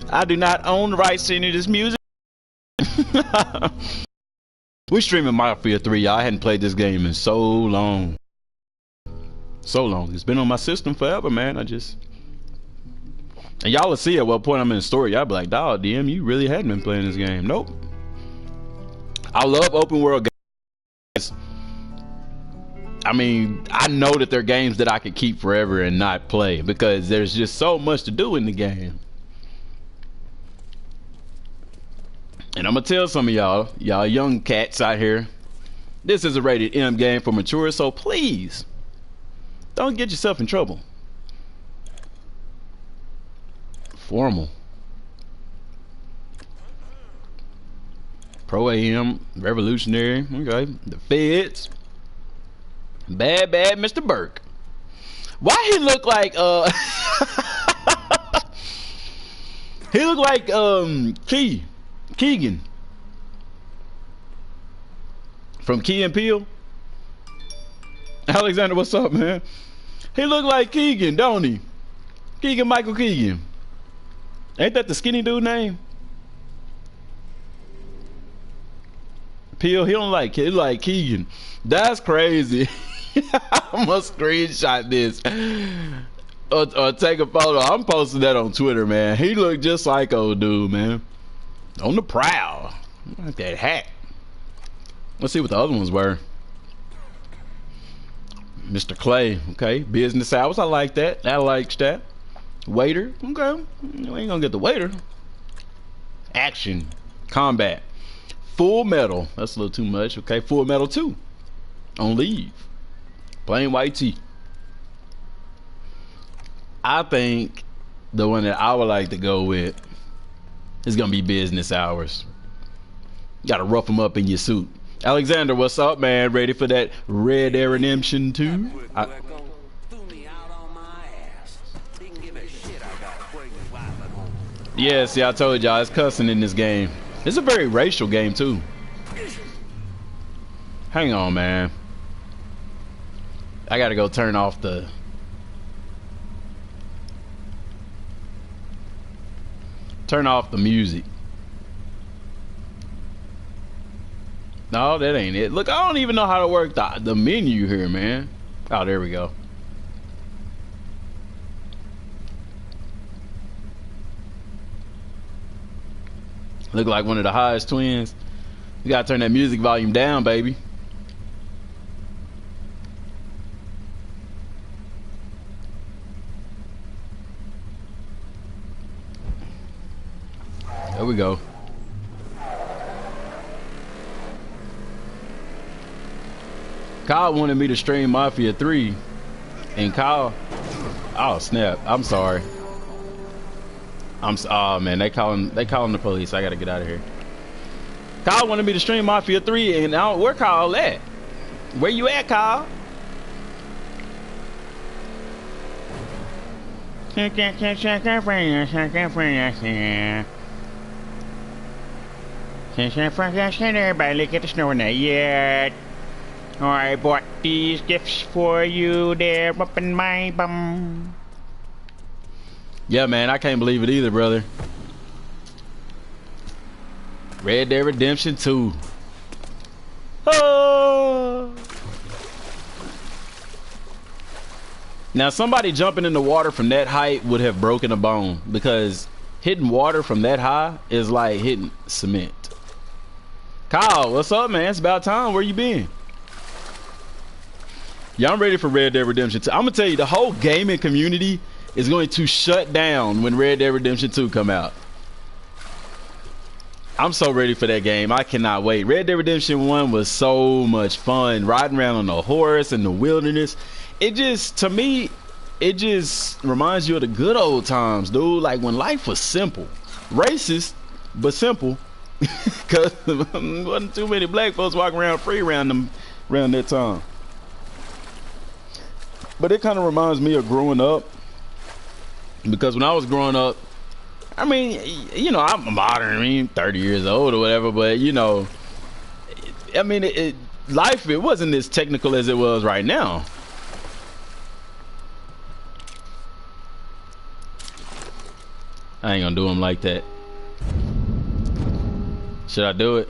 I do not own the rights to any of this music. We're streaming Mafia 3, y'all. I hadn't played this game in so long. So long. It's been on my system forever, man. And y'all will see at what point I'm in the story. Y'all be like, dawg, DM, you really hadn't been playing this game. Nope. I love open world games. I mean, I know that they're games that I could keep forever and not play because there's just so much to do in the game. And I'm gonna tell some of y'all young cats out here, this is a rated M game for mature, so please don't get yourself in trouble. Formal. Pro AM, revolutionary, okay. The feds. Bad Mr. Burke. Why he look like he look like Keegan from Key and Peele. Alexander, what's up, man? He look like Keegan, don't he? Keegan Michael Keegan. Ain't that the skinny dude name? Peele, he don't like it, like Keegan. That's crazy. I must screenshot this or take a photo. I'm posting that on Twitter, man. He looked just like old dude, man. On the prowl. Like that hat. Let's see what the other ones were. Mr. Clay, okay. Business hours, I like that. I like that. Waiter, okay. You ain't gonna get the waiter. Action, combat, Full Metal. That's a little too much, okay. Full Metal 2. On leave. Plain white tee. I think the one that I would like to go with is gonna be Business Hours. You gotta rough them up in your suit. Alexander, what's up, man? Ready for that Red Dead Redemption 2? Yeah, see, I told y'all it's cussing in this game. It's a very racial game too. Hang on, man. I gotta go turn off the music. No, that ain't it. Look, I don't even know how to work the menu here, man. Oh, there we go. Look like one of the highest twins. You gotta turn that music volume down, baby. There we go. Kyle wanted me to stream Mafia 3, and Kyle, oh snap, I'm sorry. Oh man, they calling the police. I gotta get out of here. Kyle wanted me to stream Mafia 3, and where Kyle at? Where you at, Kyle? Everybody look at the snow in there. Yeah. I bought these gifts for you. They're up in my bum. Yeah, man, I can't believe it either, brother. Red Dead Redemption 2. Oh. Now, somebody jumping in the water from that height would have broken a bone, because hitting water from that high is like hitting cement. Kyle, what's up, man? It's about time. Where you been? Yeah, I'm ready for Red Dead Redemption 2. I'm gonna tell you, the whole gaming community is going to shut down when Red Dead Redemption 2 come out. I'm so ready for that game. I cannot wait. Red Dead Redemption 1 was so much fun. Riding around on a horse in the wilderness. It just, to me, it just reminds you of the good old times, dude. Like when life was simple. Racist, but simple. Because there wasn't too many black folks walking around free around that time. But it kind of reminds me of growing up, because when I was growing up, I mean, you know, I'm modern, I mean, 30 years old or whatever, but you know, I mean, life, it wasn't as technical as it was right now. I ain't gonna do him like that. Should I do it?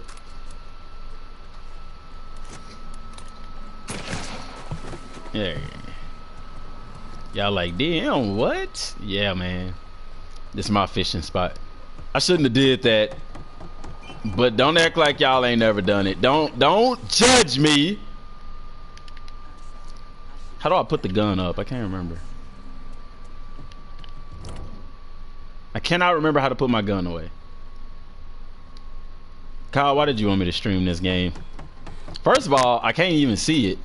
Yeah. Y'all like, damn, what? Yeah, man. This is my fishing spot. I shouldn't have did that. But don't act like y'all ain't never done it. Don't judge me. How do I put the gun up? I can't remember. I cannot remember how to put my gun away. Kyle, why did you want me to stream this game? First of all, I can't even see it.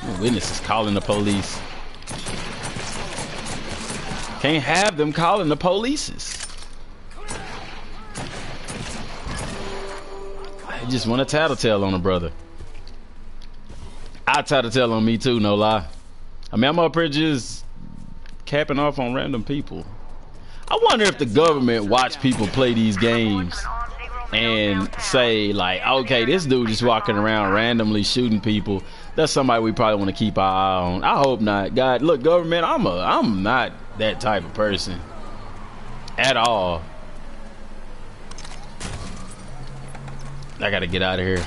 My witness is calling the police. Can't have them calling the police. I just want a tattletale on a brother. I tattletale on me too, no lie. I mean, I'm up here just capping off on random people. I wonder if the government watch people play these games and say like, okay, this dude just walking around randomly shooting people. That's somebody we probably want to keep our eye on. I hope not. God, look, government, I'm not that type of person at all. I gotta get out of here.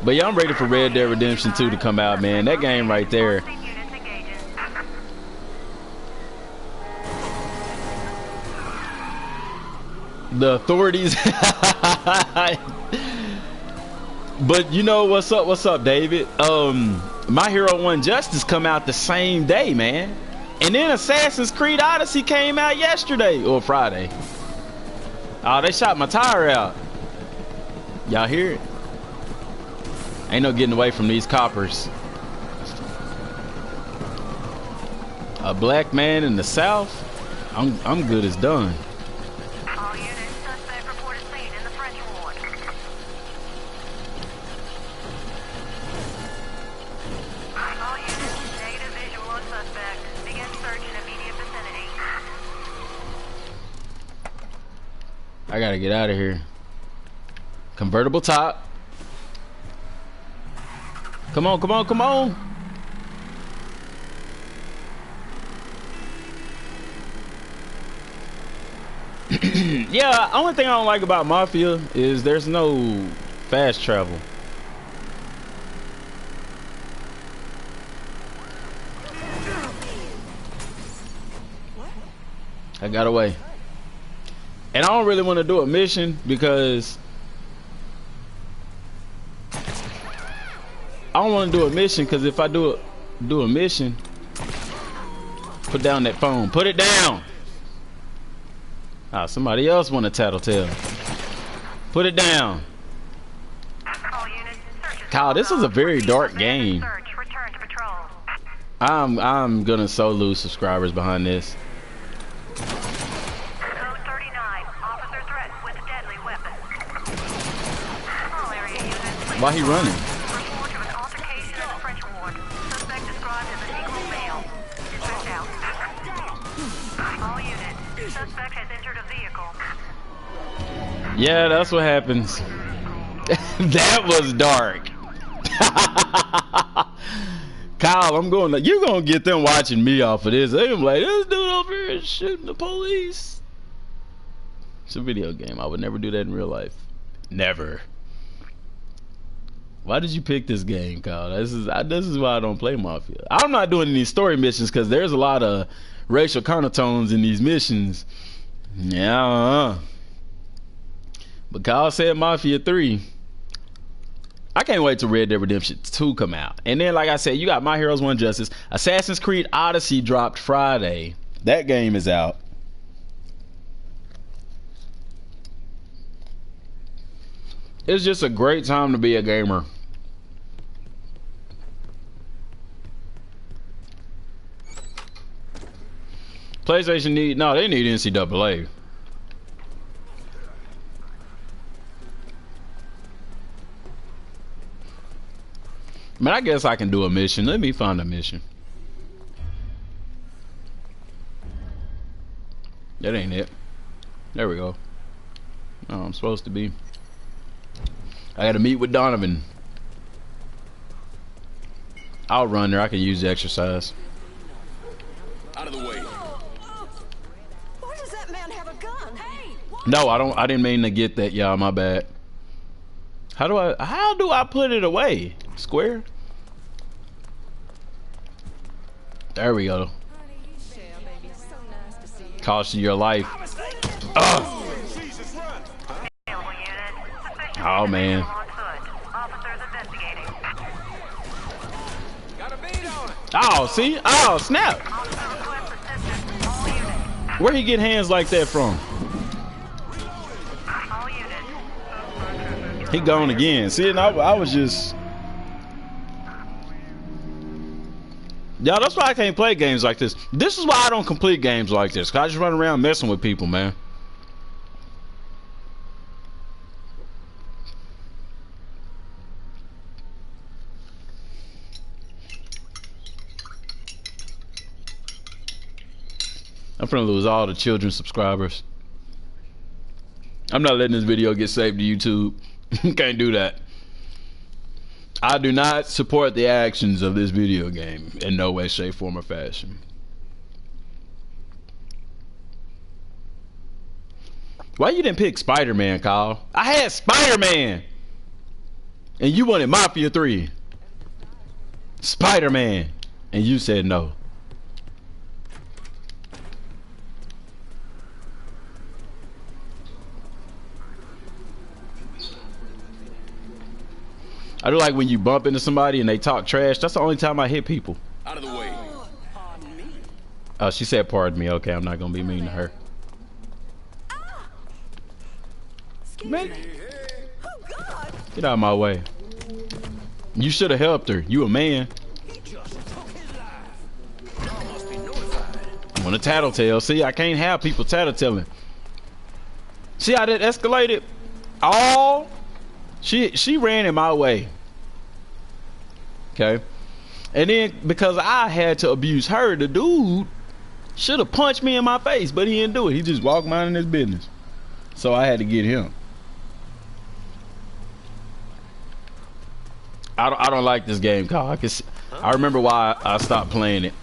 But yeah, I'm ready for Red Dead Redemption 2 to come out, man. That game right there. The authorities. But you know what's up, David? My Hero 1 Justice come out the same day, man. And then Assassin's Creed Odyssey came out yesterday or Friday. Oh, they shot my tire out. Y'all hear it? Ain't no getting away from these coppers. A black man in the South? I'm good as done. All units, suspect reported seen in the French ward. All units, negative visual on suspect. Begin search in immediate vicinity. I gotta get out of here. Convertible top. Come on, come on, come on. Yeah, only thing I don't like about Mafia is there's no fast travel. I got away. And I don't really want to do a mission because I don't want to do a mission because if I do a mission, put down that phone. Put it down. Ah, somebody else want to tattletale. Put it down. Kyle, this is a very dark game. I'm gonna so lose subscribers behind this. Why he running? Yeah, that's what happens. That was dark. Kyle, you're gonna get them watching me off of this. They're like, this dude over here is shooting the police. It's a video game. I would never do that in real life. Never. Why did you pick this game, Kyle? This is why I don't play Mafia. I'm not doing any story missions because there's a lot of racial connotations in these missions. Yeah. But Kyle said Mafia 3. I can't wait till Red Dead Redemption 2 come out. And then, like I said, you got My Heroes 1 Justice. Assassin's Creed Odyssey dropped Friday. That game is out. It's just a great time to be a gamer. PlayStation they need NCAA. Man, I guess I can do a mission. Let me find a mission. That ain't it. There we go. Oh, I'm supposed to be. I gotta meet with Donovan. I'll run there. I can use the exercise. Out of the way. Why does that man have a gun? Hey! No, I don't. I didn't mean to get that, y'all. My bad. How do I put it away? Square. There we go. Cost you your life. Ugh. Oh man. Oh, see? Oh, snap. Where he get hands like that from? He gone again. See, and I was just... Y'all, that's why I can't play games like this. This is why I don't complete games like this. 'Cause I just run around messing with people, man. I'm finna lose all the children subscribers. I'm not letting this video get saved to YouTube. Can't do that. I do not support the actions of this video game in no way, shape, form, or fashion. Why you didn't pick Spider-Man, Kyle? I had Spider-Man! And you wanted Mafia 3. Spider-Man. And you said no. I do like when you bump into somebody and they talk trash. That's the only time I hit people. Out of the way. Oh, she said pardon me. Okay, I'm not gonna be mean to her. Man, get out of my way. You should have helped her. You a man. I'm on a tattletale. See, I can't have people tattletaling. See how that escalated? Oh, she ran in my way. Okay, and then because I had to abuse her, the dude should have punched me in my face, but he didn't do it. He just walked minding his business. So I had to get him. I don't like this game, Kyle. I remember why I stopped playing it.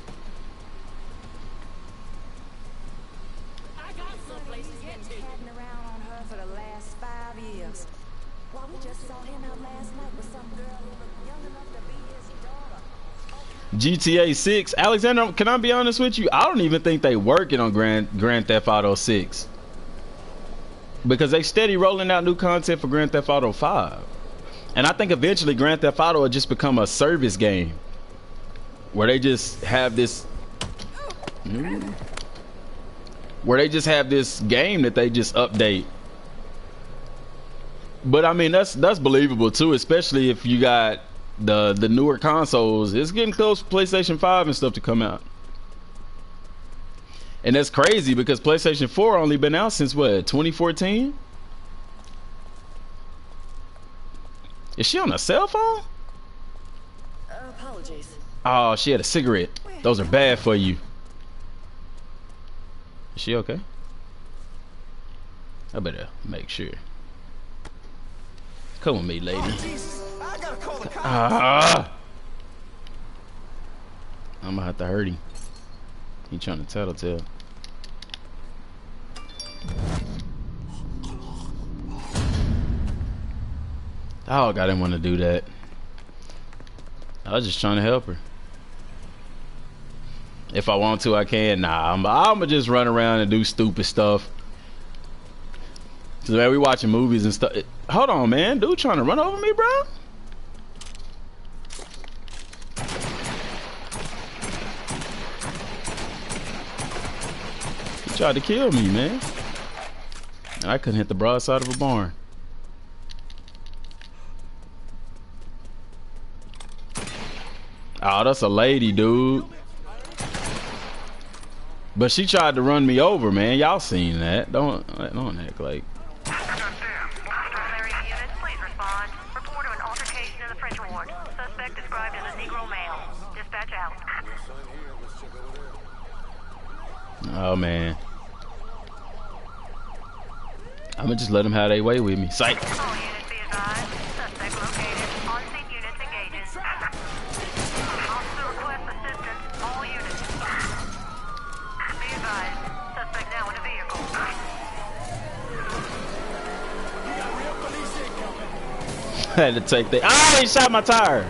I got someplace to get to. Heading around on her for the last 5 years. Well, we just saw him out last night with some girl who looked young enough to be his daughter. GTA 6. Alexander, can I be honest with you? I don't even think they working on Grand Theft Auto 6. Because they steady rolling out new content for Grand Theft Auto 5. And I think eventually Grand Theft Auto will just become a service game. Where they just have this... Where they just have this game that they just update. But I mean, that's believable too, especially if you got the newer consoles. It's getting close for PlayStation 5 and stuff to come out. And that's crazy because PlayStation 4 only been out since what, 2014? Is she on a cell phone? Apologies. Oh, she had a cigarette. Those are bad for you. Is she okay? I better make sure. Come with me, lady. I'm gonna have to hurt him. He trying to tattletale. Oh, I didn't want to do that. I was just trying to help her. If I want to, I can. Nah, I'm gonna just run around and do stupid stuff. So man, we watching movies and stuff. Hold on, man. Dude trying to run over me, bro? He tried to kill me, man. I couldn't hit the broadside of a barn. Oh, that's a lady, dude. But she tried to run me over, man. Y'all seen that. Don't act like. Area units, please respond. Report to an altercation in the French ward. Suspect described as a Negro male. Dispatch out. Oh, man. I'm gonna just let them have their way with me. Psych. All units be advised. Suspect located. On-scene units engaging. had to take that. Ah, he shot my tire.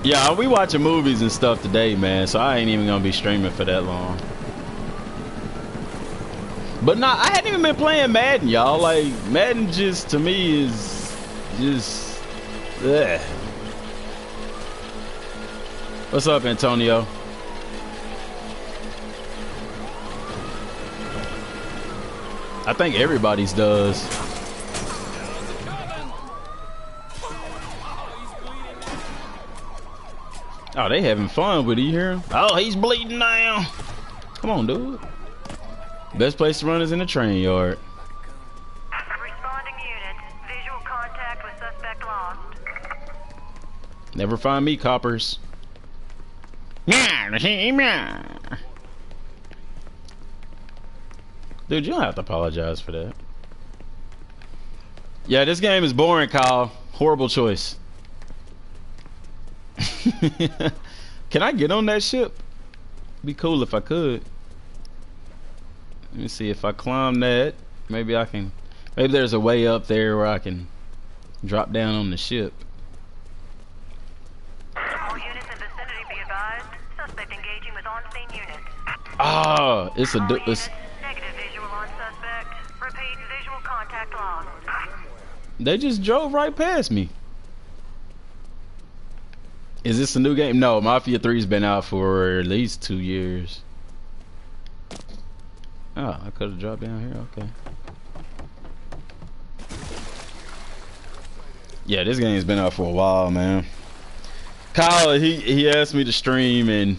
Yeah, we watching movies and stuff today, man. So I ain't even gonna be streaming for that long. But nah, I hadn't even been playing Madden, y'all. Like Madden, just to me is just. Ugh. What's up, Antonio? I think everybody's does. Oh, they having fun with it, you hear him? Oh, he's bleeding now. Come on, dude. Best place to run is in the train yard. Responding unit. Visual contact with suspect lost. Never find me, coppers. Dude, you don't have to apologize for that. Yeah, this game is boring, Kyle. Horrible choice. Can I get on that ship? Be cool if I could. Let me see if I climb that. Maybe I can. Maybe there's a way up there where I can drop down on the ship. All units in vicinity be advised. Suspect engaging with on-scene unit. Ah, it's a. All It's, units, negative visual on suspect. Repeat, visual contact lost. they just drove right past me. Is this a new game? No, Mafia 3's been out for at least 2 years. Oh, I could have dropped down here. Okay. Yeah, this game's been out for a while, man. Kyle, he asked me to stream, and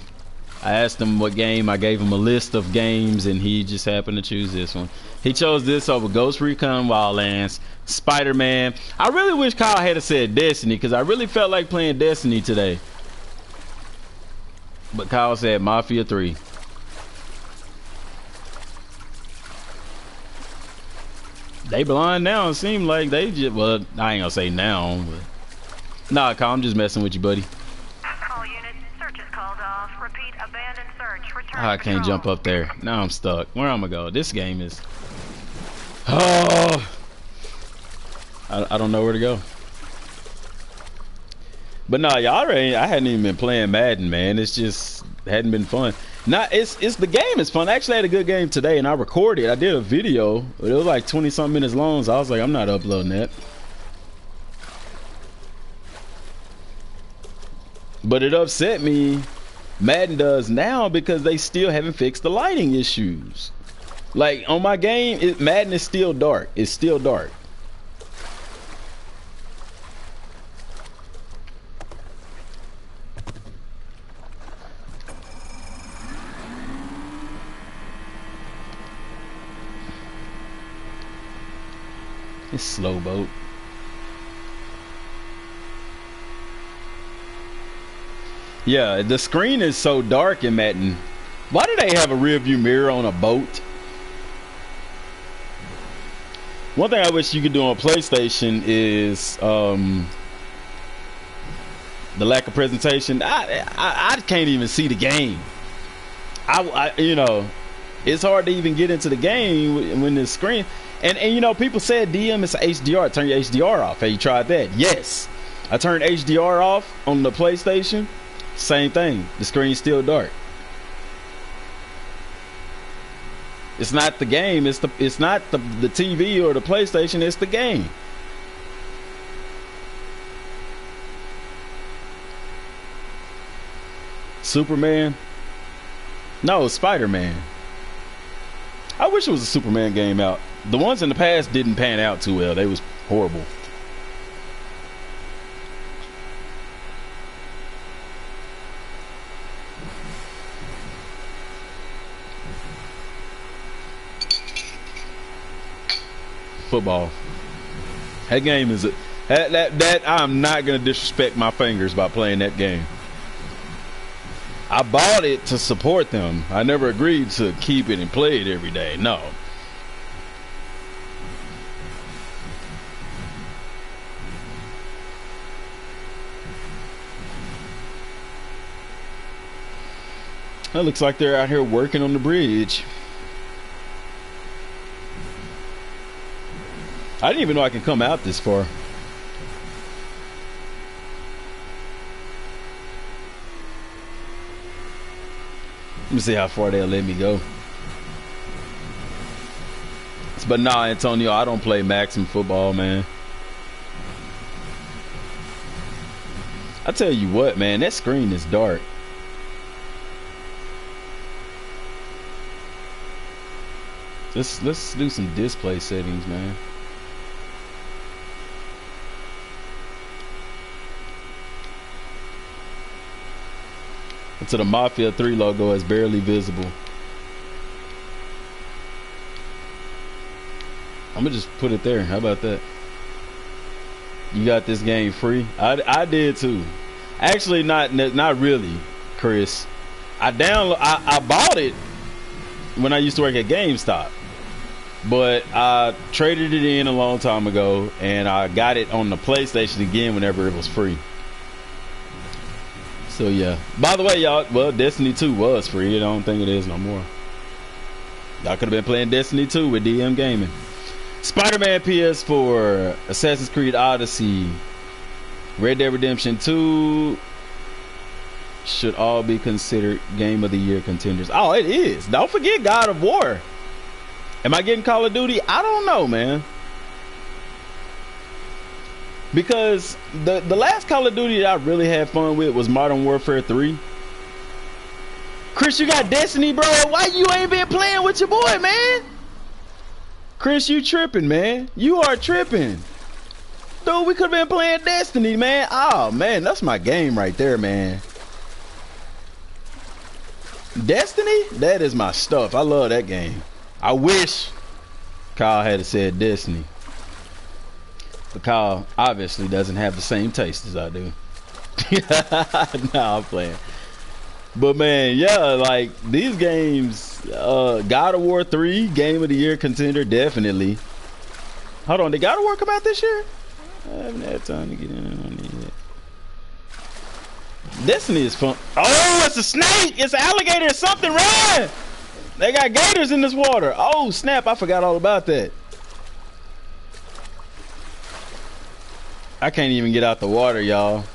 I asked him what game. I gave him a list of games, and he just happened to choose this one. He chose this over Ghost Recon Wildlands, Spider-Man. I really wish Kyle had said Destiny, because I really felt like playing Destiny today. But Kyle said Mafia 3. They blind now. It seemed like they just, well, I ain't gonna say now, but nah, Kyle, I'm just messing with you, buddy. All units, search is called off. Repeat, abandoned search. Return Oh, I to can't patrol. jump up there. Now I'm stuck. Where am I go? This game is. Oh, I don't know where to go. But nah, y'all already. I hadn't even been playing Madden, man. It's just hadn't been fun. It's the game is fun. I actually had a good game today, and I recorded. I did a video, but it was like 20-something minutes long. So I was like, I'm not uploading that. But it upset me. Madden does now because they still haven't fixed the lighting issues. Like on my game, Madden is still dark. It's still dark. It's slow boat. Yeah, the screen is so dark in Madden. Why do they have a rear view mirror on a boat? One thing I wish you could do on PlayStation is the lack of presentation. I can't even see the game. I you know, it's hard to even get into the game when the screen. And you know, people said DM is HDR. Turn your HDR off. Have you tried that? Yes. I turned HDR off on the PlayStation. Same thing. The screen's still dark. It's not the game. It's not the TV or the PlayStation. It's the game. Superman? No, Spider-Man. I wish it was a Superman game out. The ones in the past didn't pan out too well. They was horrible. Football. That game is that I'm not gonna disrespect my fingers by playing that game. I bought it to support them. I never agreed to keep it and play it every day. No. It looks like they're out here working on the bridge. I didn't even know I can come out this far. Let me see how far they'll let me go. But nah, Antonio, I don't play Maximum football, man. I tell you what, man, that screen is dark. Let's do some display settings, man. Until the Mafia 3 logo is barely visible. I'm gonna just put it there. How about that? You got this game free. I did too. Actually, not really, Chris. I bought it when I used to work at GameStop, but I traded it in a long time ago, and I got it on the PlayStation again whenever it was free. So yeah. By the way, y'all, well, Destiny 2 was free. I don't think it is no more. Y'all could have been playing Destiny 2 with DM Gaming. Spider-Man PS4, Assassin's Creed Odyssey, Red Dead Redemption 2 should all be considered Game of the Year contenders. Oh, it is. Don't forget God of War. Am I getting Call of Duty? I don't know, man. Because the last Call of Duty that I really had fun with was Modern Warfare 3. Chris, you got Destiny, bro. Why you ain't been playing with your boy, man? Chris, you tripping, man. You are tripping. Dude, we could have been playing Destiny, man. Oh, man, that's my game right there, man. Destiny? That is my stuff. I love that game. I wish Kyle had said Destiny. But Kyle obviously doesn't have the same taste as I do. Nah, I'm playing. But man, yeah, like these games, God of War 3, Game of the Year contender, definitely. Hold on, did God of War come out this year? I haven't had time to get in on it yet. Destiny is fun. Oh, it's a snake! It's an alligator! It's something! Run! They got gators in this water. Oh snap! I forgot all about that. I can't even get out the water, y'all.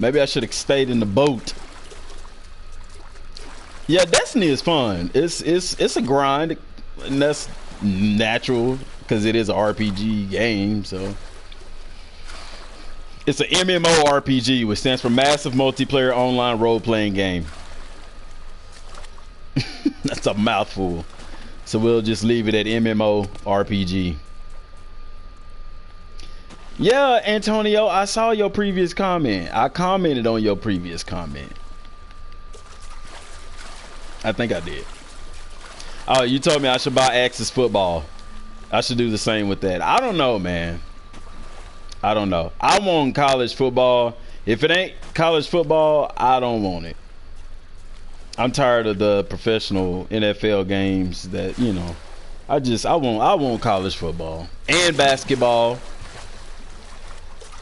Maybe I should have stayed in the boat. Yeah, Destiny is fun. It's a grind, and that's natural because it is an RPG game. So it's an MMORPG, which stands for Massive Multiplayer Online Role-Playing Game. That's a mouthful. So we'll just leave it at MMORPG. Yeah, Antonio, I saw your previous comment. I commented on your previous comment. I think I did. Oh, you told me I should buy Axis Football. I should do the same with that. I don't know, man. I don't know. I want college football. If it ain't college football, I don't want it. I'm tired of the professional NFL games that, you know. I want college football and basketball.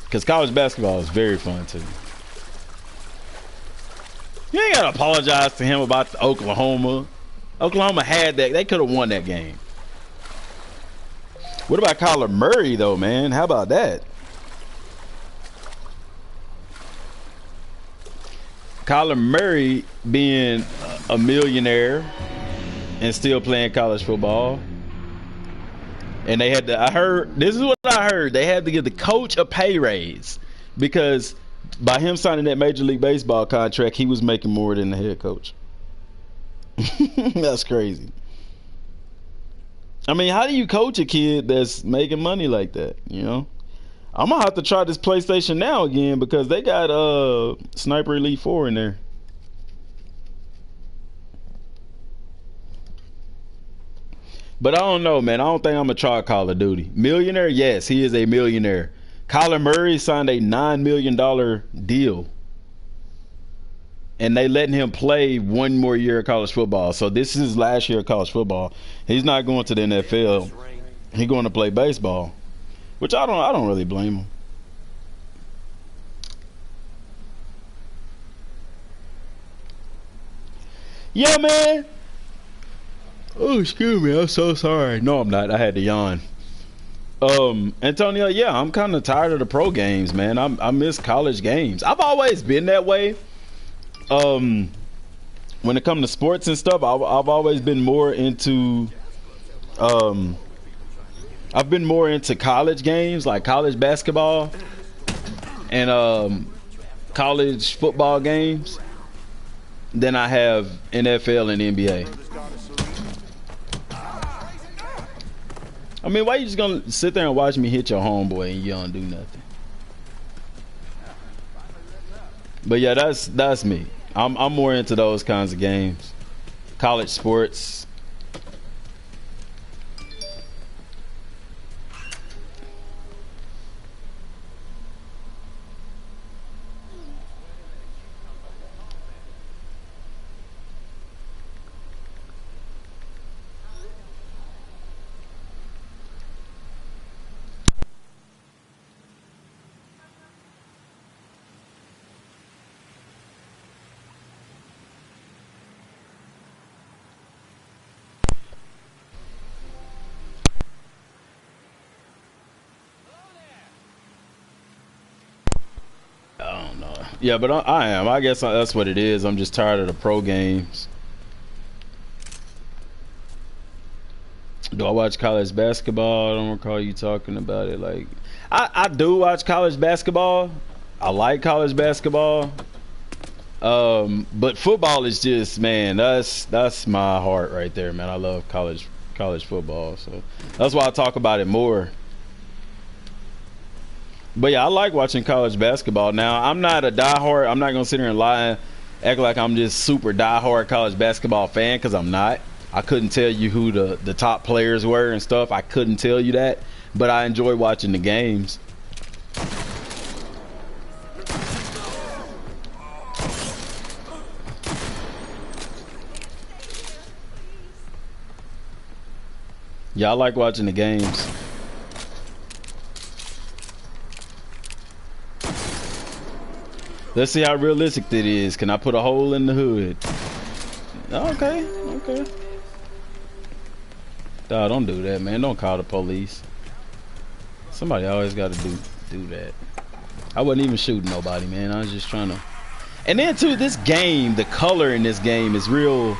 Because college basketball is very fun too. You ain't gotta apologize to him about the Oklahoma. Oklahoma had that. They could have won that game. What about Kyler Murray though, man? How about that? Kyler Murray being a millionaire and still playing college football. And they had to, this is what I heard. They had to give the coach a pay raise because by him signing that Major League Baseball contract, he was making more than the head coach. That's crazy. I mean, how do you coach a kid that's making money like that? You know, I'm gonna have to try this PlayStation Now again because they got Sniper Elite 4 in there. But I don't know, man. I don't think I'm gonna try Call of Duty. Millionaire, yes, he is a millionaire. Kyler Murray signed a $9 million deal. And they letting him play one more year of college football. So this is his last year of college football. He's not going to the NFL. He's going to play baseball. Which I don't really blame him. Yeah, man. Oh, excuse me. I'm so sorry. No, I'm not. I had to yawn. Antonio, yeah, I'm kind of tired of the pro games, man. I miss college games. I've always been that way. When when it comes to sports and stuff, I've always been more into I've been more into college games, like college basketball and college football games, than I have NFL and NBA. I mean, why you just gonna sit there and watch me hit your homeboy and you don't do nothing? But yeah, that's me. I'm more into those kinds of games, college sports. I don't know. Yeah, but I am. I guess that's what it is. I'm just tired of the pro games. Do I watch college basketball? I don't recall you talking about it. Like, I do watch college basketball. I like college basketball. But football is just, man, that's my heart right there, man. I love college football, so that's why I talk about it more. But yeah, I like watching college basketball. Now, I'm not a diehard. I'm not gonna sit here and lie and act like I'm just super diehard college basketball fan, because I'm not. I couldn't tell you who the top players were and stuff. I couldn't tell you that, but I enjoy watching the games. Yeah, I like watching the games. Let's see how realistic it is. Can I put a hole in the hood? Okay, okay. Dawg, don't do that, man. Don't call the police. Somebody always got to do that. I wasn't even shooting nobody, man. I was just trying to. And then too, this game, the color in this game is real.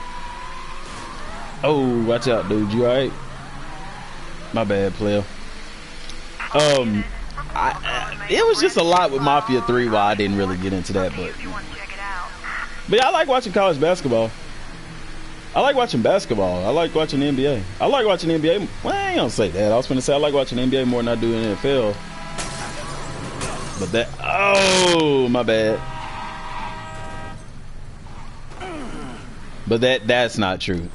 Oh, watch out, dude. You alright? My bad, player. It was just a lot with Mafia 3 why I didn't really get into that, but yeah, I like watching college basketball. I like watching basketball. I like watching the NBA. I like watching the NBA. Well, I ain't gonna say that. I was gonna say I like watching the NBA more than I do in the NFL. But that, oh, my bad. But that's not true.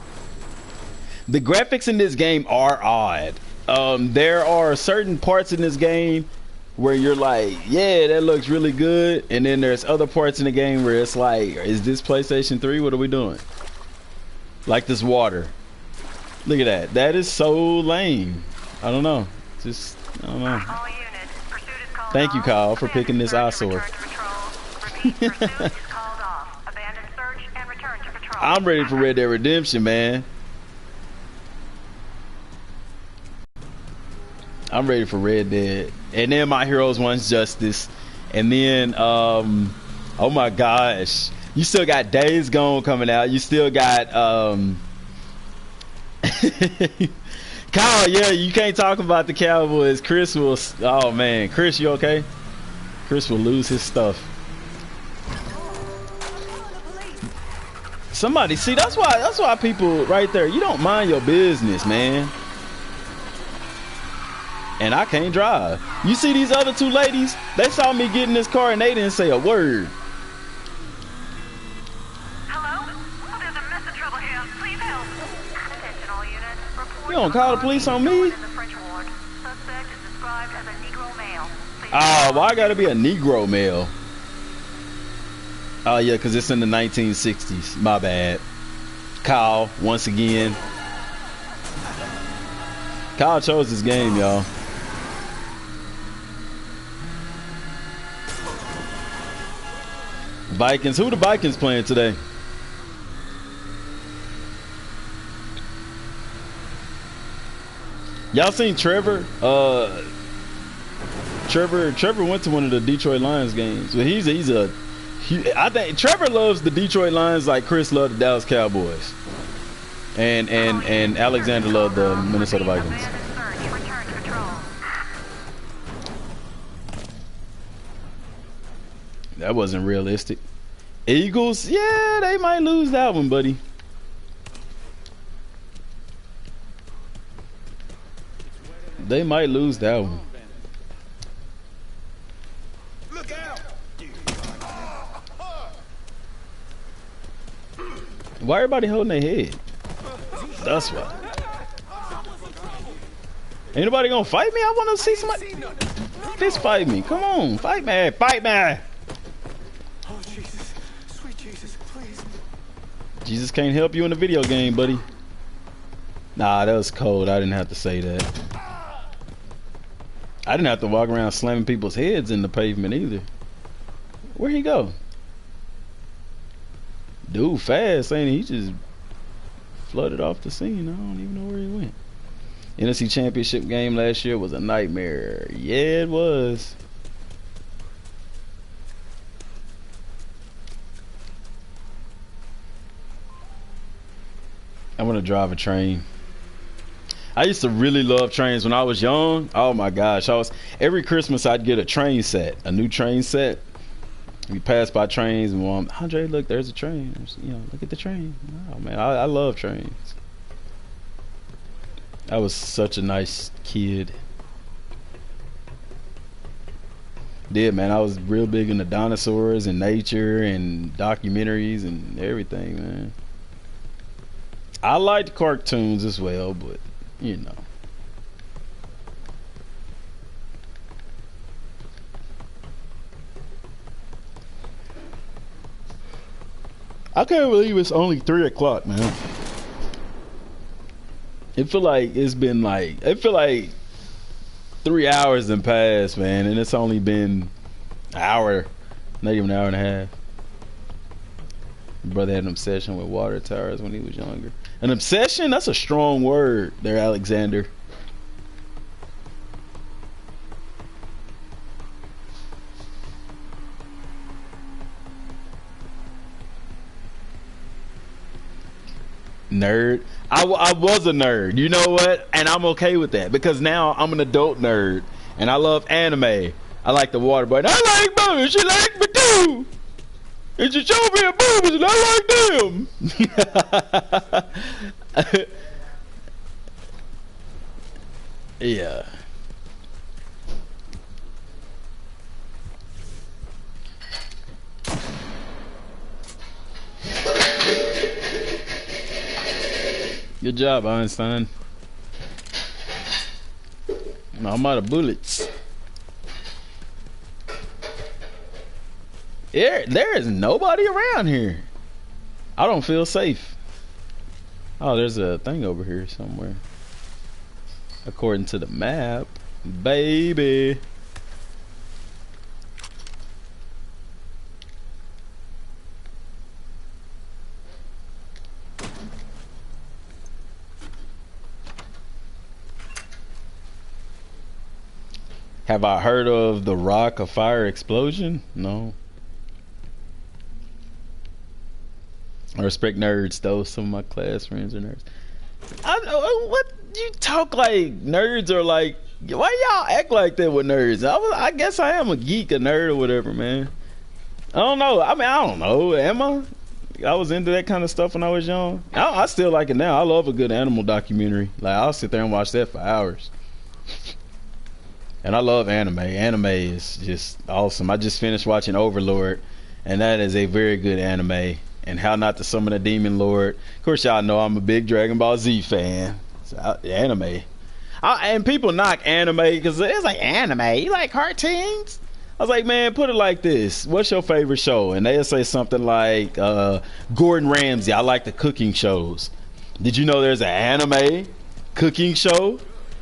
The graphics in this game are odd. There are certain parts in this game where you're like, yeah, that looks really good, and then there's other parts in the game where it's like, is this PlayStation 3? What are we doing? Like this water. Look at that. That is so lame. I don't know. Just, I don't know. Thank you, Kyle, for picking this eyesore. I'm ready for Red Dead Redemption, man. I'm ready for Red Dead. And then My Heroes One's Justice. And then, oh my gosh. You still got Days Gone coming out. You still got, Kyle, yeah, you can't talk about the Cowboys. Chris will, oh man. Chris, you okay? Chris will lose his stuff. Somebody, see, that's why people right there, you don't mind your business, man. And I can't drive. You see these other two ladies? They saw me get in this car and they didn't say a word. Hello? There's a mess of trouble here. Please help. Attention all units. Report You don't call the police on me? Suspect is described as a Negro male. Oh, why I gotta be a Negro male? Oh yeah, because it's in the 1960s. My bad. Kyle, once again. Kyle chose this game, y'all. Vikings. Who the Vikings playing today? Y'all seen Trevor? Trevor went to one of the Detroit Lions games. But he's I think Trevor loves the Detroit Lions like Chris loved the Dallas Cowboys, and Alexander loved the Minnesota Vikings. That wasn't realistic. Eagles, yeah, they might lose that one, buddy. They might lose that one. Look out! Why everybody holding their head? That's why. Ain't nobody gonna fight me? I wanna see somebody. Fist fight me. Come on, fight me. Fight me. Oh, Jesus. Sweet Jesus, please. Jesus can't help you in the video game, buddy. Nah, that was cold. I didn't have to say that. I didn't have to walk around slamming people's heads in the pavement either. Where'd he go? Dude, fast, ain't he? He just flooded off the scene. I don't even know where he went. NFC Championship game last year was a nightmare. Yeah, it was. I want to drive a train. I used to really love trains when I was young. Oh my gosh, every Christmas I'd get a train set, a new train set. We pass by trains and Mom, Andre, look, there's a train. You know, look at the train. Oh man, I love trains. I was such a nice kid. Did man, I was real big into dinosaurs and nature and documentaries and everything, man. I liked cartoons as well, but you know. I can't believe it's only 3 o'clock, man. It feel like 3 hours done passed, man, and it's only been an hour, not even an hour and a half. My brother had an obsession with water towers when he was younger. An obsession? That's a strong word there, Alexander. Nerd. I was a nerd. You know what? And I'm okay with that because now I'm an adult nerd and I love anime. I like the water boy. I like mommy. She like me too. And she showed me her boobies and I like them. Yeah. Good job, Einstein. I'm out of bullets. There is nobody around here. I don't feel safe. Oh, there's a thing over here somewhere. According to the map, baby. Have I heard of the Rock of Fire explosion? No. I respect nerds though. Some of my class friends are nerds. What you talk like nerds are like? Why y'all act like that with nerds? I guess I am a geek, a nerd, or whatever, man. I don't know. I mean, I don't know. Am I? I was into that kind of stuff when I was young. I still like it now. I love a good animal documentary. Like I'll sit there and watch that for hours. And I love anime. Anime is just awesome. I just finished watching Overlord, and that is a very good anime. And How Not to Summon a Demon Lord. Of course, y'all know I'm a big Dragon Ball Z fan. So, anime. And people knock anime because it's like, anime? You like cartoons? I was like, man, put it like this. What's your favorite show? And they'll say something like Gordon Ramsay. I like the cooking shows. Did you know there's an anime cooking show?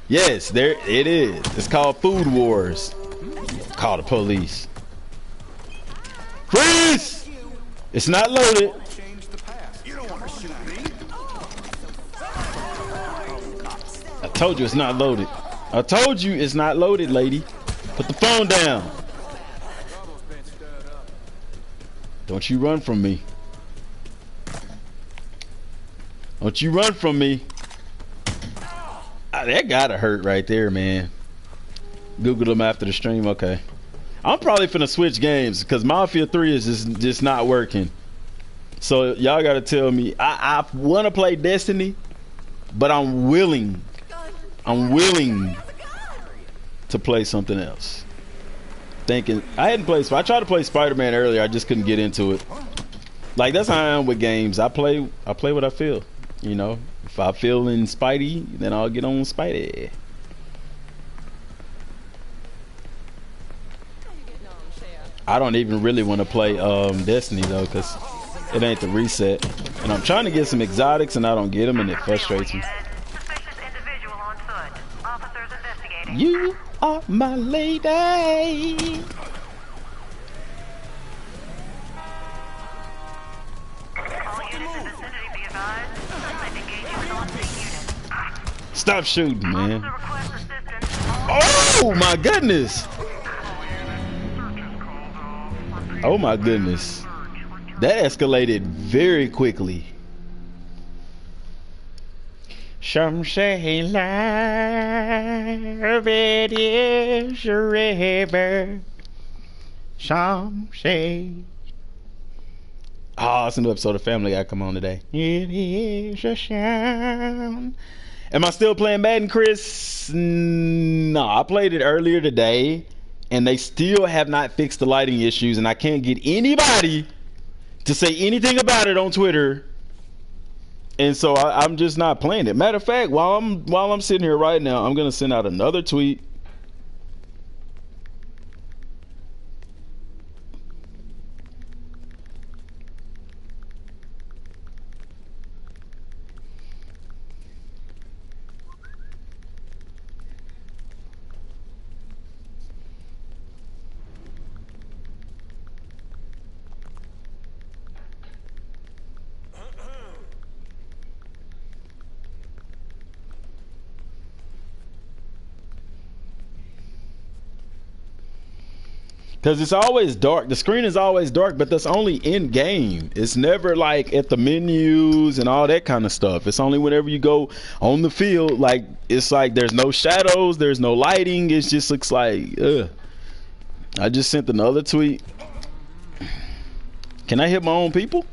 Yes, there it is. It's called Food Wars. Call the police. Freeze! It's not loaded. I told you it's not loaded. I told you it's not loaded, lady. Put the phone down. Don't you run from me. Don't you run from me. Ah, that gotta hurt right there, man. Googled them after the stream. Okay. I'm probably finna switch games because Mafia 3 is just not working. So y'all gotta tell me. I want to play Destiny, but I'm willing to play something else. Thinking I hadn't played. I tried to play Spider-Man earlier. I just couldn't get into it. Like that's how I am with games. I play what I feel. You know, if I feel in Spidey, then I'll get on Spidey. I don't even really want to play Destiny though, because it ain't the reset. And I'm trying to get some exotics and I don't get them, and it frustrates me. Suspicious individual on foot. Officers investigating. You are my lady. All units in the vicinity be advised. Suspect engaging with on-scene unit. Stop shooting, man. Officer requests assistance. Oh my goodness. Oh my goodness. That escalated very quickly. Some say love it is a river. Some say. Oh, it's a new episode of Family Guy come on today. It is a sound. Am I still playing Madden, Chris? No, I played it earlier today, and they still have not fixed the lighting issues, and I can't get anybody to say anything about it on Twitter. And so I'm just not playing it. Matter of fact, while I'm sitting here right now, I'm gonna send out another tweet. Because it's always dark. The screen is always dark, but that's only in game. It's never like at the menus and all that kind of stuff. It's only whenever you go on the field. Like it's like there's no shadows, there's no lighting. It just looks like ugh. I just sent another tweet. Can I hit my own people?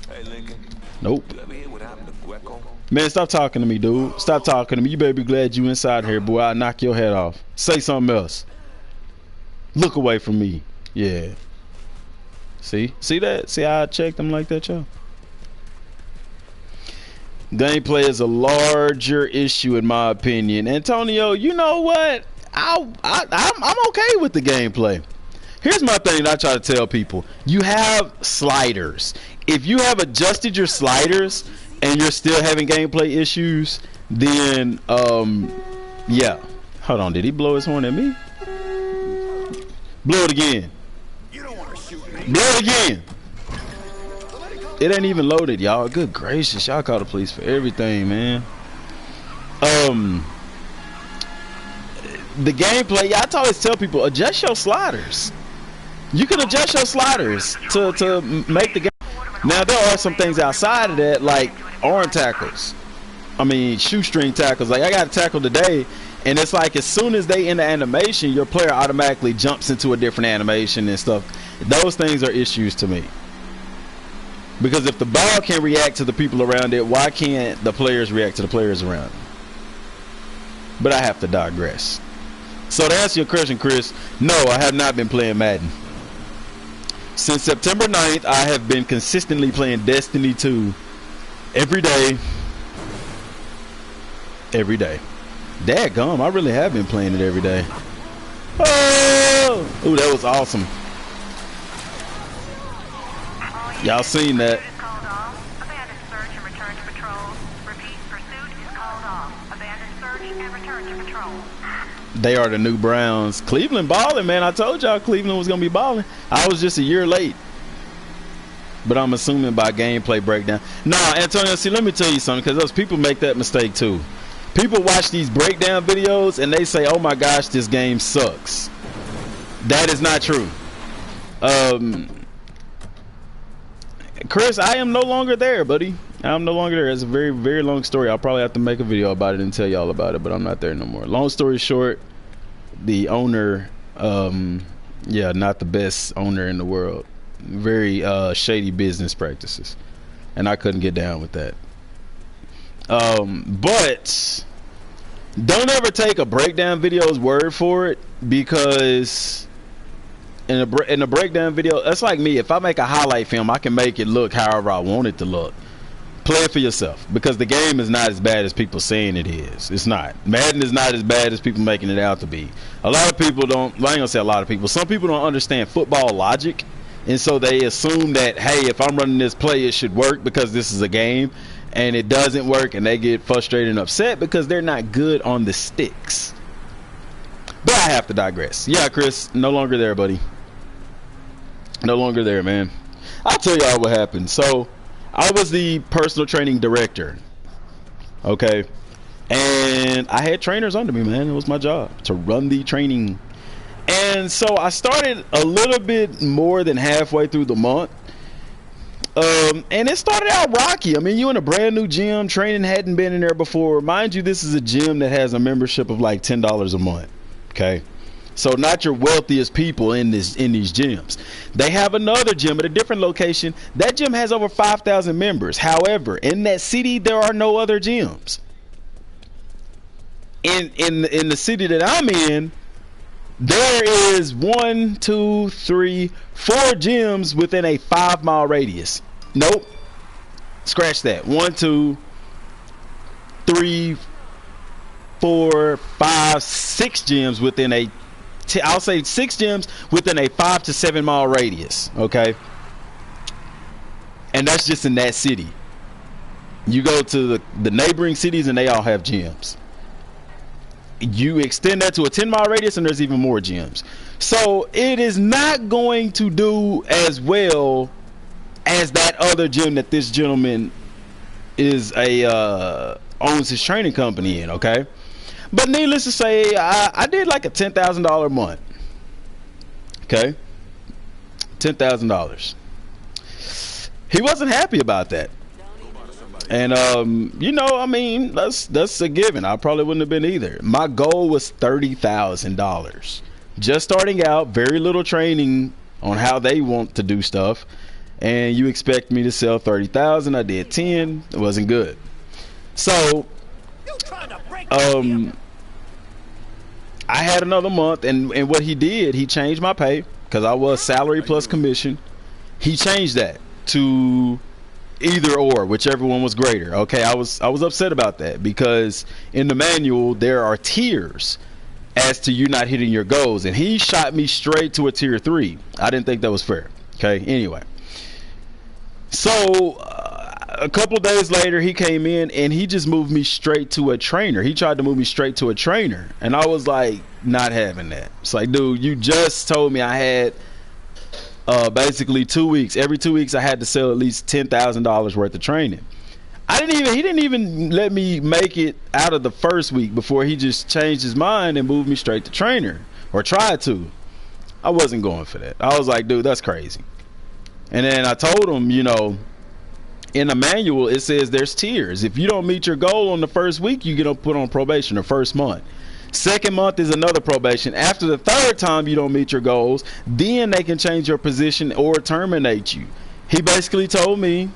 Hey, Lincoln. Nope. You ever hear what happened to Greco? Man, stop talking to me, dude. Stop talking to me. You better be glad you inside here, boy. I'll knock your head off. Say something else. Look away from me. Yeah. See that? See how I checked them like that, y'all? Gameplay is a larger issue in my opinion. Antonio, you know what? I'm okay with the gameplay. Here's my thing that I try to tell people. You have sliders. If you have adjusted your sliders and you're still having gameplay issues, then yeah. Hold on, did he blow his horn at me? Blow it again. You don't want to shoot me. Blow it again. It ain't even loaded, y'all. Good gracious, y'all call the police for everything, man. The gameplay, I always tell people, adjust your sliders. You can adjust your sliders to make the game. Now there are some things outside of that, like arm tackles. I mean, shoestring tackles. Like I got a tackle today, and it's like as soon as they end the animation, your player automatically jumps into a different animation and stuff. Those things are issues to me. Because if the ball can react to the people around it, why can't the players react to the players around it? But I have to digress. So to answer your question, Chris, no, I have not been playing Madden. Since September 9th, I have been consistently playing Destiny 2 every day. Every day. Dadgum, I really have been playing it every day. Oh! Ooh, that was awesome. Y'all seen that. Abandoned search and return to patrol. Repeat, pursuit is called off. Abandoned search and return to patrol. They are the new Browns. Cleveland balling, man. I told y'all Cleveland was going to be balling. I was just a year late. But I'm assuming by gameplay breakdown. Nah, Antonio, see, let me tell you something, because those people make that mistake too. People watch these breakdown videos and they say, oh my gosh, this game sucks. That is not true. Chris, I am no longer there, buddy. I'm no longer there. It's a very, very long story. I'll probably have to make a video about it and tell y'all about it, but I'm not there no more. Long story short, the owner, yeah, not the best owner in the world. Very shady business practices, and I couldn't get down with that. But don't ever take a breakdown video's word for it, because in a breakdown video, that's like me. If I make a highlight film, I can make it look however I want it to look. Play it for yourself, because the game is not as bad as people saying it is. It's not. Madden is not as bad as people making it out to be. A lot of people don't, I ain't gonna say a lot of people, some people don't understand football logic, and so they assume that, hey, if I'm running this play, it should work because this is a game, and it doesn't work, and they get frustrated and upset because they're not good on the sticks. But I have to digress. Yeah, Chris, no longer there, buddy. No longer there, man. I'll tell y'all what happened. So I was the personal training director, okay, and I had trainers under me, man. It was my job to run the training. And so I started a little bit more than halfway through the month, and it started out rocky. I mean, you in a brand new gym, training hadn't been in there before. Mind you, this is a gym that has a membership of like $10 a month, okay? So not your wealthiest people in these gyms. They have another gym at a different location. That gym has over 5,000 members. However, in that city, there are no other gyms. In the city that I'm in, there is 1, 2, 3, 4 gyms within a 5-mile radius. Nope. Scratch that. 1, 2, 3, 4, 5, 6 gyms within a I'll say 6 gyms within a 5 to 7 mile radius, okay? And that's just in that city. You go to the neighboring cities and they all have gyms. You extend that to a 10-mile radius and there's even more gyms. So it is not going to do as well as that other gym that this gentleman is owns his training company in, okay? But needless to say, I did like a $10,000 a month. Okay, $10,000. He wasn't happy about that, and you know, I mean, that's a given. I probably wouldn't have been either. My goal was $30,000. Just starting out, very little training on how they want to do stuff, and you expect me to sell 30,000. I did 10. It wasn't good. So I had another month, and what he did, he changed my pay, because I was salary plus commission. He changed that to either or, whichever one was greater. Okay, I was upset about that, because in the manual there are tiers as to you not hitting your goals, and he shot me straight to a tier 3. I didn't think that was fair. Okay, anyway, so a couple of days later, he came in and he just moved me straight to a trainer. He tried to move me straight to a trainer, and I was like, not having that. It's like, dude, you just told me I had basically 2 weeks. Every 2 weeks I had to sell at least $10,000 worth of training. He didn't even let me make it out of the first week before he just changed his mind and moved me straight to trainer, or tried to. I wasn't going for that. I was like, dude, that's crazy. And then I told him, you know, in the manual it says there's tiers. If you don't meet your goal on the first week, you get put on probation the first month. Second month is another probation. After the third time you don't meet your goals, then they can change your position or terminate you. He basically told me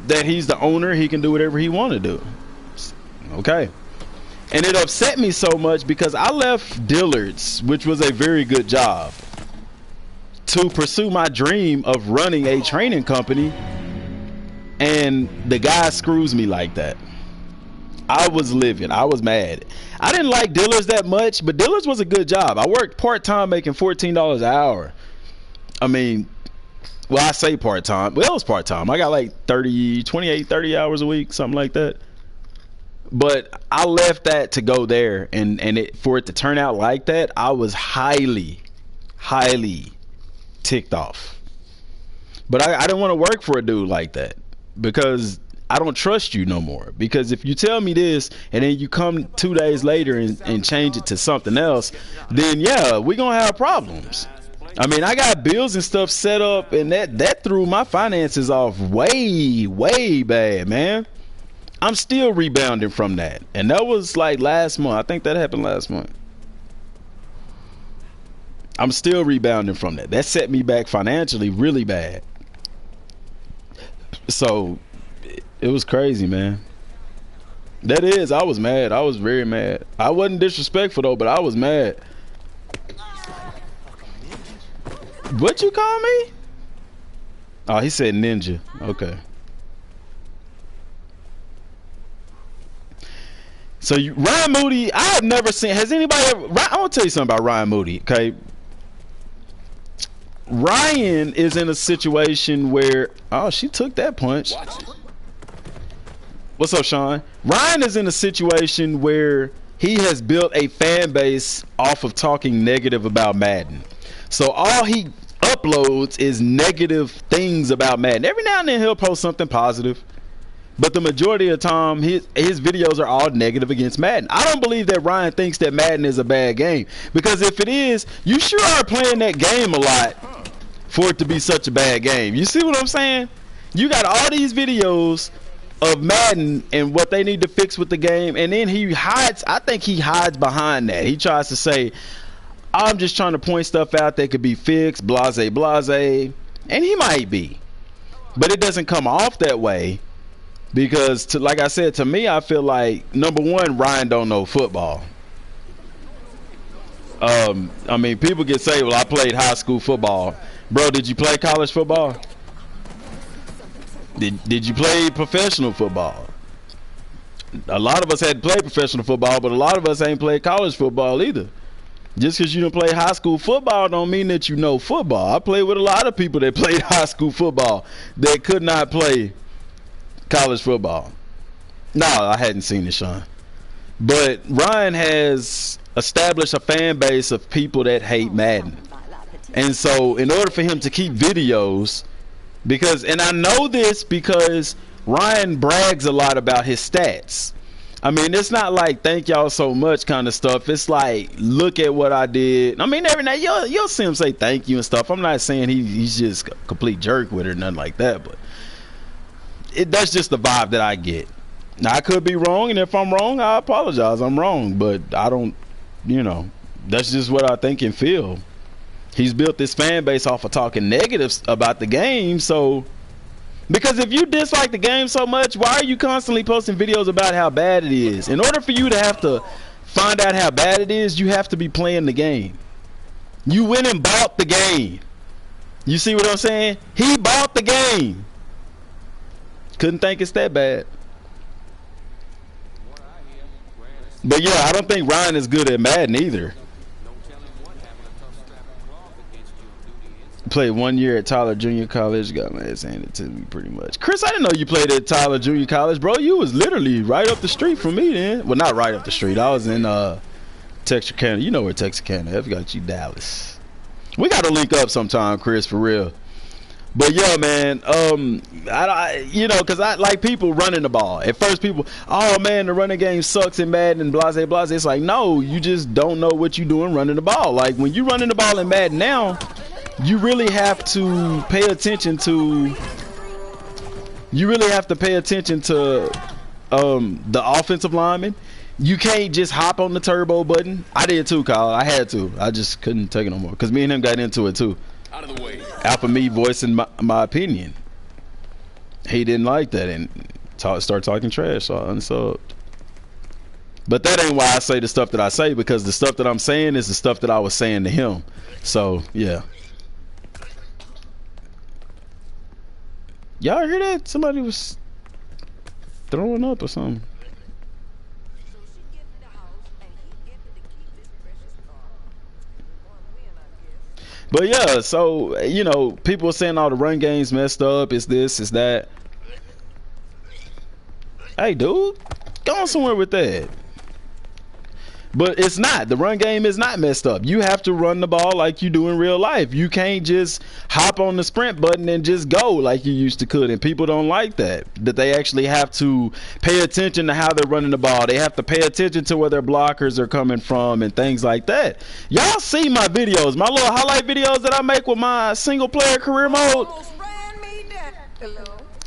that he's the owner, he can do whatever he want to do. Okay. And it upset me so much, because I left Dillard's, which was a very good job, to pursue my dream of running a training company, and the guy screws me like that. I was livid. I was mad. I didn't like Dillard's that much, but Dillard's was a good job. I worked part-time making $14 an hour. I mean, well, I say part-time. Well, it was part-time. I got like 30 hours a week, something like that. But I left that to go there, and for it to turn out like that, I was highly ticked off. But I didn't want to work for a dude like that, because I don't trust you no more. Because if you tell me this and then you come 2 days later and change it to something else, then yeah, we're gonna have problems. I mean, I got bills and stuff set up, and that threw my finances off way bad, man. I'm still rebounding from that, and that was like last month. I think that happened last month. I'm still rebounding from that. That set me back financially really bad. So it was crazy, man. That is, I was mad. I was very mad. I wasn't disrespectful though, but I was mad. What you call me? Oh, he said ninja. Okay. So Ryan Moody, I have never seen. Has anybody ever? I want to tell you something about Ryan Moody. Okay. Ryan is in a situation where, oh, she took that punch. What's up, Sean? Ryan is in a situation where he has built a fan base off of talking negative about Madden. So all he uploads is negative things about Madden. Every now and then he'll post something positive, but the majority of the time his videos are all negative against Madden. I don't believe that Ryan thinks that Madden is a bad game, because if it is, you sure are playing that game a lot for it to be such a bad game. You see what I'm saying? You got all these videos of Madden and what they need to fix with the game, and then he hides. I think he hides behind that. He tries to say, I'm just trying to point stuff out that could be fixed, blase, and he might be, but it doesn't come off that way, because like I said, to me, I feel like, number one, Ryan don't know football. I mean, people get say, well, I played high school football. Bro, did you play college football? Did you play professional football? A lot of us had played professional football, but a lot of us ain't played college football either. Just because you don't play high school football don't mean that you know football. I played with a lot of people that played high school football that could not play college football. No, I hadn't seen it, Sean. But Ryan has established a fan base of people that hate Madden. And so in order for him to keep videos, and I know this because Ryan brags a lot about his stats. I mean, it's not like thank y'all so much kind of stuff. It's like, look at what I did. I mean, every night you'll see him say thank you and stuff. I'm not saying he's just a complete jerk with it or nothing like that, but that's just the vibe that I get. Now, I could be wrong, and if I'm wrong, I apologize. I'm wrong, but I don't, that's just what I think and feel. He's built this fan base off of talking negatives about the game. So, because if you dislike the game so much, why are you constantly posting videos about how bad it is? In order for you to have to find out how bad it is, you have to be playing the game. You went and bought the game. You see what I'm saying? He bought the game. Couldn't think it's that bad. But yeah, I don't think Ryan is good at Madden either. Played 1 year at Tyler Junior College. Got my ass handed to me pretty much. Chris, I didn't know you played at Tyler Junior College, bro. You was literally right up the street from me then. Well, not right up the street. I was in Texarkana. You know where Texarkana is. I got you, Dallas. We got to link up sometime, Chris, for real. But yeah, man, because I like people running the ball. At first, people, oh man, the running game sucks in Madden and blase. It's like, no, you just don't know what you're doing running the ball. Like when you're running the ball in Madden now, you really have to pay attention to. The offensive lineman. You can't just hop on the turbo button. I did too, Kyle. I had to. I just couldn't take it no more because me and him got into it too. Out of the way. After me voicing my opinion, he didn't like that and started talking trash. So I unsubbed. But that ain't why I say the stuff that I say, because the stuff that I'm saying is the stuff that I was saying to him. So yeah. Y'all hear that? Somebody was throwing up or something. But yeah, so people are saying all the run games messed up. It's this, it's that. Hey, dude, go on somewhere with that. But it's not. The run game is not messed up. You have to run the ball like you do in real life. You can't just hop on the sprint button and just go like you used to could. And people don't like that. That they actually have to pay attention to how they're running the ball. They have to pay attention to where their blockers are coming from and things like that. Y'all see my videos, my little highlight videos that I make with my single player career mode.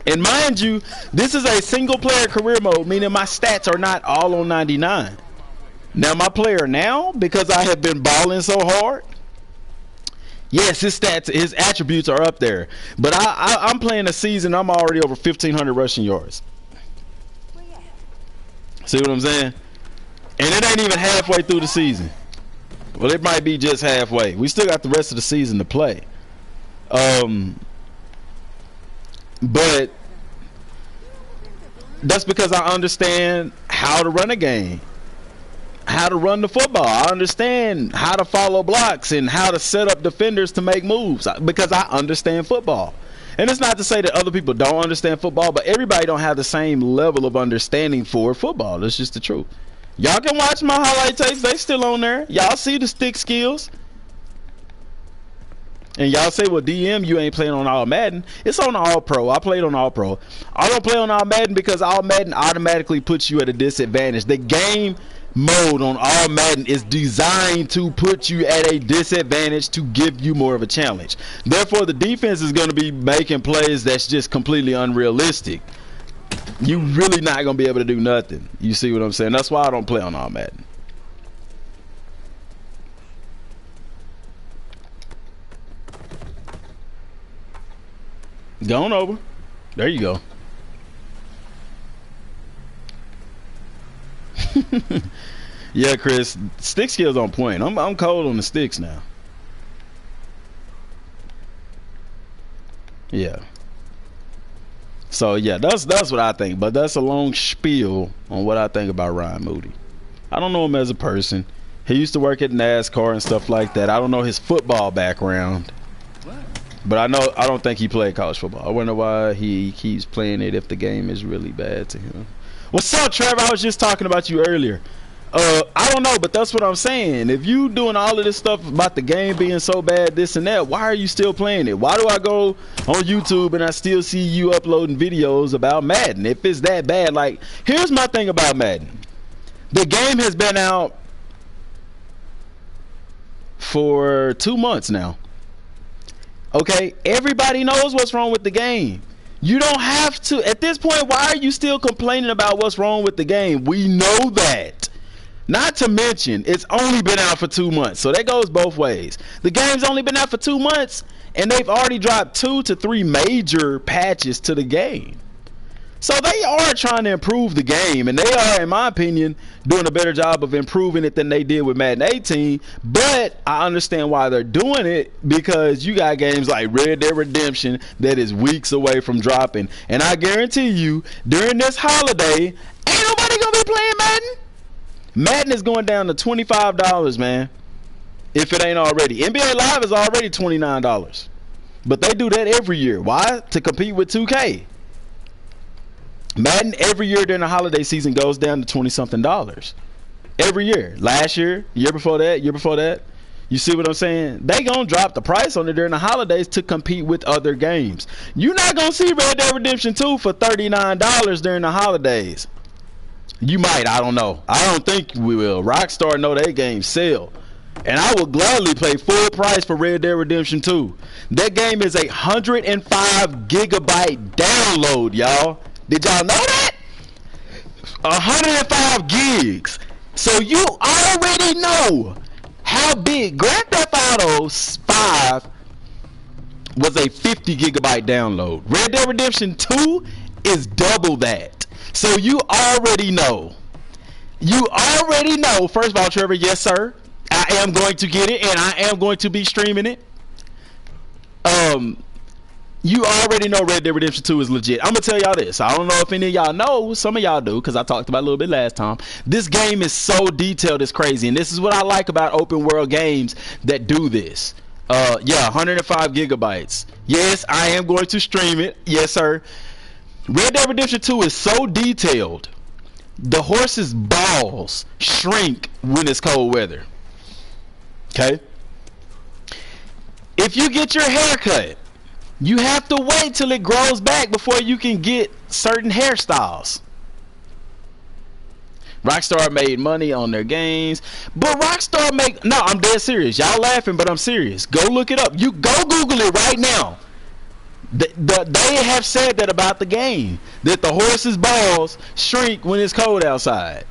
And mind you, this is a single player career mode, meaning my stats are not all on 99. Now my player now, because I have been balling so hard, yes, his stats, his attributes are up there. But I'm playing a season, I'm already over 1,500 rushing yards. See what I'm saying? And it ain't even halfway through the season. Well, it might be just halfway. We still got the rest of the season to play. But that's because I understand how to run a game. How to run the football. I understand how to follow blocks and how to set up defenders to make moves because I understand football. And it's not to say that other people don't understand football, but everybody don't have the same level of understanding for football. That's just the truth. Y'all can watch my highlight tapes. They still on there. Y'all see the stick skills. And y'all say, well, DM, you ain't playing on All Madden. It's on All Pro. I played on All Pro. I don't play on All Madden because All Madden automatically puts you at a disadvantage. The game mode on All Madden is designed to put you at a disadvantage to give you more of a challenge. Therefore, the defense is going to be making plays that's just completely unrealistic. You really not going to be able to do nothing. You see what I'm saying? That's why I don't play on All Madden. Going over. There you go. Yeah, Chris, stick skills on point. I'm cold on the sticks now. Yeah. So yeah, that's what I think. But that's a long spiel on what I think about Ryan Moody. I don't know him as a person. He used to work at NASCAR and stuff like that. I don't know his football background. But I don't think he played college football. I wonder why he keeps playing it if the game is really bad to him. What's up, Trevor? I was just talking about you earlier. I don't know, but that's what I'm saying. If you doing all of this stuff about the game being so bad, this and that, why are you still playing it? Why do I go on YouTube and I still see you uploading videos about Madden? If it's that bad, like, here's my thing about Madden. The game has been out for 2 months now. Okay, everybody knows what's wrong with the game. You don't have to. At this point, why are you still complaining about what's wrong with the game? We know that. Not to mention, it's only been out for 2 months. So that goes both ways. The game's only been out for 2 months, and they've already dropped 2 to 3 major patches to the game. So they are trying to improve the game, and they are, in my opinion, doing a better job of improving it than they did with Madden 18. But I understand why they're doing it, because you got games like Red Dead Redemption that is weeks away from dropping. And I guarantee you, during this holiday, ain't nobody gonna be playing Madden. Madden is going down to $25, man, if it ain't already. NBA Live is already $29. But they do that every year. Why? To compete with 2K. Madden every year during the holiday season goes down to $20-something. Every year. Last year, year before that. You see what I'm saying? They gonna drop the price on it during the holidays to compete with other games. You're not gonna see Red Dead Redemption 2 for $39 during the holidays. You might, I don't know. I don't think we will. Rockstar know their games sell. And I will gladly pay full price for Red Dead Redemption 2. That game is a 105 gigabyte download, y'all. Did y'all know that? 105 gigs. So you already know how big Grand Theft Auto 5 was a 50 gigabyte download. Red Dead Redemption 2 is double that. So you already know. You already know. First of all, Trevor, yes, sir. I am going to get it, and I am going to be streaming it. You already know Red Dead Redemption 2 is legit. I'm going to tell y'all this. I don't know if any of y'all know. Some of y'all do, because I talked about it a little bit last time. This game is so detailed, it's crazy. And this is what I like about open world games that do this. Yeah, 105 gigabytes. Yes, I am going to stream it. Yes, sir. Red Dead Redemption 2 is so detailed The horse's balls shrink when it's cold weather. Okay? If you get your hair cut, you have to wait till it grows back before you can get certain hairstyles. Rockstar made money on their games, but Rockstar no, I'm dead serious. Y'all laughing, but I'm serious. Go look it up. You go Google it right now. They have said that about the game, that the horse's balls shrink when it's cold outside,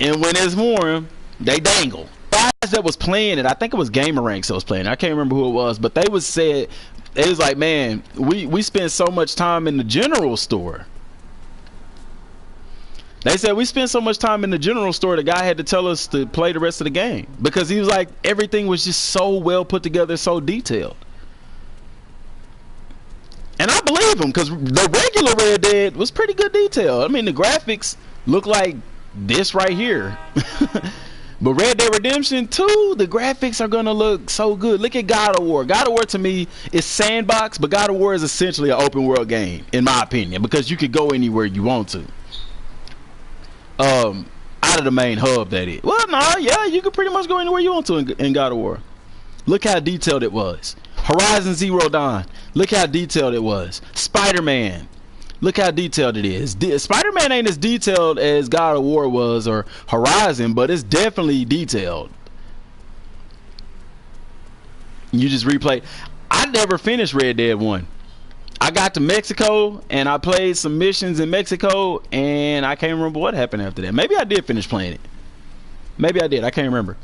and when it's warm, they dangle. Guys that was playing it, I think it was Gameranks that was playing it. I can't remember who it was, but they said it was like, man, we spend so much time in the general store. They said we spent so much time in the general store, the guy had to tell us to play the rest of the game because he was like, everything was just so well put together, so detailed. And I believe him because the regular Red Dead was pretty good detail. I mean, the graphics look like this right here. But Red Dead Redemption 2, the graphics are going to look so good. Look at God of War. God of War to me is sandbox, but God of War is essentially an open world game, in my opinion, because you could go anywhere you want to. Out of the main hub, that is. Well, no, yeah, you could pretty much go anywhere you want to in God of War. Look how detailed it was. Horizon Zero Dawn, look how detailed it was. Spider-Man, look how detailed it is. Spider-Man ain't as detailed as God of War was or Horizon, but it's definitely detailed. You just replay. I never finished Red Dead 1. I got to Mexico and I played some missions in Mexico and I can't remember what happened after that. Maybe I did finish playing it. Maybe I did. I can't remember.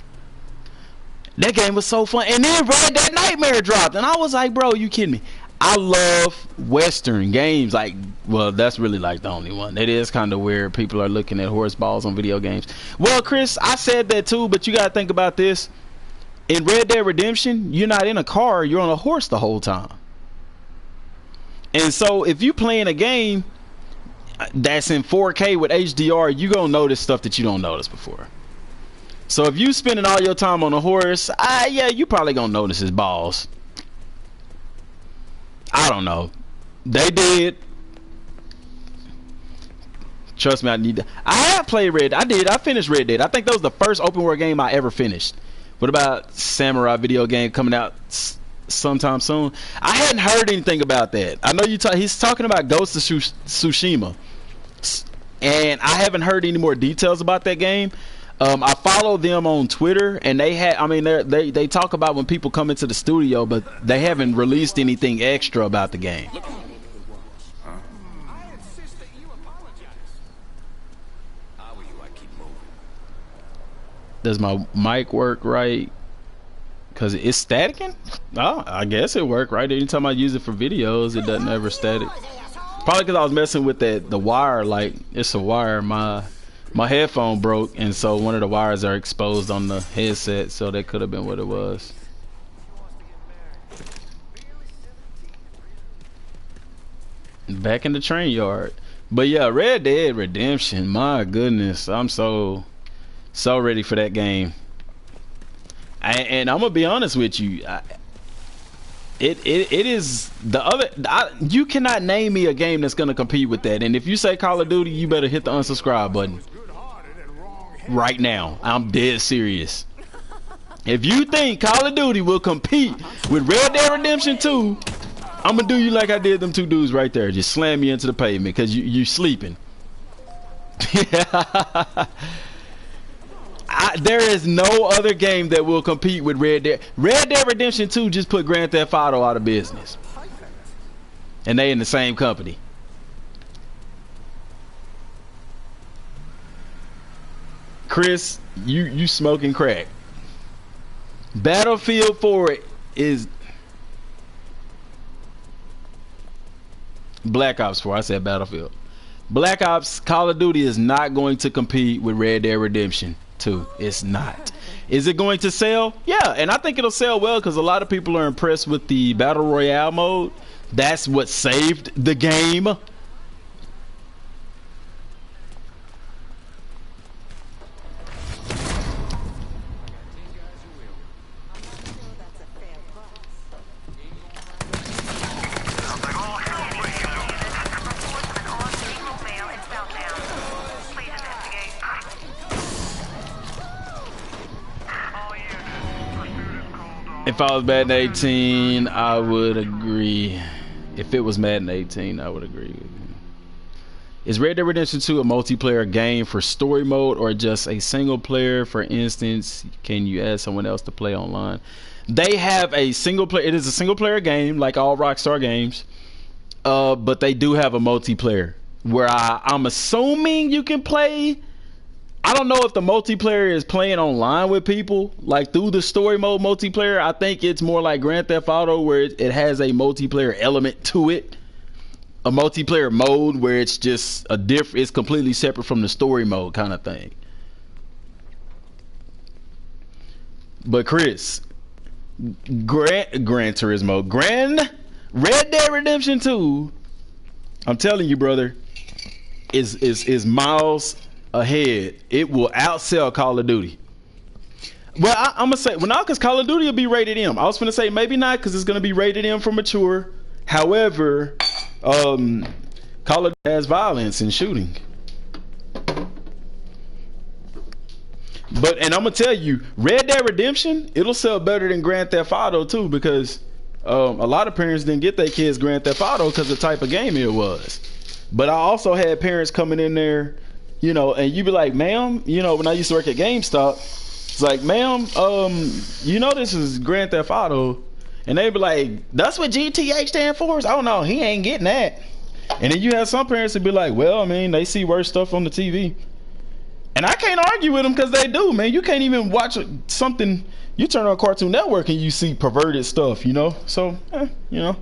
That game was so fun. And then Red Dead Nightmare dropped and I was like, bro, you kidding me? I love Western games. Like, well, that's really like the only one. It is kind of weird. People are looking at horse balls on video games. Well, Chris, I said that too, but you got to think about this. In Red Dead Redemption, you're not in a car. You're on a horse the whole time. And so if you playing a game that's in 4K with HDR, you're going to notice stuff that you don't notice before. So if you spending all your time on a horse, yeah, you probably going to notice his balls. I don't know. They did. Trust me, I need to. I have played Red. I finished Red Dead. I think that was the first open world game I ever finished. What about Samurai video game coming out sometime soon? I hadn't heard anything about that. I know he's talking about Ghost of Tsushima, and I haven't heard any more details about that game. I follow them on Twitter, and they talk about when people come into the studio, but they haven't released anything extra about the game. Does my mic work right? Because it's staticking? Oh, I guess it worked right. Anytime I use it for videos, it doesn't ever static. Probably because I was messing with the wire. Like, it's a wire. My headphone broke, and so one of the wires are exposed on the headset, so that could have been what it was. Back in the train yard. But yeah, Red Dead Redemption, my goodness, I'm so ready for that game. And I'm gonna be honest with you, it is the other. You cannot name me a game that's gonna compete with that. And if you say Call of Duty, you better hit the unsubscribe button right now. I'm dead serious. If you think Call of Duty will compete with Red Dead Redemption 2, I'm gonna do you like I did them two dudes right there. Just slam you into the pavement because you sleeping. There is no other game that will compete with Red Dead. Red Dead Redemption 2 just put Grand Theft Auto out of business. And they in the same company. Chris, you smoking crack. Battlefield 4 is Black Ops 4. I said Battlefield. Black Ops, Call of Duty is not going to compete with Red Dead Redemption 2. It's not. Is it going to sell? Yeah, and I think it'll sell well because a lot of people are impressed with the Battle Royale mode. That's what saved the game. If I was Madden 18, I would agree. If it was Madden 18, I would agree with you. Is Red Dead Redemption 2 a multiplayer game for story mode or just a single player? For instance, can you add someone else to play online? They have a single player. It is a single player game like all Rockstar games. But they do have a multiplayer where I'm assuming you can play. I don't know if the multiplayer is playing online with people, like through the story mode multiplayer. I think it's more like Grand Theft Auto where it has a multiplayer element to it. A multiplayer mode where it's just it's completely separate from the story mode kind of thing. But Chris, Red Dead Redemption 2, I'm telling you, brother, is miles ahead. It will outsell Call of Duty. Well, I'm gonna say, well, not because Call of Duty will be rated M. I was gonna say maybe not because it's gonna be rated M for mature. However, Call of Duty has violence and shooting. And I'm gonna tell you, Red Dead Redemption, it'll sell better than Grand Theft Auto too, because a lot of parents didn't get their kids Grand Theft Auto because the type of game it was. But I also had parents coming in there, you know, and you be like, ma'am, you know, when I used to work at GameStop, it's like, ma'am, you know this is Grand Theft Auto. And they be like, that's what GTA stand for? Oh no, he ain't getting that. And then you have some parents that be like, well, I mean, they see worse stuff on the TV. And I can't argue with them because they do, man. You can't even watch something. You turn on Cartoon Network and you see perverted stuff, you know? So, you know.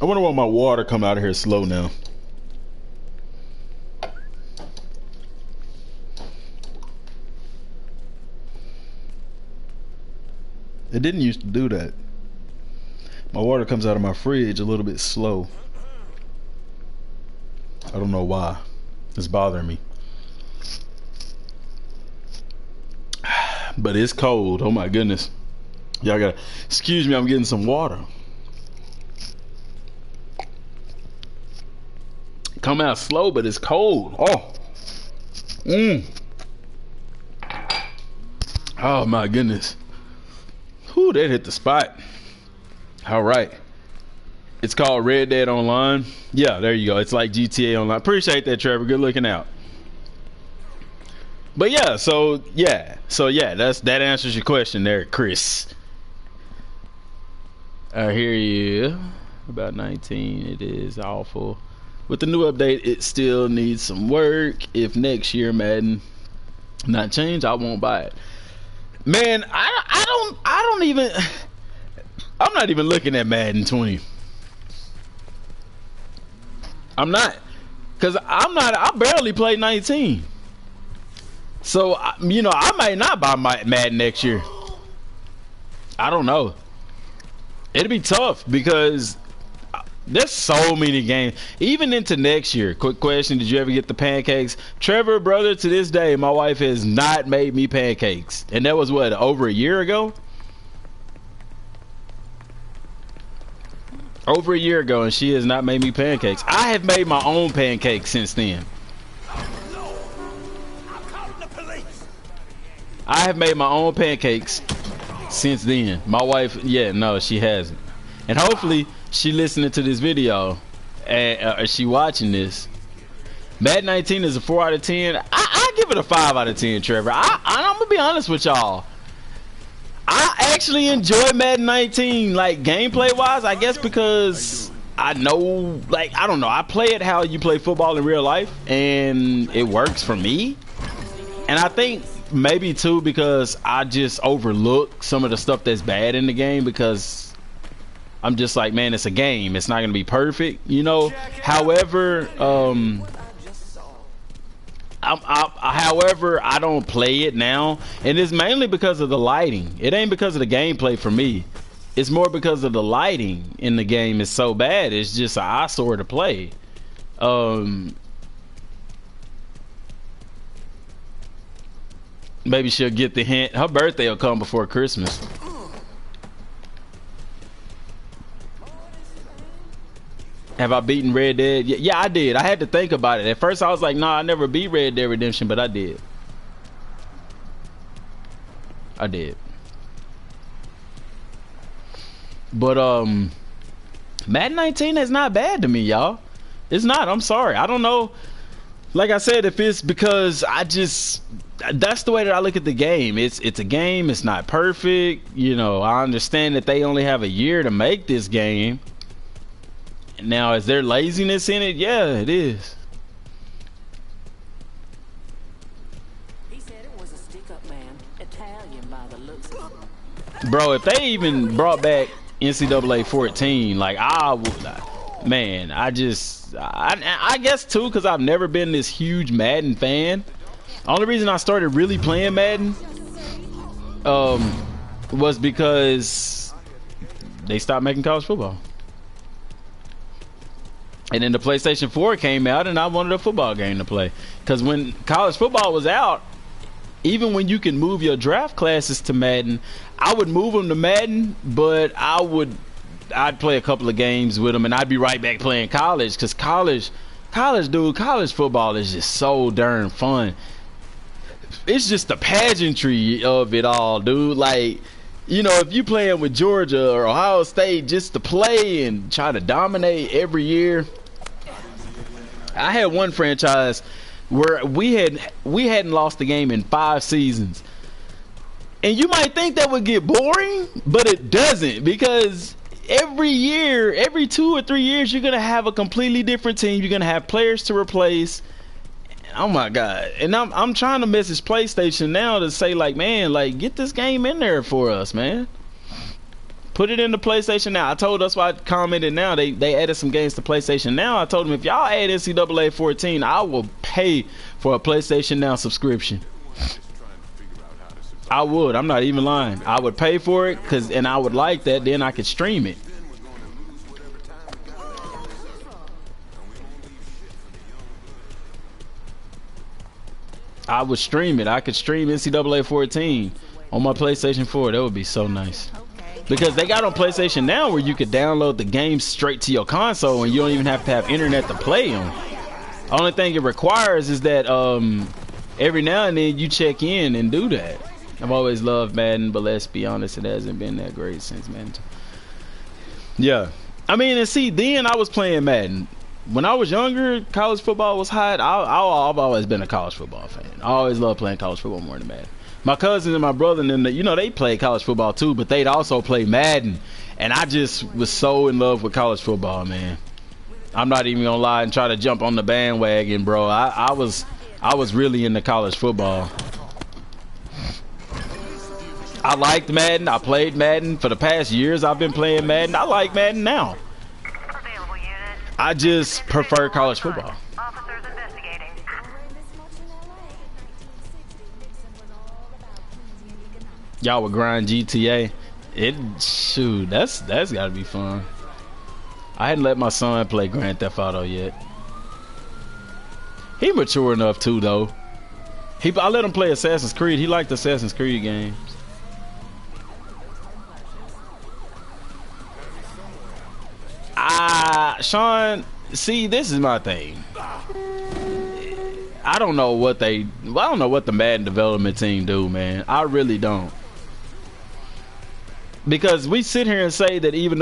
I wonder why my water come out of here slow now. It didn't used to do that. My water comes out of my fridge a little bit slow. I don't know why. It's bothering me. But it's cold. Oh my goodness. Y'all gotta excuse me, I'm getting some water. Come out slow, but it's cold. Oh. Oh my goodness. Whew, that hit the spot. All right. It's called Red Dead Online. Yeah, there you go. It's like GTA Online. Appreciate that, Trevor. Good looking out. But yeah, so yeah, that answers your question there, Chris. I hear you. About 19, it is awful. With the new update, it still needs some work. If next year Madden not change, I won't buy it. Man, I'm not even looking at Madden 20. I'm not, cause I barely played 19. So you know, I might not buy my Madden next year. I don't know. It'll be tough because there's so many games. Even into next year. Quick question: did you ever get the pancakes? Trevor, brother, to this day, my wife has not made me pancakes, and that was what, over a year ago. Over a year ago, and she has not made me pancakes. I have made my own pancakes since then. I have made my own pancakes since then. My wife, yeah, no, she hasn't. And hopefully, she listening to this video, and she watching this. Madden 19 is a 4 out of 10. I give it a 5 out of 10, Trevor. I'm gonna be honest with y'all. I actually enjoy Madden 19, like gameplay wise, I guess, because I know, like, I don't know, I play it how you play football in real life, and it works for me. And I think maybe too because I just overlook some of the stuff that's bad in the game, because I'm just like, man, it's a game, it's not gonna be perfect, you know. However, however, I don't play it now, and it's mainly because of the lighting. It ain't because of the gameplay for me. It's more because of the lighting in the game is so bad. It's just an eyesore to play. Maybe she'll get the hint. Her birthday will come before Christmas. Have I beaten Red Dead? Yeah, I did. I had to think about it. At first, I was like, nah, I never beat Red Dead Redemption, but I did. I did. But Madden 19 is not bad to me, y'all. It's not. I'm sorry. I don't know. Like I said, if it's because that's the way that I look at the game. It's a game. It's not perfect. You know, I understand that they only have a year to make this game. Now, is there laziness in it? Yeah, it is. He said it was a stick-up man, Italian by the looks of it. Bro, if they even brought back NCAA 14, like I would, man, I guess too, because I've never been this huge Madden fan. Only reason I started really playing Madden was because they stopped making college football. And then the PlayStation 4 came out and I wanted a football game to play. Because when college football was out, even when you can move your draft classes to Madden, I would move them to Madden, but I'd play a couple of games with them and I'd be right back playing college. Because college football is just so darn fun. It's just the pageantry of it all, dude. Like, you know, if you playing with Georgia or Ohio State just to play and try to dominate every year. I had one franchise where we hadn't lost the game in 5 seasons. And you might think that would get boring, but it doesn't, because every year, every 2 or 3 years, you're going to have a completely different team. You're going to have players to replace. Oh my God. And I'm trying to message PlayStation now to say, like, man, like, get this game in there for us, man. Put it into PlayStation Now. I told us why I commented now. They added some games to PlayStation Now. I told them, if y'all add NCAA 14, I will pay for a PlayStation Now subscription. I would. I'm not even lying. I would pay for it, and I would like that. Then I could stream it. I would stream it. I could stream NCAA 14 on my PlayStation 4. That would be so nice. Because they got on PlayStation Now where you could download the game straight to your console and you don't even have to have internet to play on. Only thing it requires is that every now and then you check in and do that. I've always loved Madden, but let's be honest, it hasn't been that great since Madden. Yeah. I mean, and see, then I was playing Madden. When I was younger, college football was hot. I've always been a college football fan. I always loved playing college football more than Madden. My cousins and my brother and them, you know, they played college football too, but they'd also play Madden. And I just was so in love with college football, man. I'm not even gonna lie and try to jump on the bandwagon, bro. I was really into college football. I liked Madden. I played Madden for the past years. I've been playing Madden. I like Madden now. Available unit. I just prefer college football. Officers investigating. Y'all would grind GTA. Shoot, that's gotta be fun. I hadn't let my son play Grand Theft Auto yet. He mature enough too, though. I let him play Assassin's Creed. He liked Assassin's Creed games. Sean, see, this is my thing. I don't know what the Madden development team do, man. I really don't. Because we sit here and say that even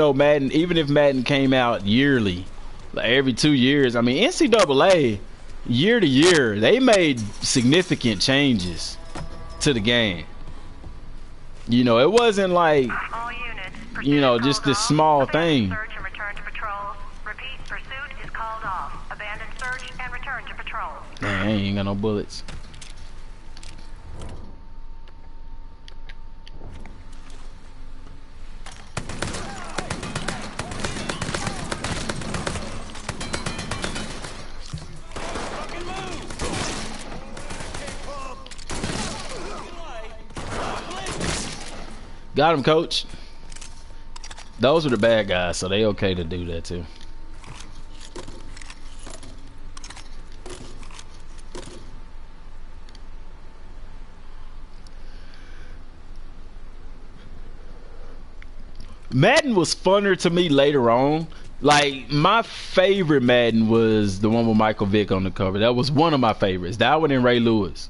if Madden came out yearly, like every 2 years, I mean, NCAA, year to year, they made significant changes to the game. You know, it wasn't like, All units. you know, just this small Abandon thing. search and return to patrol. Repeat, pursuit is called off. Abandon search and return to patrol. Man, I ain't got no bullets. Got him, coach. Those are the bad guys, so they okay to do that too. Madden was funner to me later on Like my favorite Madden was the one with Michael Vick on the cover. That was one of my favorites. That one and Ray Lewis.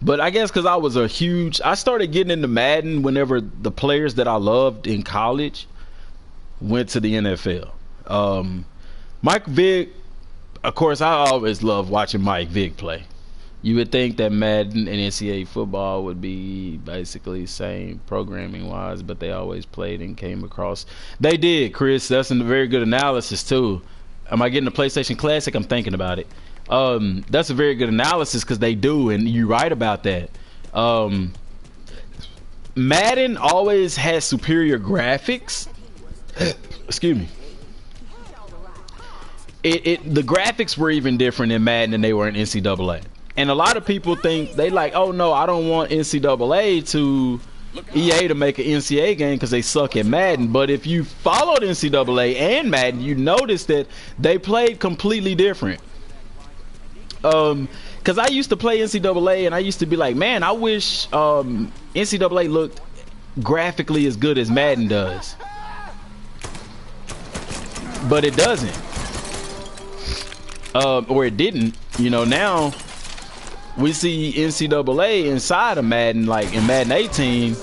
But I guess because I started getting into Madden whenever the players that I loved in college went to the NFL. Mike Vick, of course, I always loved watching Mike Vick play. You would think that Madden and NCAA football would be basically the same programming wise, but they always played and came across. They did, Chris. That's a very good analysis too. Am I getting a PlayStation Classic? I'm thinking about it. That's a very good analysis because they do, and you're right about that. Madden always has superior graphics. Excuse me. The graphics were even different in Madden than they were in NCAA. And a lot of people think they like, oh no, I don't want NCAA to EA to make an NCAA game because they suck at Madden. But if you followed NCAA and Madden, you notice that they played completely different. Because I used to play NCAA and I used to be like, man, I wish NCAA looked graphically as good as Madden does. But it doesn't. Or it didn't. You know, now we see NCAA inside of Madden, like in Madden 18,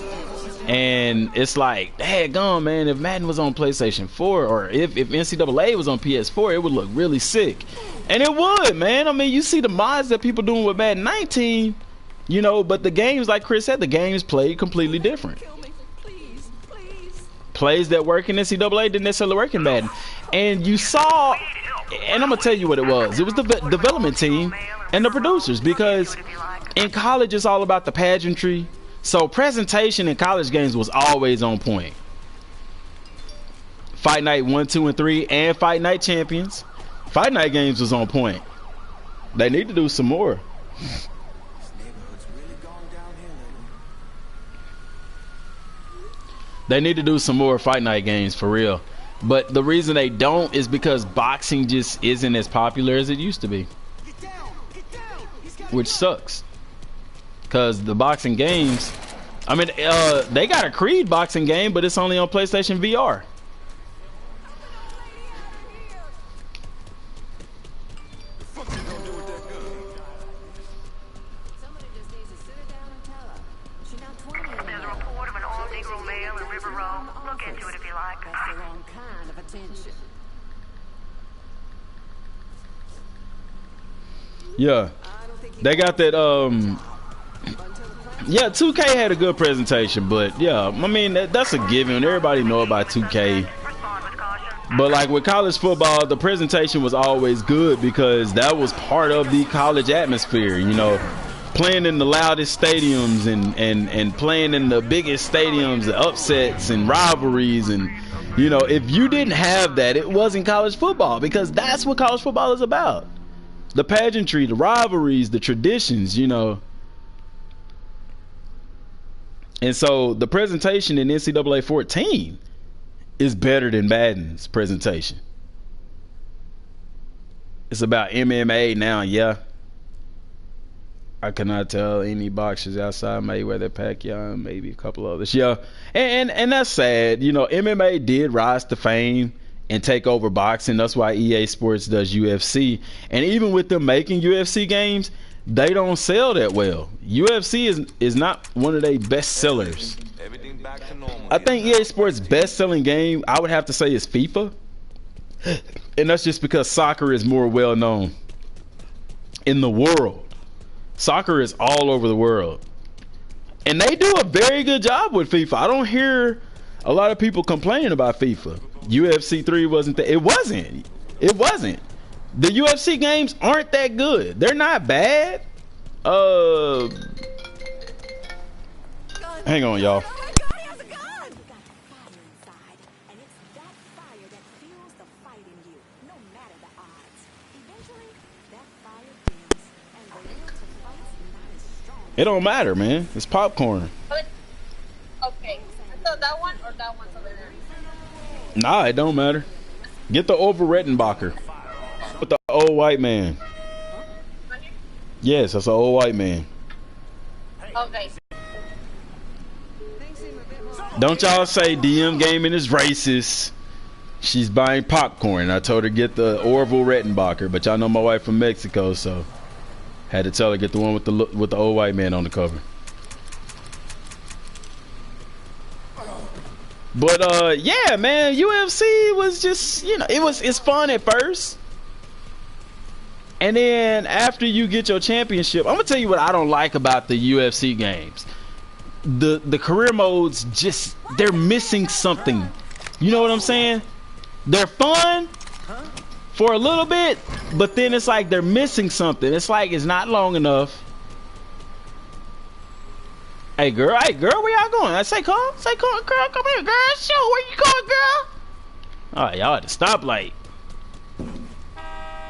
and it's like, daggone, man, if Madden was on PlayStation 4 or if NCAA was on PS4, it would look really sick. And it would, man. I mean, you see the mods that people doing with Madden 19, you know, but the games, like Chris said, the games played completely different. Plays that work in NCAA didn't necessarily work in Madden. And you saw, and I'm going to tell you what it was. It was the development team and the producers, because in college it's all about the pageantry. So presentation in college games was always on point. Fight Night 1, 2, and 3 and Fight Night Champions. Fight Night games was on point. They need to do some more. They need to do some more Fight Night games for real. But the reason they don't is because boxing just isn't as popular as it used to be. Which sucks. Because the boxing games, I mean, they got a Creed boxing game, but it's only on PlayStation VR. There's a report of an armed Negro male in River Row. Look into it if you like. That's the wrong kind of attention. Yeah. They got that, yeah, 2K had a good presentation, but yeah, I mean, that's a given. Everybody know about 2K. Respond with caution. But like with college football, the presentation was always good because that was part of the college atmosphere, you know, playing in the loudest stadiums and playing in the biggest stadiums, the upsets and rivalries. And, you know, if you didn't have that, it wasn't college football, because that's what college football is about. The pageantry, the rivalries, the traditions, you know. And so the presentation in NCAA 14 is better than Madden's presentation. It's about MMA now, yeah. I cannot tell any boxers outside Mayweather, Pacquiao, and maybe a couple others. Yeah, and that's sad. You know, MMA did rise to fame and take over boxing. That's why EA Sports does UFC. And even with them making UFC games, they don't sell that well. UFC is not one of their best sellers. Everything back to normal. I think EA Sports' best-selling game, I would have to say, is FIFA. And that's just because soccer is more well-known in the world. Soccer is all over the world. And they do a very good job with FIFA. I don't hear a lot of people complaining about FIFA. UFC 3 wasn't that. It wasn't. The UFC games aren't that good. They're not bad. Hang on, y'all. Oh my God, he has a gun! You got fire inside, and it's that fire that fuels the fight in you, no matter the odds. Eventually, that fire dims, and the will to fight's not as strong. It don't matter, man. It's popcorn. Okay. I thought that one or that one's over there. Nah, it don't matter. Get the over Rettenbacher with the old white man. Right here? Yes, that's an old white man. Okay. Don't y'all say DM Gaming is racist. She's buying popcorn. I told her get the Orville Rettenbacher, but y'all know my wife from Mexico, so had to tell her get the one with the old white man on the cover. But yeah, man, UFC was just, you know, it's fun at first. And then after you get your championship, I'm gonna tell you what I don't like about the UFC games. The career modes just, they're missing something. You know what I'm saying? They're fun for a little bit, but then it's like they're missing something. It's like it's not long enough. Hey girl, where y'all going? I say call, girl, come here, girl. Show, where you going, girl? All right, y'all at the stoplight.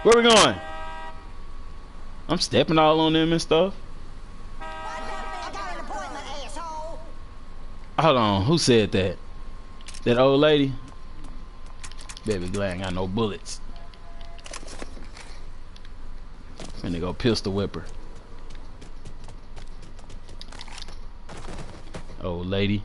Where we going? I'm stepping all on them and stuff. Hold on, who said that? That old lady? Baby glad I ain't got no bullets. Finna go pistol whip her. Old lady.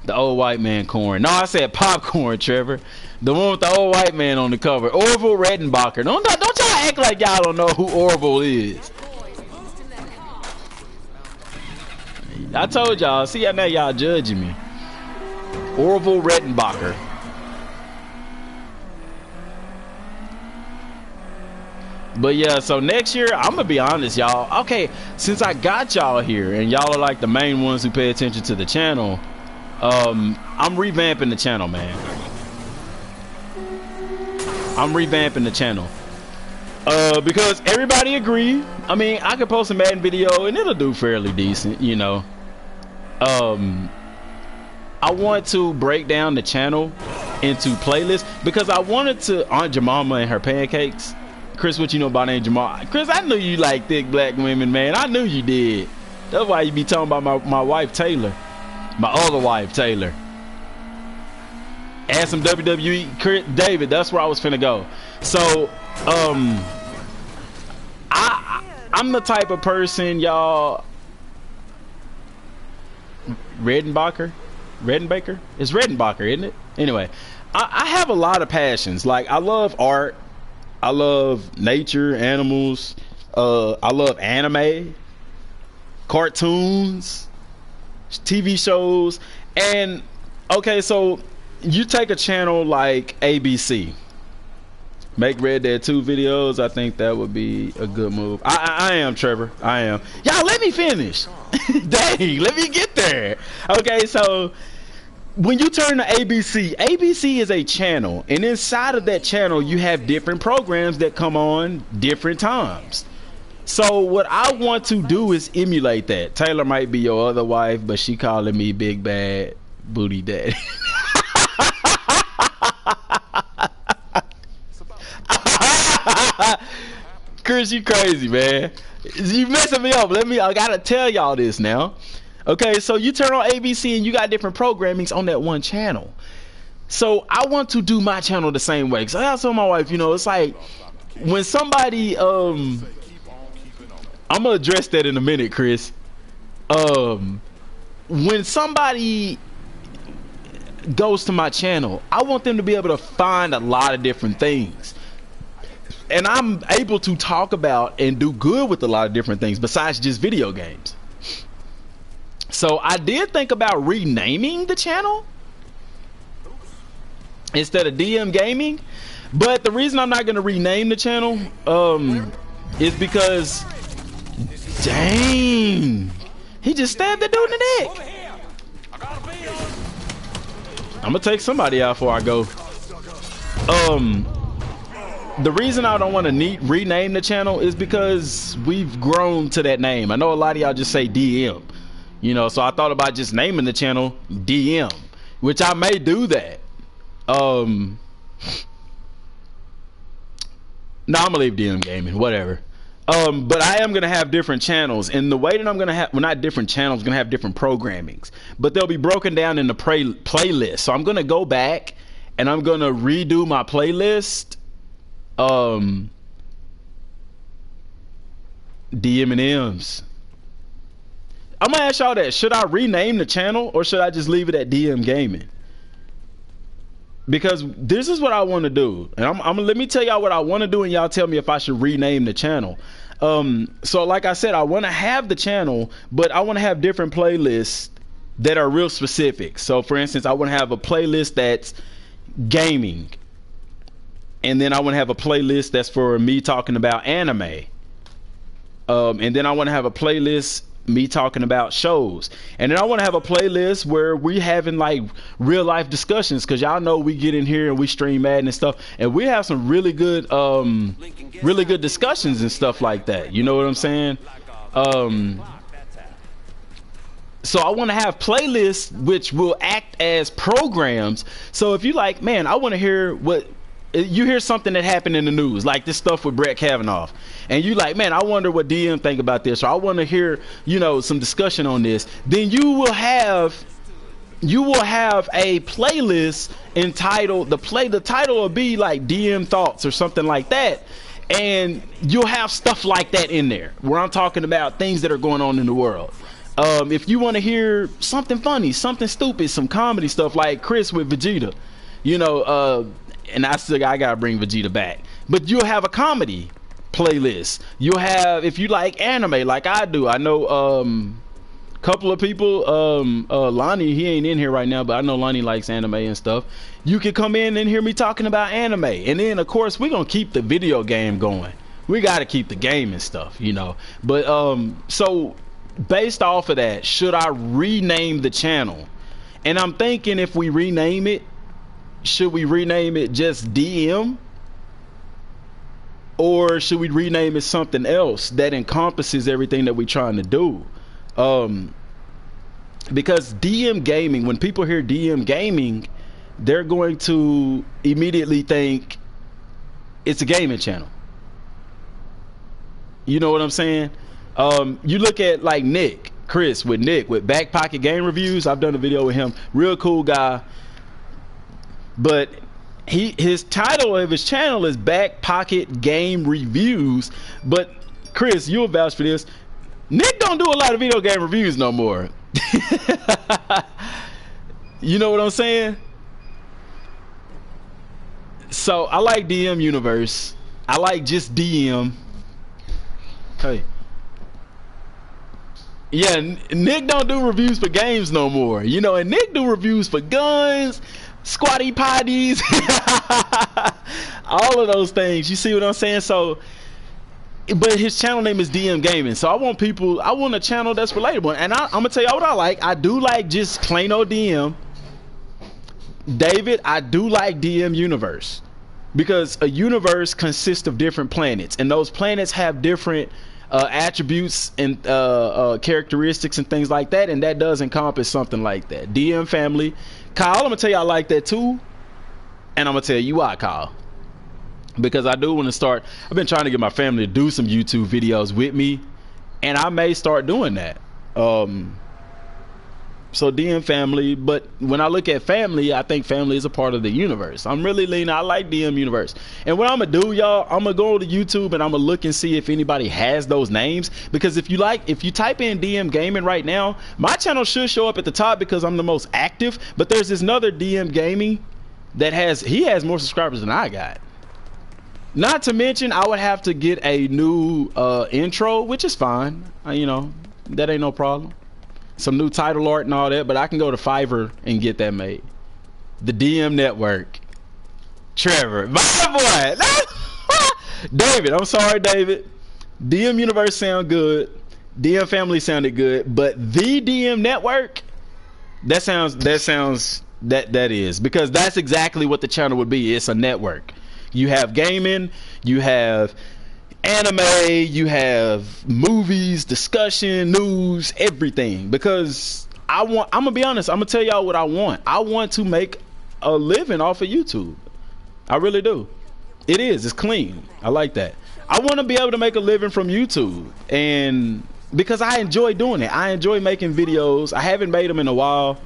The old white man corn. No, I said popcorn, Trevor. The one with the old white man on the cover. Orville Rettenbacher. Don't y'all act like y'all don't know who Orville is. I told y'all. See how now y'all judging me. Orville Rettenbacher. But yeah, so next year, I'm gonna be honest, y'all. Okay, since I got y'all here and y'all are like the main ones who pay attention to the channel, I'm revamping the channel, man. I'm revamping the channel. Because everybody agreed. I mean, I could post a Madden video and it'll do fairly decent, you know. I want to break down the channel into playlists because I wanted to Aunt Jemima and her pancakes. Chris, what you know about Aunt Jemima? Chris, I knew you like thick black women, man. I knew you did. That's why you be talking about my wife Taylor, my other wife Taylor. Add some WWE, Chris, David. That's where I was finna go. So, I'm the type of person, y'all. Rettenbacher? It's Rettenbacher, isn't it? Anyway, I have a lot of passions. Like, I love art. I love nature, animals. I love anime, cartoons, TV shows. And, okay, so you take a channel like ABC. Make Red Dead 2 videos. I think that would be a good move. I am, Trevor. I am. Y'all, let me finish. Dang, let me get there. Okay, so when you turn to ABC is a channel, and inside of that channel you have different programs that come on different times. So what I want to do is emulate that. Taylor might be your other wife, but she calling me Big Bad Booty Daddy. Chris, you crazy, man. You messing me up. I gotta tell y'all this now. Okay, so you turn on ABC and you got different programmings on that one channel. So I want to do my channel the same way. So I told my wife, you know, it's like when somebody I'm gonna address that in a minute, Chris. When somebody goes to my channel, I want them to be able to find a lot of different things. And I'm able to talk about and do good with a lot of different things besides just video games. So I did think about renaming the channel instead of DM Gaming. But the reason I'm not going to rename the channel is because, dang, he just stabbed the dude in the neck. I'm going to take somebody out before I go. The reason I don't want to rename the channel is because we've grown to that name. I know a lot of y'all just say DM, you know, so I thought about just naming the channel DM, which I may do that. No, I'm gonna leave DM Gaming, whatever. But I am gonna have different channels, and the way that I'm gonna have, well, not different channels, I'm gonna have different programmings, but they'll be broken down in the playlist. So I'm gonna go back and I'm gonna redo my playlist. DM and M's. I'm gonna ask y'all that. Should I rename the channel or should I just leave it at DM Gaming? Because this is what I want to do, and I'm let me tell y'all what I want to do, and y'all tell me if I should rename the channel. So like I said, I want to have the channel, but I want to have different playlists that are real specific. So for instance, I want to have a playlist that's gaming, and then I want to have a playlist that's for me talking about anime, and then I want to have a playlist me talking about shows, and then I want to have a playlist where we having like real life discussions, because y'all know we get in here and we stream Madden and stuff, and we have some really good discussions and stuff like that, you know what I'm saying? So I want to have playlists which will act as programs. So if you like, man, I want to hear what you hear something that happened in the news, like this stuff with Brett Kavanaugh, and you like, man, I wonder what DM think about this, or I want to hear, you know, some discussion on this. Then you will have a playlist entitled the title will be like DM thoughts or something like that, and you'll have stuff like that in there where I'm talking about things that are going on in the world. If you want to hear something funny, something stupid, some comedy stuff like Chris with Vegeta, you know, and I gotta bring Vegeta back, but you'll have a comedy playlist. You'll have, if you like anime like I do, I know a couple of people, Lonnie, he ain't in here right now, but I know Lonnie likes anime and stuff. You can come in and hear me talking about anime, and then of course we're gonna keep the video game going. We got to keep the game and stuff, you know. But so based off of that, should I rename the channel? And I'm thinking, if we rename it, should we rename it just DM, or should we rename it something else that encompasses everything that we're trying to do? Because DM gaming, when people hear DM gaming, they're going to immediately think it's a gaming channel. You know what I'm saying? You look at like Chris with Back Pocket Game Reviews. I've done a video with him, real cool guy. But his title of his channel is Back Pocket Game Reviews. But Chris, you'll vouch for this. Nick don't do a lot of video game reviews no more. You know what I'm saying? So I like DM Universe. I like just DM. Hey. Yeah, Nick don't do reviews for games no more. You know, and Nick do reviews for guns, squatty potties, all of those things. You see what I'm saying? So, but his channel name is DM Gaming. So I want a channel that's relatable. And I'm gonna tell y'all what I like. I do like just plain old DM. David, I do like DM Universe, because a universe consists of different planets, and those planets have different attributes and characteristics and things like that, and that does encompass something like that. DM family. Kyle, I'm gonna tell you I like that too, and I'm gonna tell you why, Kyle, because I do want to start. I've been trying to get my family to do some YouTube videos with me, and I may start doing that. So DM family, but when I look at family, I think family is a part of the universe. I'm really leaning, I like DM Universe. And what I'm gonna do, y'all, I'm gonna go to YouTube and I'm gonna look and see if anybody has those names, because if you type in DM Gaming right now, my channel should show up at the top because I'm the most active. But there's this another DM Gaming that he has more subscribers than I got. Not to mention, I would have to get a new intro, which is fine. You know, that ain't no problem. Some new title art and all that, but I can go to Fiverr and get that made. The DM Network. Trevor, my boy. David, I'm sorry, David. DM Universe sound good. DM Family sounded good, but the DM Network, that is, because that's exactly what the channel would be. It's a network. You have gaming, you have anime, you have movies, discussion, news, everything. Because I'm gonna be honest, I'm gonna tell y'all what I want. I want to make a living off of YouTube. I really do. It's clean. I like that. I want to be able to make a living from YouTube, and because I enjoy doing it. I enjoy making videos. I haven't made them in a while,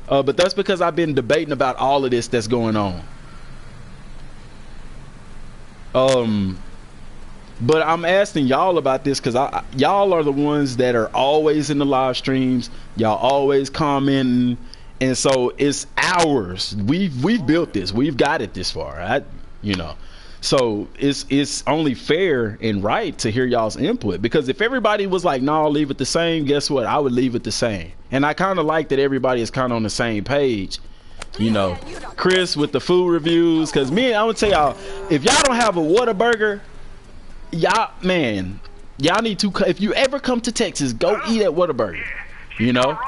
but that's because I've been debating about all of this that's going on. But I'm asking y'all about this because y'all are the ones that are always in the live streams. Y'all always commenting, and so it's ours. We've built this. We've got it this far. You know, so it's only fair and right to hear y'all's input, because if everybody was like, "No, I'll leave it the same," guess what? I would leave it the same. And I kind of like that everybody is kind of on the same page. You know, Chris with the food reviews, because I would tell y'all, if y'all don't have a Whataburger, y'all need to, if you ever come to Texas, go eat at Whataburger. You know,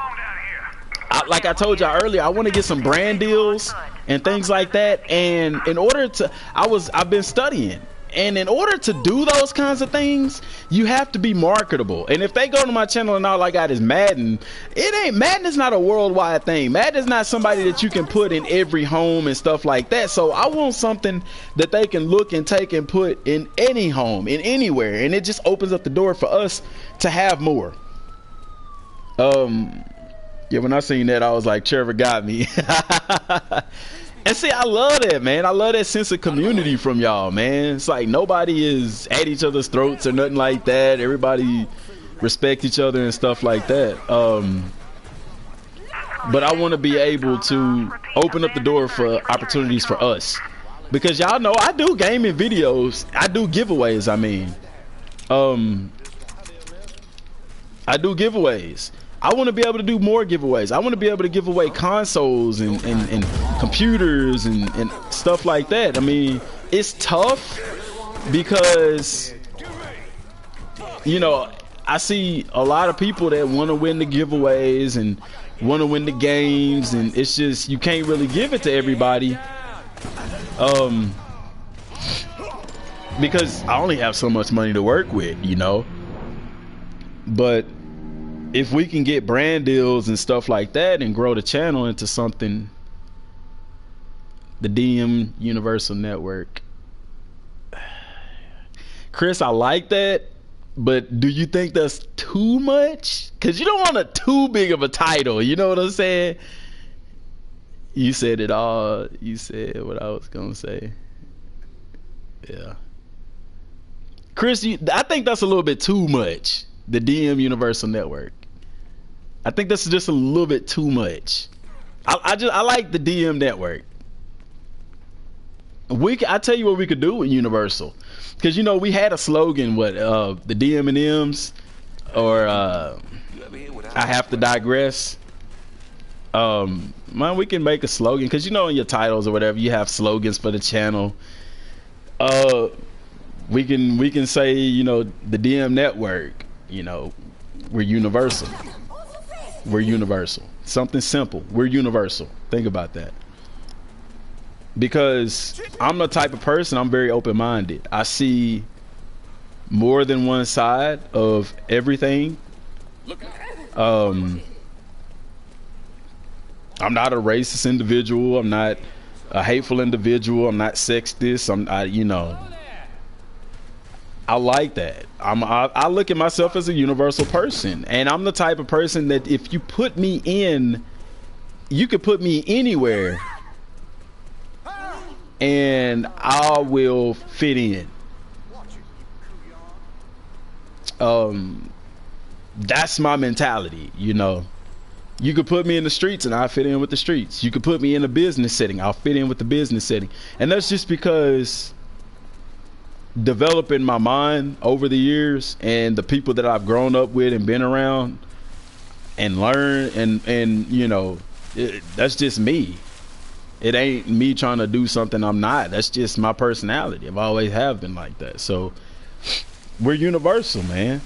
like I told y'all earlier, I want to get some brand deals and things like that. And in order to, I've been studying, and in order to do those kinds of things, you have to be marketable. And if they go to my channel and all I got is Madden, Madden is not a worldwide thing. Madden is not somebody that you can put in every home and stuff like that. So I want something that they can look and take and put in any home, in anywhere, and it just opens up the door for us to have more. Yeah, when I seen that, I was like, Trevor got me. And see, I love that, man. I love that sense of community from y'all, man. It's like nobody is at each other's throats or nothing like that. Everybody respect each other and stuff like that. But I want to be able to open up the door for opportunities for us, because y'all know I do gaming videos. I do giveaways. I mean, I do giveaways. I want to be able to do more giveaways. I want to be able to give away consoles and computers and stuff like that. I mean, it's tough because, you know, I see a lot of people that want to win the giveaways and want to win the games, and it's just, you can't really give it to everybody because I only have so much money to work with, you know. But if we can get brand deals and stuff like that and grow the channel into something, the DM Universal Network. Chris, I like that, but do you think that's too much? Because you don't want a too big of a title, you know what I'm saying? You said it all. You said what I was gonna say. Yeah. Chris, I think that's a little bit too much. The DM Universal Network. I think this is just a little bit too much. I like the DM network. I tell you what we could do with Universal, because you know we had a slogan, the DM and M's, or I have to digress. Man, we can make a slogan, because you know in your titles or whatever you have slogans for the channel. We can say, you know, the DM network. You know, we're universal. We're universal. Something simple. We're universal. Think about that. Because I'm the type of person, I'm very open-minded. I see more than one side of everything. I'm not a racist individual. I'm not a hateful individual. I'm not sexist. You know, I like that. I look at myself as a universal person, and I'm the type of person that if you put me in, you could put me anywhere and I will fit in. That's my mentality, you know. You could put me in the streets and I'll fit in with the streets. You could put me in a business setting, I'll fit in with the business setting. And that's just because developing my mind over the years and the people that I've grown up with and been around and learned, and you know, that's just me. It ain't me trying to do something I'm not. That's just my personality. I've always have been like that. So we're universal, man.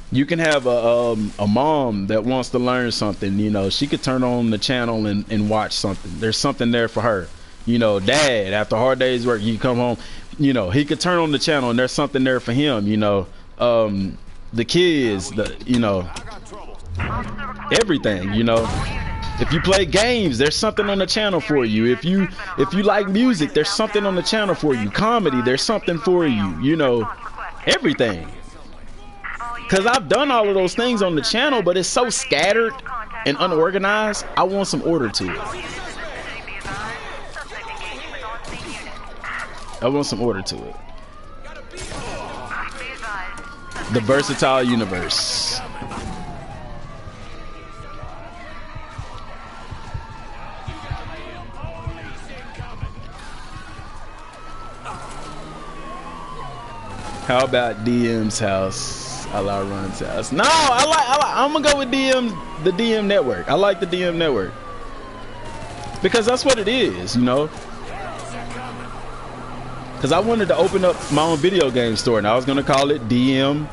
You can have a mom that wants to learn something, you know, she could turn on the channel and watch something. There's something there for her. You know, dad, after a hard day's work, you come home, you know, he could turn on the channel and there's something there for him, you know. The kids, you know, everything, you know. If you play games, there's something on the channel for you. If you like music, there's something on the channel for you. Comedy, there's something for you, you know, everything. Because I've done all of those things on the channel, but it's so scattered and unorganized. I want some order to it. I want some order to it. The versatile universe. How about DM's house? I like Run's house. No, I'm gonna go with the DM network. I like the DM network because that's what it is, you know. Because I wanted to open up my own video game store, and I was gonna call it DM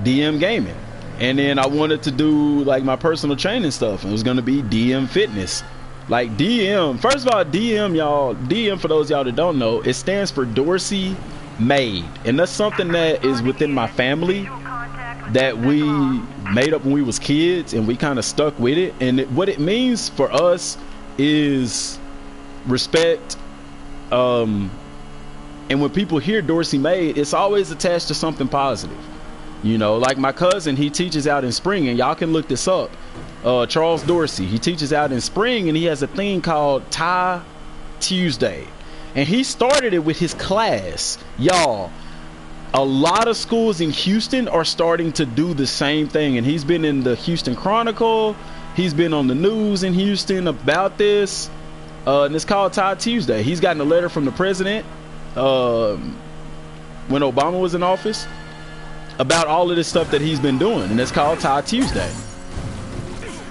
Gaming, and then I wanted to do like my personal training stuff, and it was gonna be DM Fitness. Like DM, first of all, DM, y'all, DM, for those y'all that don't know, it stands for Dorsey Made, and that's something that is within my family that we made up when we was kids, and we kind of stuck with it. And what it means for us is respect. And when people hear Dorsey Made, it's always attached to something positive. You know, like my cousin, he teaches out in Spring, and y'all can look this up. Charles Dorsey, he teaches out in Spring, and he has a thing called Thai Tuesday. And he started it with his class. Y'all, a lot of schools in Houston are starting to do the same thing. And he's been in the Houston Chronicle. He's been on the news in Houston about this. And it's called Thai Tuesday. He's gotten a letter from the president when Obama was in office about all of this stuff that he's been doing, and it's called Thai Tuesday.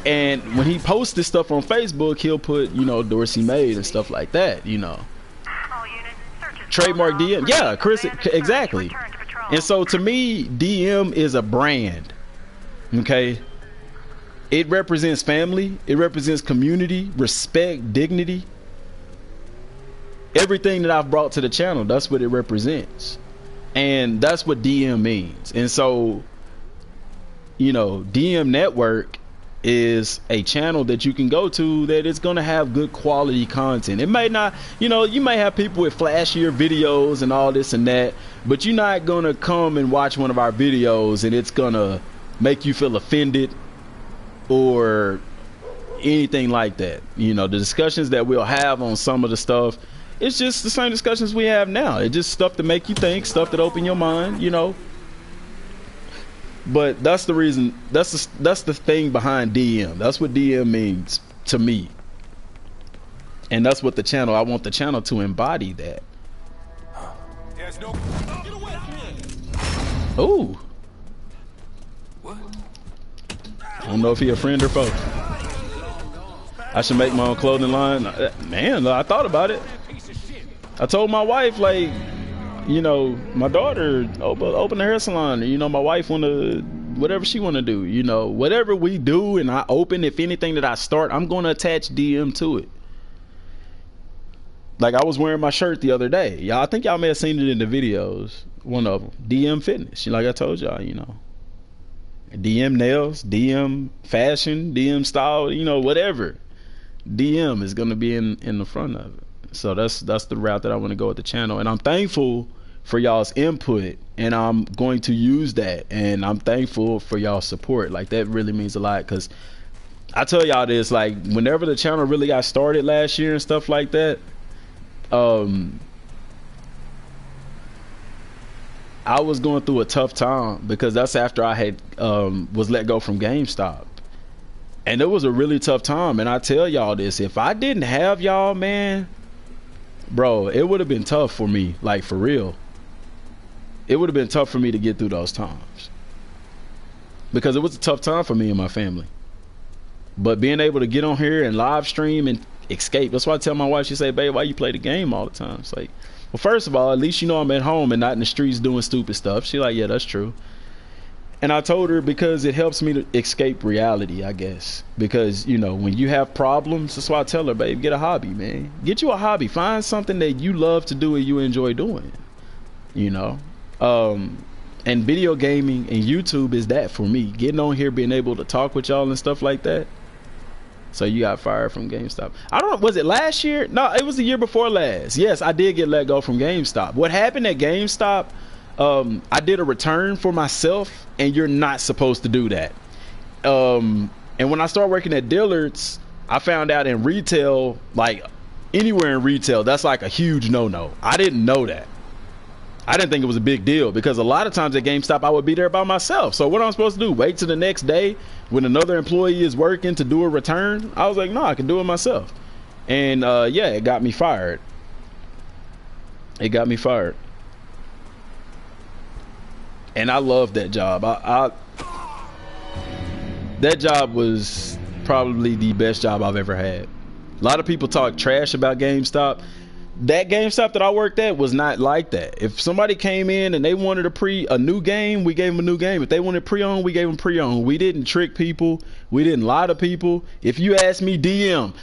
And when he posts this stuff on Facebook, he'll put, you know, Dorsey Made and stuff like that, you know. Trademark DM. Yeah, Chris, exactly. And so to me, DM is a brand. Okay, it represents family, it represents community, respect, dignity. Everything that I've brought to the channel, that's what it represents. And that's what DM means. And so, you know, DM Network is a channel that you can go to that is going to have good quality content. It may not, you know, you may have people with flashier videos and all this and that, but you're not going to come and watch one of our videos and it's going to make you feel offended or anything like that. You know, the discussions that we'll have on some of the stuff, it's just the same discussions we have now. It's just stuff to make you think, stuff that open your mind, you know. But that's the reason, that's the thing behind DM. That's what DM means to me. And that's what the channel, I want the channel to embody that. There's no. Get away from me. Ooh. What? I don't know if he a friend or foe. I should make my own clothing line. Man, I thought about it. I told my wife, like, you know, my daughter open a hair salon. You know, my wife wanna, whatever she wanna do. You know, whatever we do and I open, if anything that I start, I'm gonna attach DM to it. Like I was wearing my shirt the other day. Y'all, I think y'all may have seen it in the videos. One of them, DM Fitness. Like I told y'all, you know, DM nails, DM fashion, DM style. You know, whatever. DM is gonna be in the front of it. So that's the route that I want to go with the channel, and I'm thankful for y'all's input, and I'm going to use that, and I'm thankful for y'all's support. Like that really means a lot, because I tell y'all this, like whenever the channel really got started last year and stuff like that, I was going through a tough time, because that's after I had was let go from GameStop. And it was a really tough time, and I tell y'all this, if I didn't have y'all, man, bro, it would have been tough for me, like for real. It would have been tough for me to get through those times, because it was a tough time for me and my family. But being able to get on here and live stream and escape, that's why I tell my wife, she say, babe, why you play the game all the time? It's like, well, first of all, at least you know I'm at home and not in the streets doing stupid stuff. She like, yeah, that's true. And I told her because it helps me to escape reality, I guess. Because, you know, when you have problems, that's why I tell her, babe, get a hobby, man. Get you a hobby. Find something that you love to do and you enjoy doing, you know. And video gaming and YouTube is that for me. Getting on here, being able to talk with y'all and stuff like that. So you got fired from GameStop. I don't know, was it last year? No, it was the year before last. Yes, I did get let go from GameStop. What happened at GameStop, I did a return for myself, and you're not supposed to do that. And when I started working at Dillard's, I found out in retail, like anywhere in retail, that's like a huge no-no. I didn't know that. I didn't think it was a big deal because a lot of times at GameStop I would be there by myself. So what am I supposed to do? Wait till the next day when another employee is working to do a return? I was like, no, I can do it myself. And yeah, it got me fired. It got me fired. And I loved that job. That job was probably the best job I've ever had. A lot of people talk trash about GameStop. That GameStop that I worked at was not like that. If somebody came in and they wanted a new game, we gave them a new game. If they wanted pre-owned, we gave them pre-owned. We didn't trick people. We didn't lie to people. If you asked me, DM,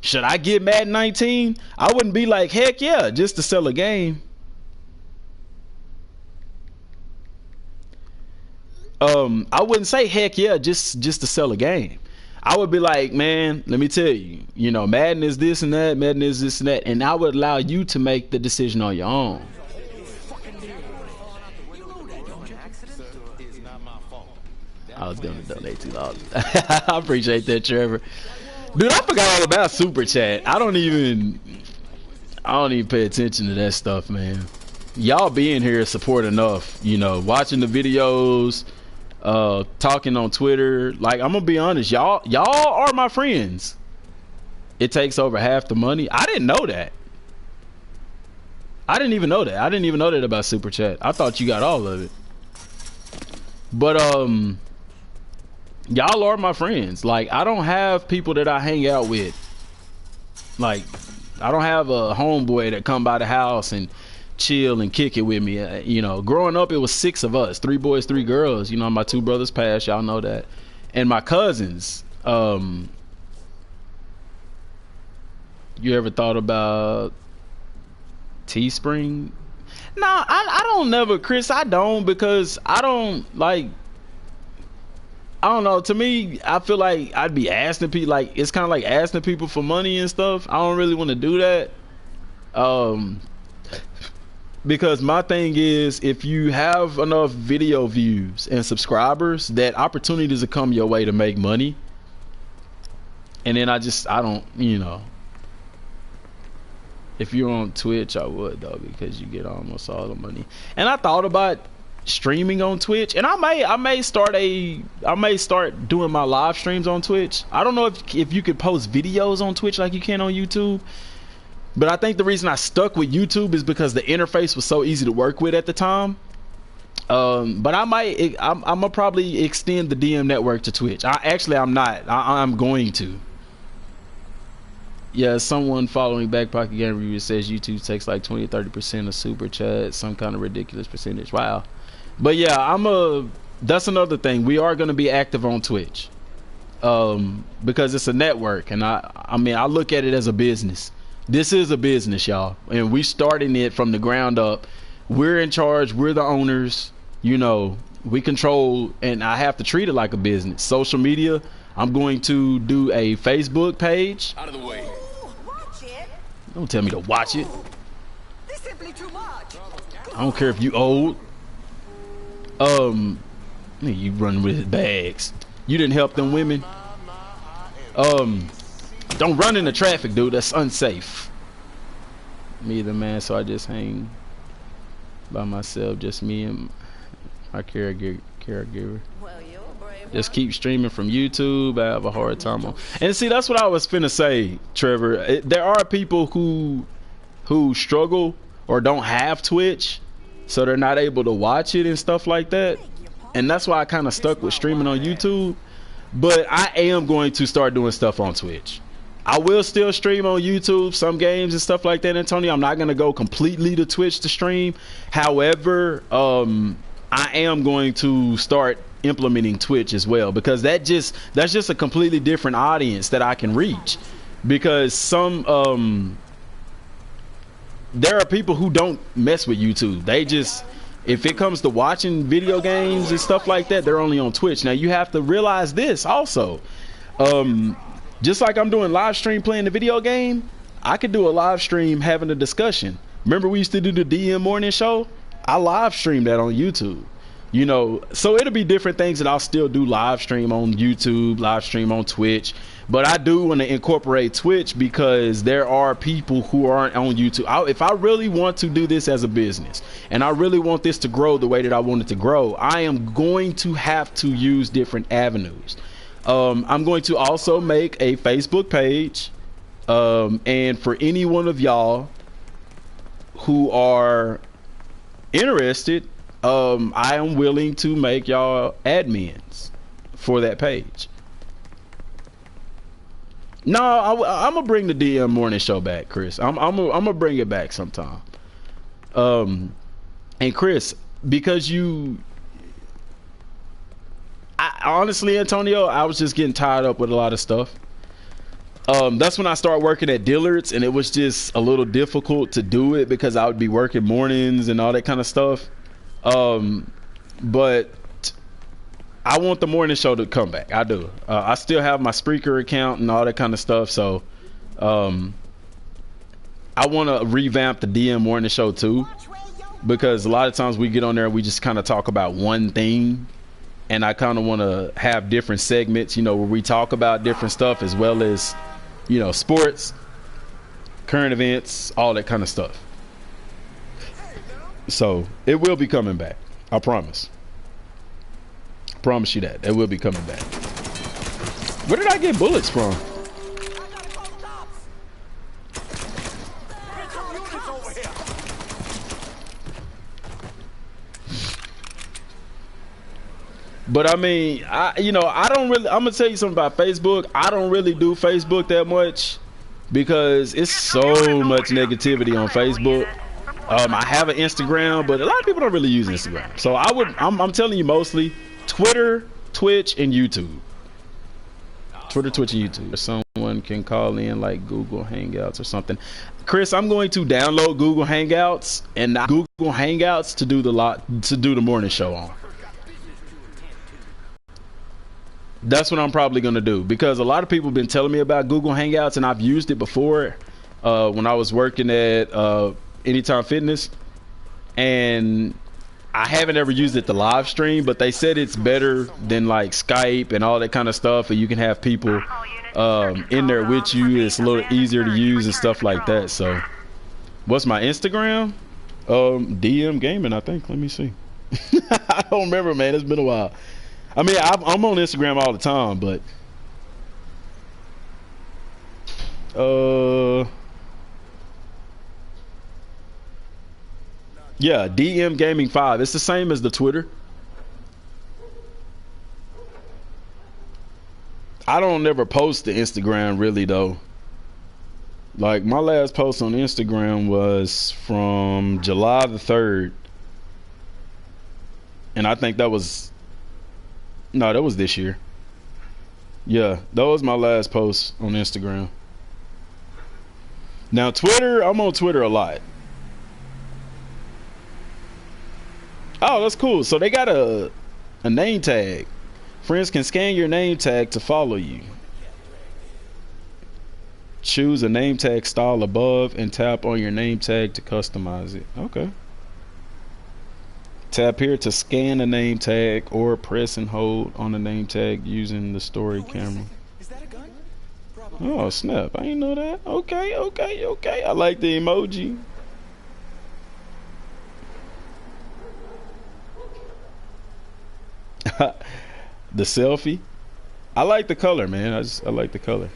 should I get Madden 19? I wouldn't be like, heck yeah, just to sell a game. I wouldn't say heck yeah just to sell a game. I would be like, man, let me tell you, you know, Madden is this and that, Madden is this and that, and I would allow you to make the decision on your own. I was gonna donate $2. I appreciate that, Trevor. Dude, I forgot all about Super Chat. I don't even pay attention to that stuff, man. Y'all being here is support enough, you know, watching the videos, talking on Twitter. Like, I'm gonna be honest, y'all are my friends. It takes over half the money. I didn't know that. I didn't even know that. I didn't even know that about Super Chat. I thought you got all of it. But y'all are my friends. Like, I don't have people that I hang out with. Like, I don't have a homeboy that come by the house and chill and kick it with me. You know, growing up, it was 6 of us, 3 boys, 3 girls. You know, my 2 brothers passed, y'all know that, and my cousins. You ever thought about Teespring? No, I don't never, Chris. I don't, because I don't like. I don't know. To me, I feel like I'd be asking people. Like, it's kind of like asking people for money and stuff. I don't really want to do that. Because my thing is, if you have enough video views and subscribers, that opportunities will come your way to make money. And then I don't, you know. If you're on Twitch, I would, though, because you get almost all the money. And I thought about streaming on Twitch, and I may start doing my live streams on Twitch. I don't know if you could post videos on Twitch like you can on YouTube. But I think the reason I stuck with YouTube is because the interface was so easy to work with at the time. But I'm gonna probably extend the DM network to Twitch. I'm not. I'm going to. Yeah, someone following Back Pocket Game Review says YouTube takes like 20-30% of super chat, some kind of ridiculous percentage. Wow. But yeah, that's another thing. We are gonna be active on Twitch. Because it's a network, and I mean, I look at it as a business. This is a business, y'all, and we starting it from the ground up. We're in charge. We're the owners. You know, we control, and I have to treat it like a business. Social media, I'm going to do a Facebook page. Out of the way. Watch it. Don't tell me to watch it. This simply too much. I don't care if you old. You running with bags. You didn't help them women. Don't run into traffic, dude. That's unsafe. Me either, man. So I just hang by myself, just me and my caregiver. Well, you're brave. Just keep streaming from YouTube. I have a hard time on. And see, that's what I was finna say, Trevor. There are people who struggle or don't have Twitch, so they're not able to watch it and stuff like that. And that's why I kind of stuck with streaming on YouTube. But I am going to start doing stuff on Twitch. I will still stream on YouTube, some games and stuff like that, Antonio. I'm not going to go completely to Twitch to stream. However, I am going to start implementing Twitch as well, because that's just a completely different audience that I can reach. Because there are people who don't mess with YouTube. They just, if it comes to watching video games and stuff like that, they're only on Twitch. Now you have to realize this also. Just like I'm doing live stream playing the video game, I could do a live stream having a discussion. Remember we used to do the DM morning show? I live streamed that on YouTube. You know, so it'll be different things that I'll still do live stream on YouTube, live stream on Twitch. But I do want to incorporate Twitch because there are people who aren't on YouTube. If I really want to do this as a business and I really want this to grow the way that I want it to grow, I am going to have to use different avenues. I'm going to also make a Facebook page. And for any one of y'all who are interested, I am willing to make y'all admins for that page. No, I'm gonna bring the DM morning show back, Chris. I'm gonna bring it back sometime. And Chris, because honestly, Antonio, I was just getting tied up with a lot of stuff. That's when I started working at Dillard's, and it was just a little difficult to do it because I would be working mornings and all that kind of stuff. But I want the morning show to come back. I do. I still have my Spreaker account and all that kind of stuff. So, I want to revamp the DM morning show too, because a lot of times we get on there and we just kind of talk about one thing. And I kind of want to have different segments, you know, where we talk about different stuff as well as, you know, sports, current events, all that kind of stuff. So it will be coming back. I promise. I promise you that. It will be coming back. Where did I get bullets from? But I mean, I don't really, I'm gonna tell you something about Facebook. I don't really do Facebook that much because it's so much negativity on Facebook. I have an Instagram, but a lot of people don't really use Instagram. So I'm telling you mostly Twitter, Twitch, and YouTube. Twitter, Twitch, and YouTube. Someone can call in like Google Hangouts or something. Chris, I'm going to download Google Hangouts and Google Hangouts to do the morning show on. That's what I'm probably going to do, because a lot of people have been telling me about Google Hangouts, and I've used it before when I was working at Anytime Fitness, and I haven't ever used it to live stream, but they said it's better than like Skype and all that kind of stuff, and you can have people in there with you. It's a little easier to use and stuff like that. So what's my Instagram? DM Gaming, I think. Let me see. I don't remember, man. It's been a while. I mean, I'm on Instagram all the time, but yeah, DM Gaming 5. It's the same as the Twitter. I don't never post to Instagram really though. Like my last post on Instagram was from July the 3rd, and I think that was this year. Yeah, that was my last post on Instagram. Now Twitter, I'm on Twitter a lot. Oh, that's cool. So they got a name tag. Friends can scan your name tag to follow you. Choose a name tag style above and tap on your name tag to customize it. Okay. Tap here to scan a name tag or press and hold on the name tag using the story camera. Is that a gun? Oh, snap. I didn't know that. Okay. I like the emoji. The selfie. I like the color, man. I like the color.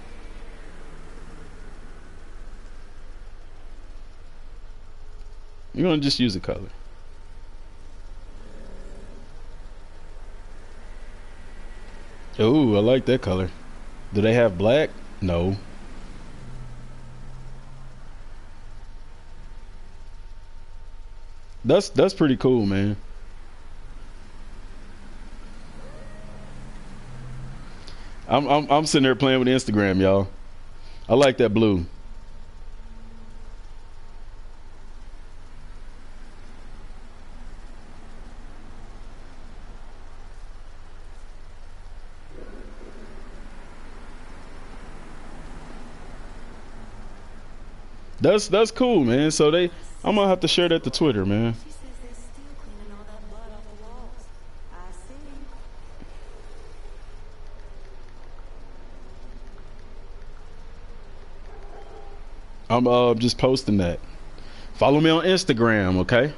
You're gonna just use the color. Oh, I like that color. Do they have black? No. That's pretty cool, man. I'm sitting there playing with Instagram, y'all. I like that blue. That's cool, man. So I'm gonna have to share that to Twitter, man. She says they're still cleaning all that blood off the walls. I'm just posting that. Follow me on Instagram, okay?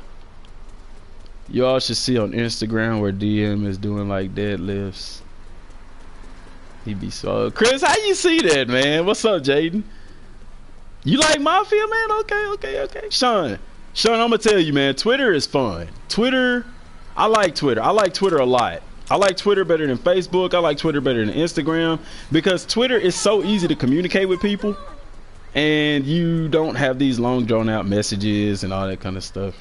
Y'all should see on Instagram where DM is doing like deadlifts. He be so Chris, how you see that, man? What's up, Jaden? You like Mafia, man? Okay. Sean, I'm gonna tell you, man, Twitter is fun. I like Twitter. I like Twitter a lot. I like Twitter better than Facebook. I like Twitter better than Instagram because Twitter is so easy to communicate with people and you don't have these long drawn out messages and all that kind of stuff.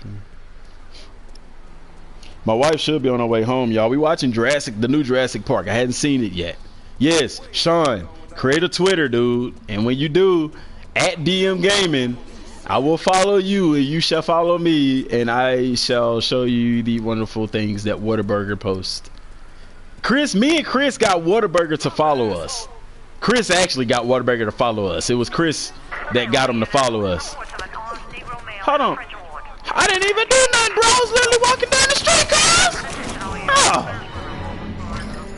My wife should be on her way home, y'all. We watching the new Jurassic Park. I hadn't seen it yet. Yes, Sean, create a Twitter, dude. And when you do, at DM Gaming, I will follow you and you shall follow me and I shall show you the wonderful things that Whataburger posts. Me and Chris got Whataburger to follow us. Chris actually got Whataburger to follow us. It was Chris that got him to follow us. Hold on. I didn't even do nothing, bro. I was literally walking down the street, cuz. Oh.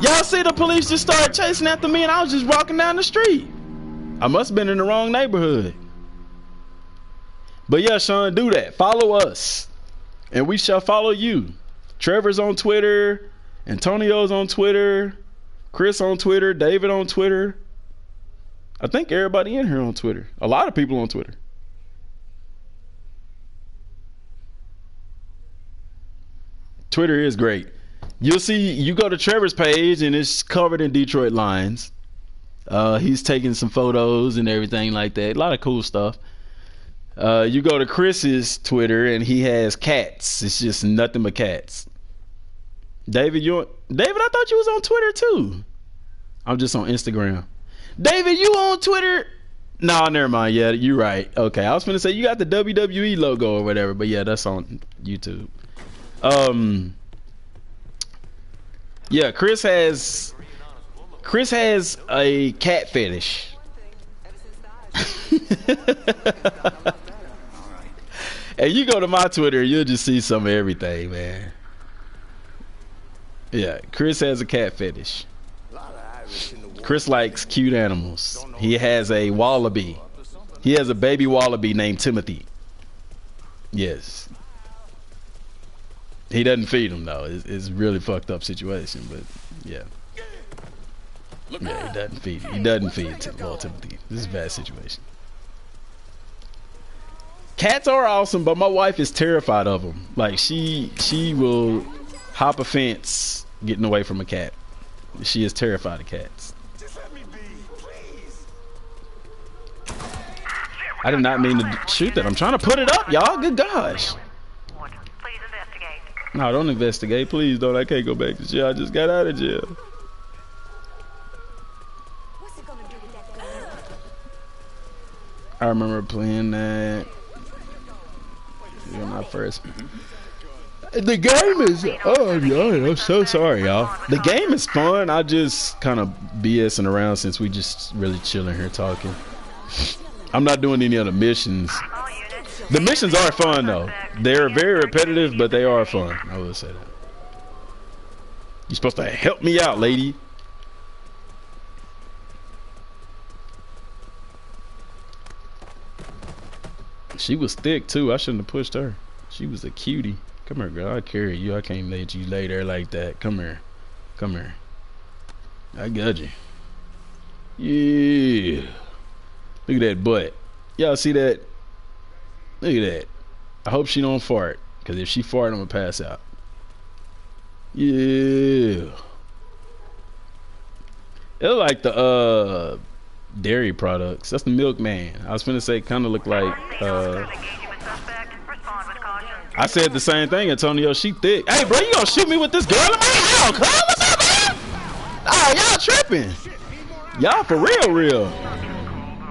Y'all see the police just started chasing after me and I was just walking down the street. I must have been in the wrong neighborhood. But yeah, Sean, do that. Follow us. And we shall follow you. Trevor's on Twitter. Antonio's on Twitter. Chris on Twitter. David on Twitter. I think everybody in here on Twitter. A lot of people on Twitter. Twitter is great. You'll see, you go to Trevor's page and it's covered in Detroit Lions. He's taking some photos and everything like that. A lot of cool stuff. You go to Chris's Twitter and he has cats. It's just nothing but cats. David, I thought you was on Twitter too. I'm just on Instagram. David, you on Twitter? No, never mind. Yeah, you're right. Okay, I was gonna say you got the WWE logo or whatever, but yeah, that's on YouTube. Yeah, Chris has a cat fetish. And you go to my Twitter, you'll just see some of everything, man. Yeah, Chris has a cat fetish. Chris likes cute animals. He has a wallaby. He has a baby wallaby named Timothy. Yes. He doesn't feed him though. It's a really fucked up situation, but yeah. Yeah, he doesn't feed. He doesn't feed Timothy. This is a bad situation. Cats are awesome, but my wife is terrified of them. Like she will hop a fence getting away from a cat. She is terrified of cats. I did not mean to shoot that. I'm trying to put it up, y'all. Good gosh. Please investigate. No, don't investigate. Please don't. I can't go back to jail. I just got out of jail. What's it gonna do with that girl? I remember playing that when I first. The game is. Oh, y'all. I'm so sorry, y'all. The game is fun. I just kind of BSing around since we just really chilling here talking. I'm not doing any other missions. The missions are fun though. They're very repetitive, but they are fun. I will say that. You're supposed to help me out, lady. She was thick too. I shouldn't have pushed her. She was a cutie. Come here, girl. I'll carry you. I can't let you lay there like that. Come here. Come here. I got you. Yeah. Look at that butt. Y'all see that? Look at that. I hope she don't fart. Because if she fart, I'm going to pass out. Yeah. It look like the dairy products. That's the milkman. I was finna say kind of look like I said the same thing, Antonio. She thick. Hey, bro, you gonna shoot me with this girl in my house? What's up, man? Oh, y'all tripping. Y'all for real.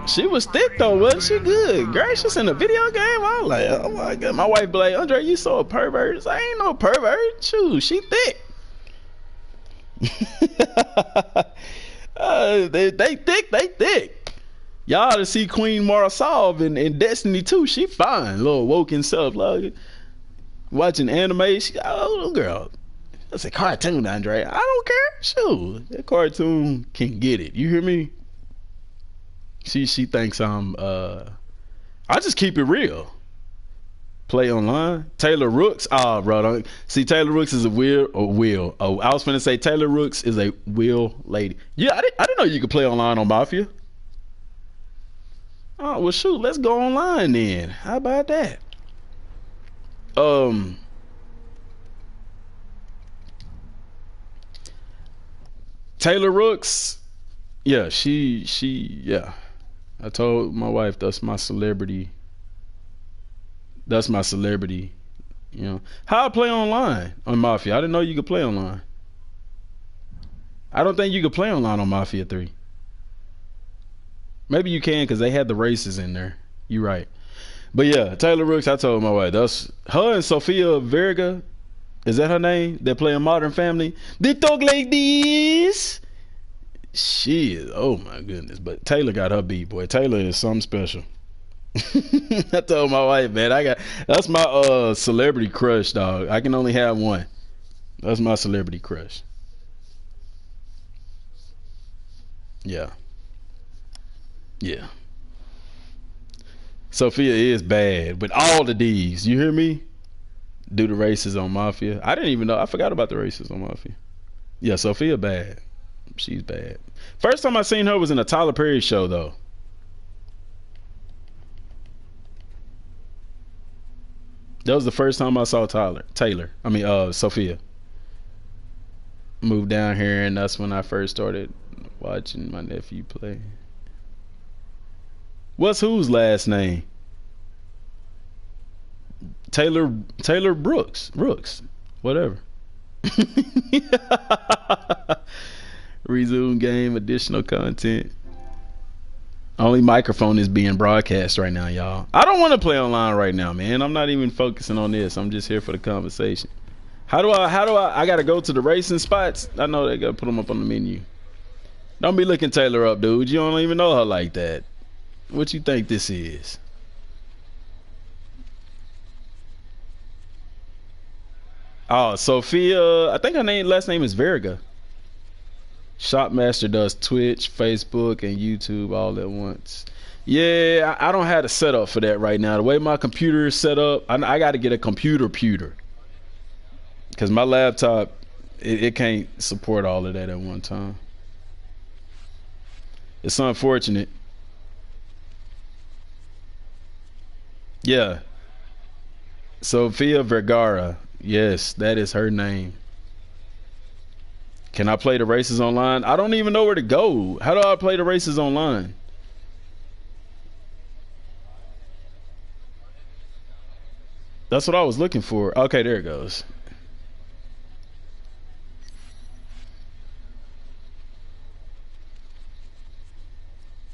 She was thick though, wasn't she? Good gracious, in the video game. I was like, oh my god. My wife be like, Andre, you so a pervert. I ain't no pervert. Shoot, she thick. They thick. Y'all ought to see Queen Marsov in Destiny 2. She fine, little woke and stuff. Like, watching anime, she little girl. That's a cartoon, Andre. I don't care. Shoot, that cartoon can get it. You hear me? She thinks I'm I just keep it real. Play online. Taylor Rooks. Ah, bro. See, Taylor Rooks is a will. Oh, I was finna say Taylor Rooks is a will lady. Yeah, I didn't know you could play online on Mafia. Oh, well, shoot. Let's go online then. How about that? Taylor Rooks. Yeah, yeah. I told my wife that's my celebrity. That's my celebrity. You know how I play online on Mafia. I didn't know you could play online. I don't think you could play online on Mafia 3. Maybe you can because they had the races in there. You're right. But yeah, Taylor Rooks. I told my wife that's her and Sofia Vergara. Is that her name? They play in Modern Family. They talk like this. She is. Oh my goodness. But Taylor got her beat, boy. Taylor is something special. I told my wife, man, that's my celebrity crush, dog. I can only have one. That's my celebrity crush. Yeah. Yeah. Sophia is bad with all the D's. You hear me? Do the races on Mafia. I didn't even know. I forgot about the races on Mafia. Yeah, Sophia bad. She's bad. First time I seen her was in a Tyler Perry show, though. That was the first time I saw Sophia. Moved down here, and that's when I first started watching my nephew play. What's whose last name? Taylor Brooks. Whatever. Resume game, additional content. Only microphone is being broadcast right now, y'all. I don't want to play online right now, man. I'm not even focusing on this. I'm just here for the conversation. How do I gotta go to the racing spots? I know they gotta put them up on the menu. Don't be looking Taylor up, dude. You don't even know her like that. What you think this is? Oh, Sophia. I think her last name is Verga. Shopmaster does Twitch, Facebook, and YouTube all at once. Yeah, I don't have the setup for that right now. The way my computer is set up, I got to get a computer because my laptop it can't support all of that at one time. It's unfortunate. Yeah. Sofia Vergara. Yes, that is her name. Can I play the races online? I don't even know where to go. How do I play the races online? That's what I was looking for. Okay, there it goes.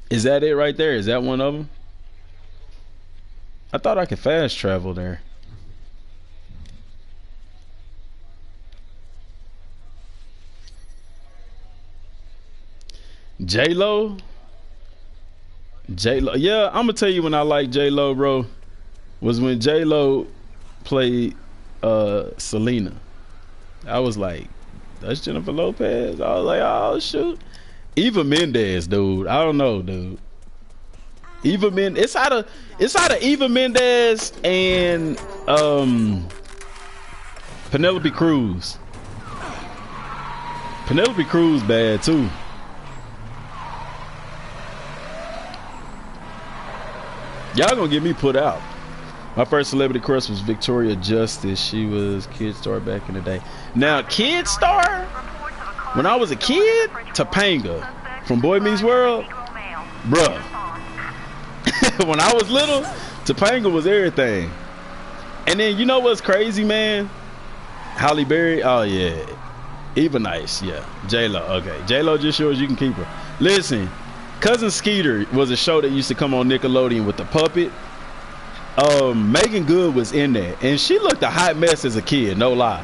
Is that it right there? Is that one of them? I thought I could fast travel there. J-Lo? Yeah, I'm gonna tell you when I like J-Lo, bro, was when J-Lo played Selena. I was like, that's Jennifer Lopez. I was like, oh shoot. Eva Mendes, dude. I don't know, dude. Eva Mendes. It's out of Eva Mendes and Penelope Cruz. Penelope Cruz bad too. Y'all gonna get me put out. My first celebrity crush was Victoria Justice. She was Kid Star back in the day. Now, Kid Star, when I was a kid, Topanga from Boy Meets World, bruh. When I was little, Topanga was everything. And then you know what's crazy, man? Halle Berry, oh yeah. Even nice, yeah. J-Lo, okay. J-Lo just shows you can keep her. Listen, Cousin Skeeter was a show that used to come on Nickelodeon with the puppet. Megan Good was in there, and she looked a hot mess as a kid, no lie.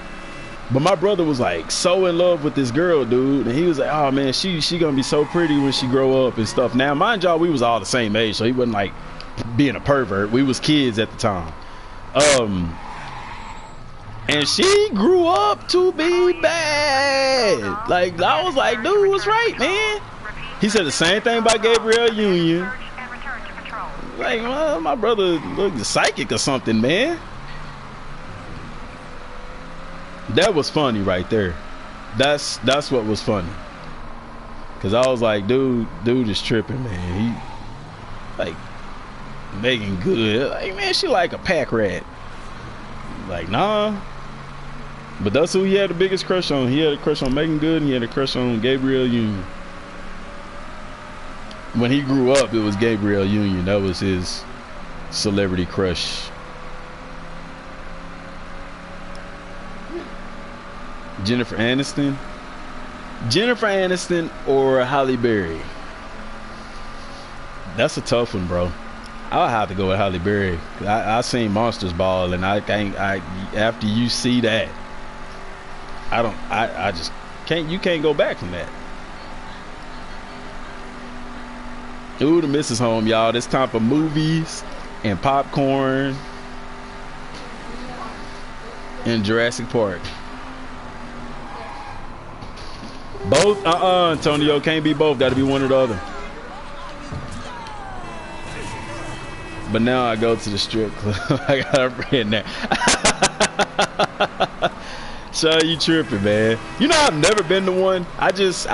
But my brother was like so in love with this girl, dude, and he was like, oh man, she gonna be so pretty when she grow up and stuff. Now, mind y'all, we was all the same age, so he wasn't like being a pervert. We was kids at the time. And she grew up to be bad. Like, I was like, dude, what's right, man? He said the same thing about Gabrielle Union. Like, well, my brother looked psychic or something, man. That was funny right there. That's what was funny. Cause I was like, dude is tripping, man. He like Megan good. Like, man, she like a pack rat. Like, nah. But that's who he had the biggest crush on. He had a crush on Megan Good and he had a crush on Gabrielle Union. When he grew up, it was Gabrielle Union. That was his celebrity crush. Jennifer Aniston? Jennifer Aniston or Halle Berry? That's a tough one, bro. I'll have to go with Halle Berry. I seen Monsters Ball, and I after you see that, I just can't. You can't go back from that. Ooh, the missus home, y'all. It's time for movies and popcorn and Jurassic Park. Both? Antonio, can't be both. Got to be one or the other. But now I go to the strip club. I got a friend there. So you tripping, man? You know, I've never been to one. I just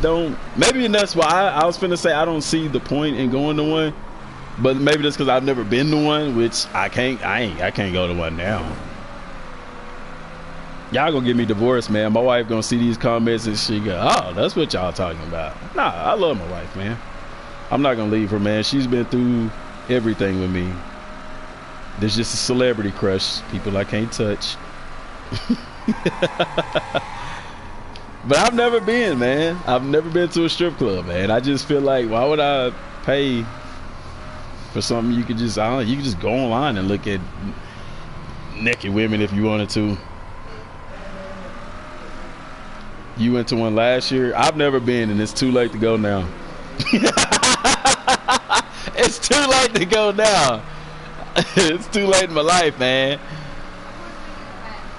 don't. Maybe that's why I was finna say I don't see the point in going to one. But maybe that's because I've never been to one, which I can't go to one now. Y'all gonna get me divorced, man. My wife gonna see these comments and she go, "Oh, that's what y'all talking about." Nah, I love my wife, man. I'm not gonna leave her, man. She's been through everything with me. There's just a celebrity crush, people I can't touch. But I've never been, man. I've never been to a strip club, man. I just feel like, why would I pay for something you could just, you could just go online and look at naked women if you wanted to. You went to one last year. I've never been, and it's too late to go now. It's too late to go now. It's too late in my life, man.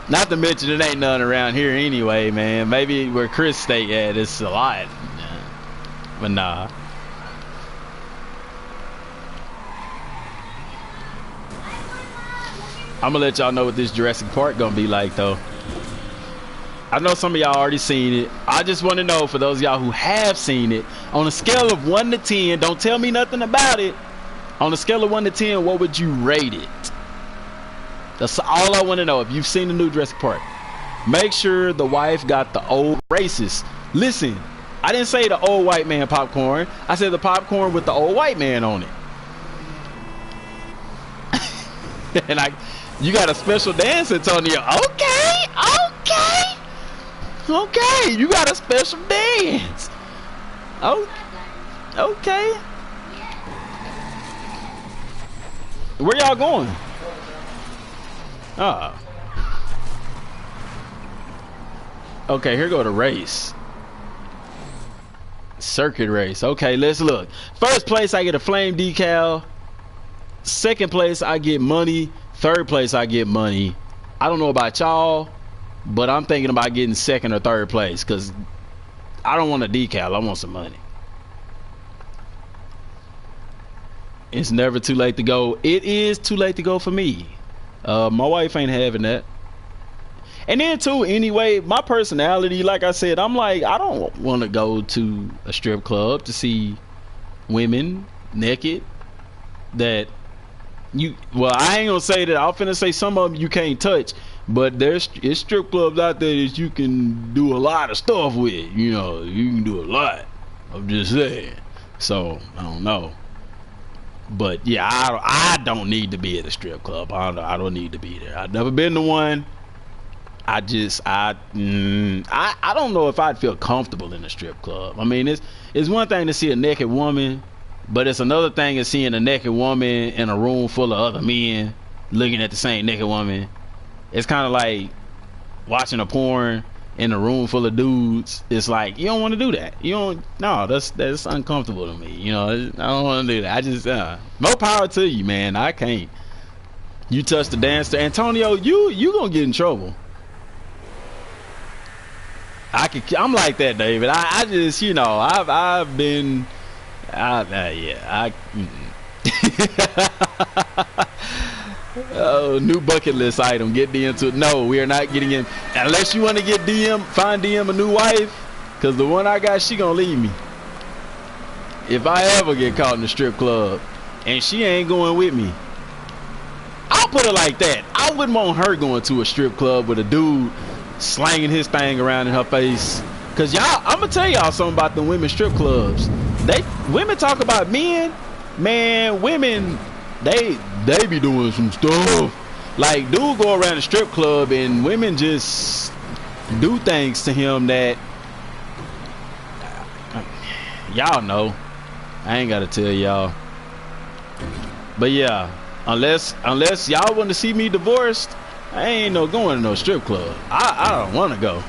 Not to mention it ain't none around here anyway, man. Maybe where Chris stay at, it's a lot. But nah. I'm gonna let y'all know what this Jurassic Park gonna be like, though. I know some of y'all already seen it. I just want to know, for those of y'all who have seen it, on a scale of 1 to 10, don't tell me nothing about it. On a scale of 1 to 10, what would you rate it? That's all I want to know. If you've seen the new Jurassic Park, make sure the wife got the old racist. Listen, I didn't say the old white man popcorn. I said the popcorn with the old white man on it. And you got a special dance, Antonio. Okay, you got a special dance. Oh, okay. Where y'all going? Okay, here go the race. Circuit race. Okay, let's look. First place, I get a flame decal. Second place, I get money. Third place, I get money. I don't know about y'all, but I'm thinking about getting second or third place because I don't want a decal. I want some money. It's never too late to go. It is too late to go for me. My wife ain't having that. And then too, anyway, my personality, like I said, I'm like, I don't want to go to a strip club to see women naked that well, I ain't gonna say that. I'm finna say some of them you can't touch, but it's strip clubs out there that you can do a lot of stuff with. You know, you can do a lot. I'm just saying. So I don't know, but yeah, I don't need to be at a strip club. I don't need to be there. I've never been to one. I don't know if I'd feel comfortable in a strip club. I mean, it's one thing to see a naked woman, but it's another thing is seeing a naked woman in a room full of other men looking at the same naked woman. It's kind of like watching a porn in a room full of dudes. It's like, you don't want to do that. That's uncomfortable to me. You know, I don't want to do that. I just more power to you, man. I can't. You touch the dancer, Antonio, you gonna get in trouble. I'm like that, David. I just, I've been, Oh, new bucket list item. Get DM to it. No, we are not getting in unless you want to get DM. Find DM a new wife, cause the one I got, she gonna leave me. If I ever get caught in the strip club, and she ain't going with me, I'll put it like that. I wouldn't want her going to a strip club with a dude slanging his thing around in her face. Cause y'all, I'm gonna tell y'all something about the women strip clubs. Women talk about men, man. Women, they be doing some stuff. Like, dude go around the strip club and women just do things to him that y'all know. I ain't gotta tell y'all. But yeah, unless y'all want to see me divorced, I ain't no going to no strip club. I don't want to go.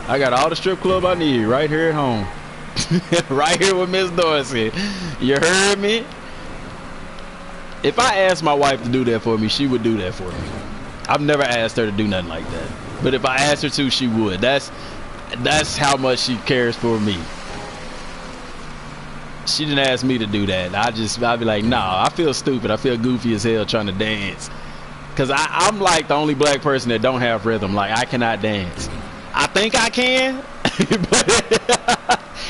I got all the strip club I need right here at home. Right here with Miss Dorsey. You heard me? If I asked my wife to do that for me, she would do that for me. I've never asked her to do nothing like that. But if I asked her to, she would. That's how much she cares for me. She didn't ask me to do that. I'd be like, nah, I feel stupid. I feel goofy as hell trying to dance. Cause I'm like the only black person that don't have rhythm. Like, I cannot dance. I think I can, but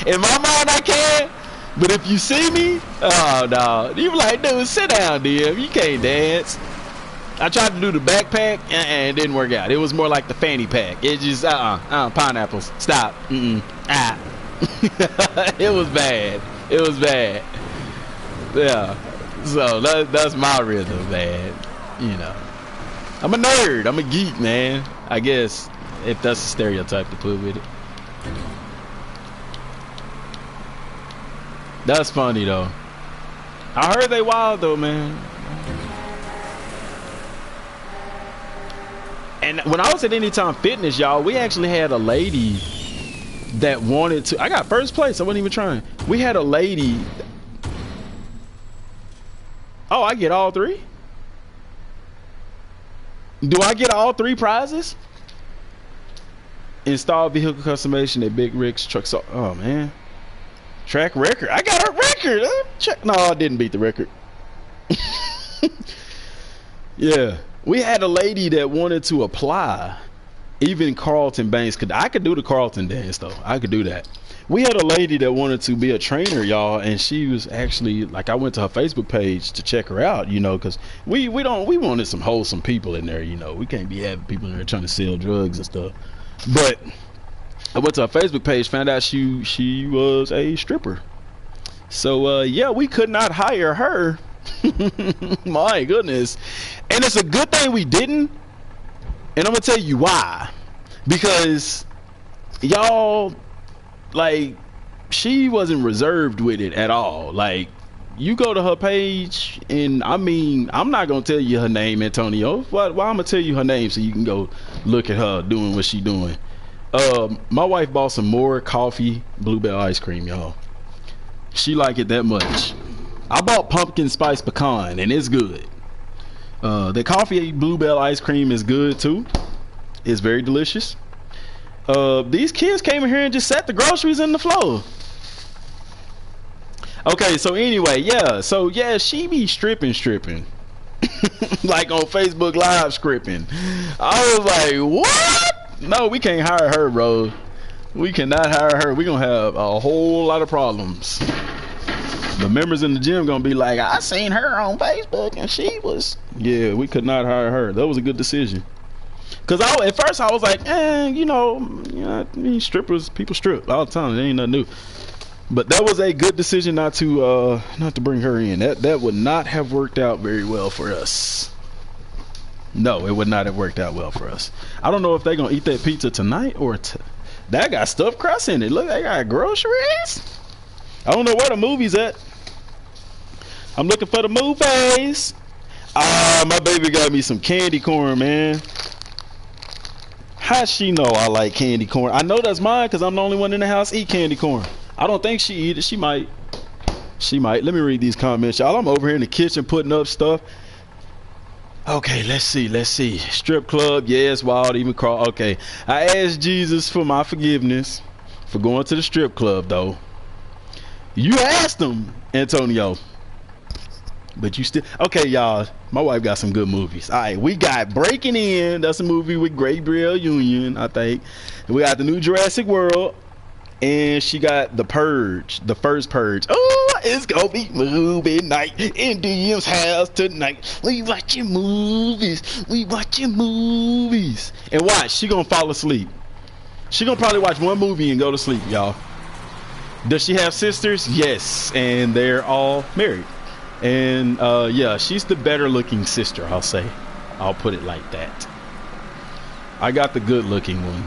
in my mind I can. But if you see me, oh no, you be like, dude, sit down, DM. You can't dance. I tried to do the backpack and it didn't work out. It was more like the fanny pack. It just pineapples. Stop. It was bad. It was bad. Yeah. So that's my rhythm, man. You know, I'm a nerd. I'm a geek, man. I guess, if that's a stereotype to put with it. That's funny though. I heard they wild though, man. And when I was at Anytime Fitness, y'all, we actually had a lady that wanted to. I got first place. I wasn't even trying. We had a lady. Oh, I get all three? Do I get all three prizes? Install vehicle customization at Big Rick's trucks. Oh man. Track record. I got a record. No, I didn't beat the record. Yeah. We had a lady that wanted to apply. Even Carlton Banks could. I could do the Carlton dance though. I could do that. We had a lady that wanted to be a trainer, y'all, and she was actually, like, I went to her Facebook page to check her out, you know, because we wanted some wholesome people in there, you know. We can't be having people in there trying to sell drugs and stuff. But I went to her Facebook page, found out she was a stripper. So yeah, we could not hire her. My goodness. And it's a good thing we didn't. And I'm gonna tell you why. Because y'all, like, she wasn't reserved with it at all. Like, you go to her page, and I mean, I'm not gonna tell you her name, Antonio. Why I'm gonna tell you her name so you can go look at her doing what she doing. My wife bought some more coffee bluebell ice cream, y'all. She like it that much. I bought pumpkin spice pecan, and it's good. The coffee bluebell ice cream is good too. It's very delicious. These kids came in here and just set the groceries in the floor. Okay, so anyway, yeah. So yeah, she be stripping. Like on Facebook Live stripping. I was like, what? No, we can't hire her, bro. We cannot hire her. We gonna have a whole lot of problems. The members in the gym gonna be like, I seen her on Facebook and she was. Yeah, we could not hire her. That was a good decision. Cause at first I was like, you know, I mean, strippers, people strip all the time. It ain't nothing new. But that was a good decision not to bring her in. That would not have worked out very well for us. No, it would not have worked out well for us. I don't know if they're gonna eat that pizza tonight or that got stuffed crust in it. Look, they got groceries. I don't know where the movie's at. I'm looking for the movies. My baby got me some candy corn, man. How she know I like candy corn? I know that's mine because I'm the only one in the house eat candy corn. I don't think she eat it. She might. Let me read these comments, y'all. I'm over here in the kitchen putting up stuff. Okay, let's see. Strip club, yes, wild, even crawl. Okay, I asked Jesus for my forgiveness for going to the strip club, though. You asked him, Antonio. But you still okay, y'all. My wife got some good movies. All right, we got Breaking In. That's a movie with Gabriel Union, I think. We got the new Jurassic World, and she got The Purge, the first Purge. Oh, it's gonna be movie night in DM's house tonight. We watching movies. We watching movies. And watch, she gonna fall asleep. She gonna probably watch one movie and go to sleep, y'all. Does she have sisters? Yes, and they're all married. And yeah, she's the better looking sister, I'll say. I'll put it like that. I got the good looking one.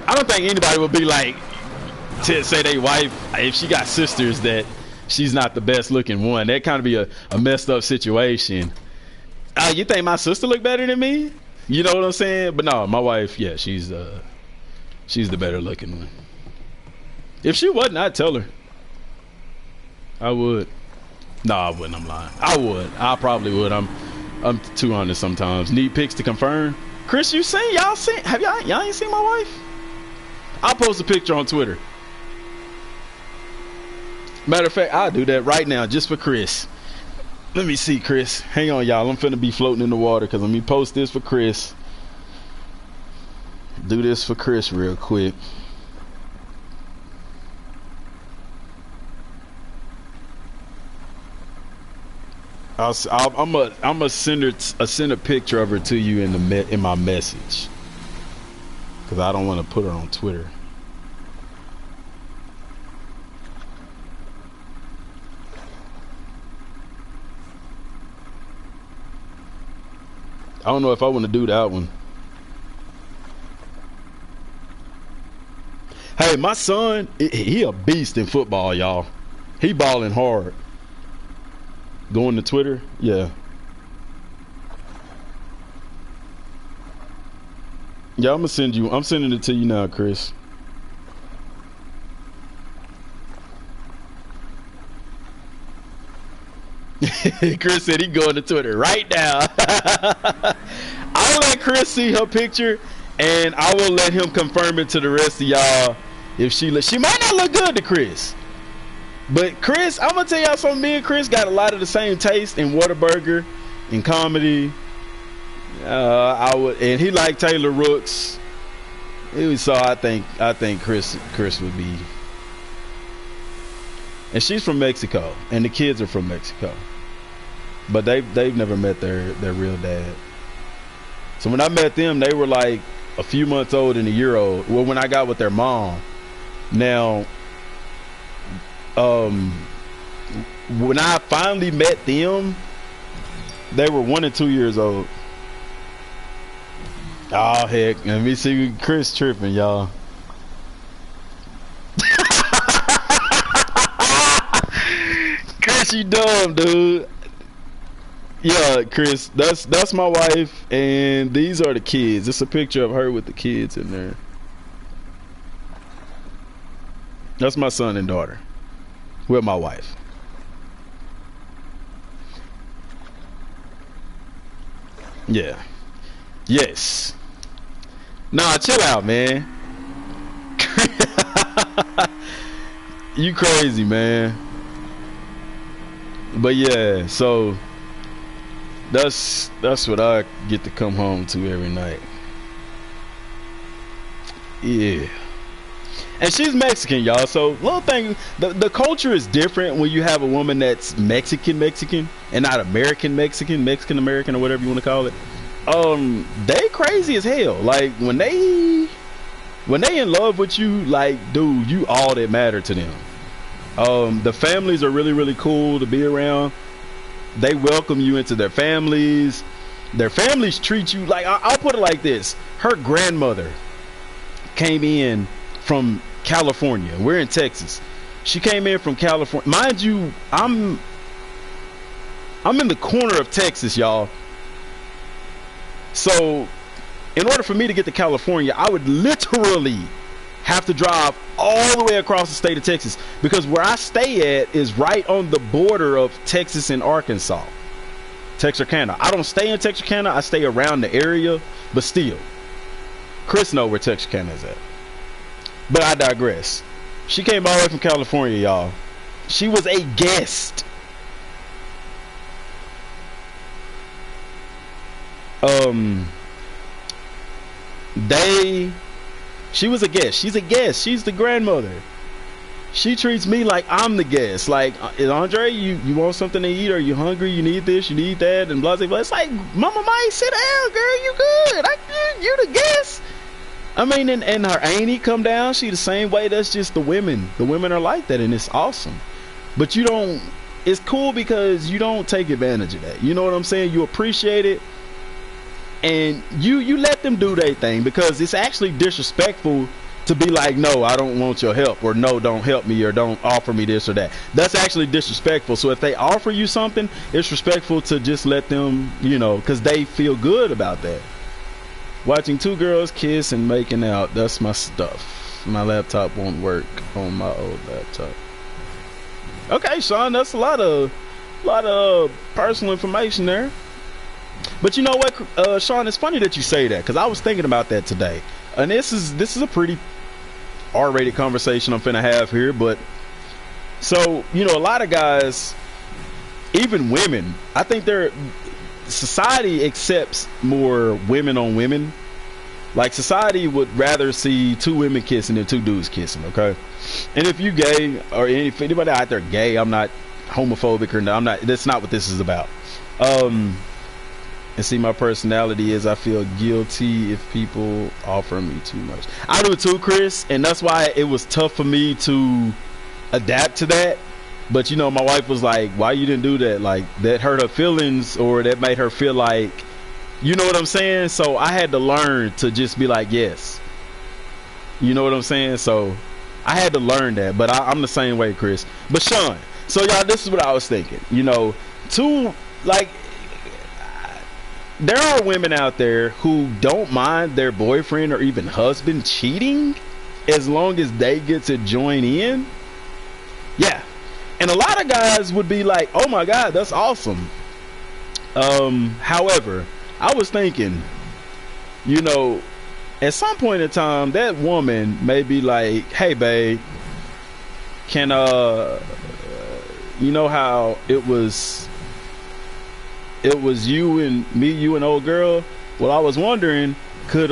I don't think anybody would be like to say they wife, if she got sisters, that she's not the best looking one. That kind of be a messed up situation. You think my sister look better than me? You know what I'm saying? But no, my wife, yeah, she's the better looking one. If she wasn't, I'd tell her. I would. No, I wouldn't. I'm lying. I would. I probably would. I'm too honest sometimes. Need pics to confirm. Chris, you seen? Y'all seen? Have y'all ain't seen my wife? I'll post a picture on Twitter. Matter of fact, I'll do that right now just for Chris. Let me see, Chris. Hang on, y'all. I'm finna be floating in the water because let me post this for Chris. Do this for Chris real quick. I'm gonna send a picture of her to you in my message because I don't want to put her on Twitter. I don't know if I want to do that one. Hey, my son, he a beast in football, y'all. He balling hard. Going to Twitter? Yeah. Yeah, I'm sending it to you now, Chris. Chris said he going to Twitter right now. I will let Chris see her picture, and I will let him confirm it to the rest of y'all. If she might not look good to Chris. But Chris, I'm gonna tell y'all something. Me and Chris got a lot of the same taste in Whataburger, in comedy. And he liked Taylor Rooks. So I think Chris would be. And she's from Mexico, and the kids are from Mexico, but they've never met their real dad. So when I met them, they were like a few months old and a year old. Well, when I got with their mom, now. When I finally met them, they were 1 and 2 years old. Oh heck, let me see Chris tripping, y'all. Chris, you dumb, dude. Yeah, Chris, that's my wife, and these are the kids. It's a picture of her with the kids in there. That's my son and daughter. With my wife. Yeah. Yes. Nah, chill out, man. You crazy, man. But yeah, so that's what I get to come home to every night. Yeah. And she's Mexican, y'all. So little thing, the culture is different when you have a woman that's Mexican and not American American or whatever you want to call it. They crazy as hell. Like when they in love with you, like dude, you all that matter to them. The families are really, really cool to be around. They welcome you into their families. Their families treat you like, I'll put it like this. Her grandmother came in from California. We're in Texas. She came in from California. Mind you, I'm in the corner of Texas, y'all. So in order for me to get to California, I would literally have to drive all the way across the state of Texas, because where I stay at is right on the border of Texas and Arkansas. Texarkana. I don't stay in Texarkana. I stay around the area, but still. Chris knows where Texarkana is at. But I digress. She came all the way from California, y'all. She was a guest. She was a guest. She's a guest. She's the grandmother. She treats me like I'm the guest. Like, Andre, you want something to eat? Are you hungry? You need this, you need that, and blah, blah, blah. It's like, Mama Mike, sit down, girl. You good. You the guest. I mean, and her auntie come down. She the same way. That's just the women. The women are like that, and it's awesome. But you don't, it's cool because you don't take advantage of that. You know what I'm saying? You appreciate it. And you let them do their thing, because it's actually disrespectful to be like, no, I don't want your help, or no, don't help me, or don't offer me this or that. That's actually disrespectful. So if they offer you something, it's respectful to just let them, you know, because they feel good about that. Watching two girls kiss and making out, that's my stuff. My laptop won't work on my old laptop. Okay, Sean, that's a lot of personal information there. But you know what, Sean, it's funny that you say that, because I was thinking about that today. And this is a pretty R-rated conversation I'm finna have here. But so, you know, a lot of guys, even women, I think society accepts more women on women. Like, society would rather see two women kissing than two dudes kissing, okay? And if you gay, or if anybody out there gay, I'm not homophobic or no, I'm not, that's not what this is about. And see, my personality is, I feel guilty if people offer me too much. I do too, Chris, and that's why it was tough for me to adapt to that. But you know, my wife was like, why you didn't do that? Like, that hurt her feelings, or that made her feel like, you know what I'm saying? So I had to learn to just be like, yes. You know what I'm saying? So I had to learn that. But I'm the same way, Chris. But Sean, so y'all, this is what I was thinking. You know, there are women out there who don't mind their boyfriend or even husband cheating as long as they get to join in. Yeah. And a lot of guys would be like, oh my God, that's awesome. However, I was thinking, you know, at some point in time, that woman may be like, hey babe, can you know how it was you and me, you and old girl? Well, I was wondering, could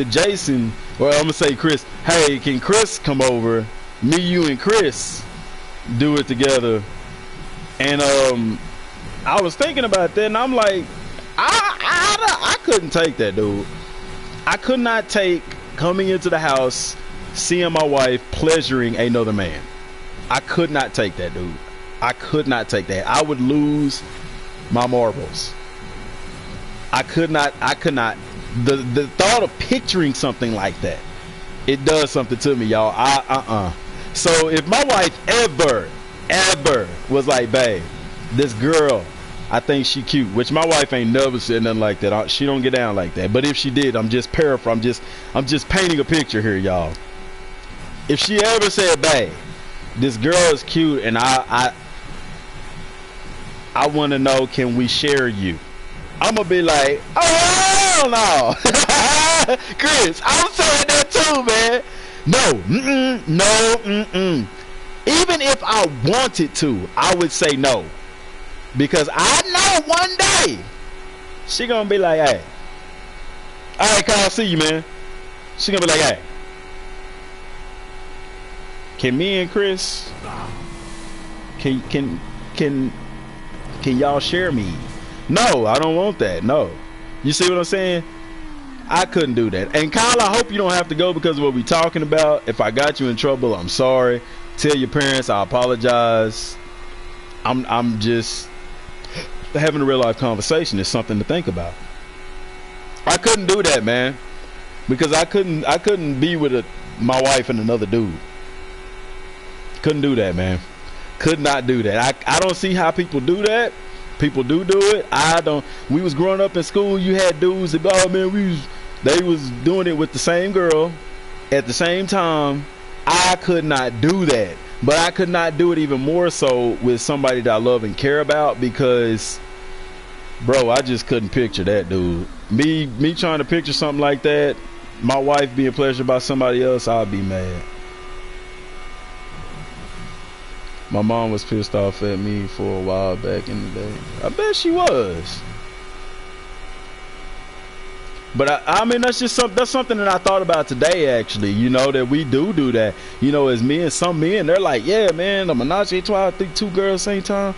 Jason, or I'm gonna say Chris, hey, can Chris come over, me, you, and Chris do it together? And I was thinking about that, and I'm like, I couldn't take that, dude. I could not take coming into the house, seeing my wife pleasuring another man. I could not take that, dude. I could not take that. I would lose my marbles. I could not. The thought of picturing something like that, it does something to me, y'all. So if my wife ever was like, babe, this girl, I think she cute, which my wife ain't never said nothing like that. She don't get down like that. But if she did, I'm just paraphrasing. I'm just painting a picture here, y'all. If she ever said, babe, this girl is cute, and I want to know, can we share you? I'm gonna be like, oh hell no. Chris, I'm saying that too, man. No. Even if I wanted to, I would say no, because I know one day she gonna be like, hey, all right, Kyle, see you, man. She gonna be like, hey, can me and Chris, can y'all share me? No, I don't want that. No. You see what I'm saying? I couldn't do that. And Kyle, I hope you don't have to go because of what we talking about. If I got you in trouble, I'm sorry. Tell your parents I apologize. I'm just having a real life conversation. It's something to think about. I couldn't do that, man, because I couldn't be with my wife and another dude. Couldn't do that, man. Could not do that. I don't see how people do that. People do it. I don't. We was growing up in school. You had dudes that, oh man, they was doing it with the same girl at the same time. I could not do that. But I could not do it even more so with somebody that I love and care about, because, bro, I just couldn't picture that, dude. Me trying to picture something like that, my wife being pleasured by somebody else, I'd be mad. My mom was pissed off at me for a while back in the day. I bet she was. But I mean, that's something that I thought about today, actually. You know, that we do that. You know, as men, some men, they're like, yeah, man, the menage a trois, I think 2 girls same time.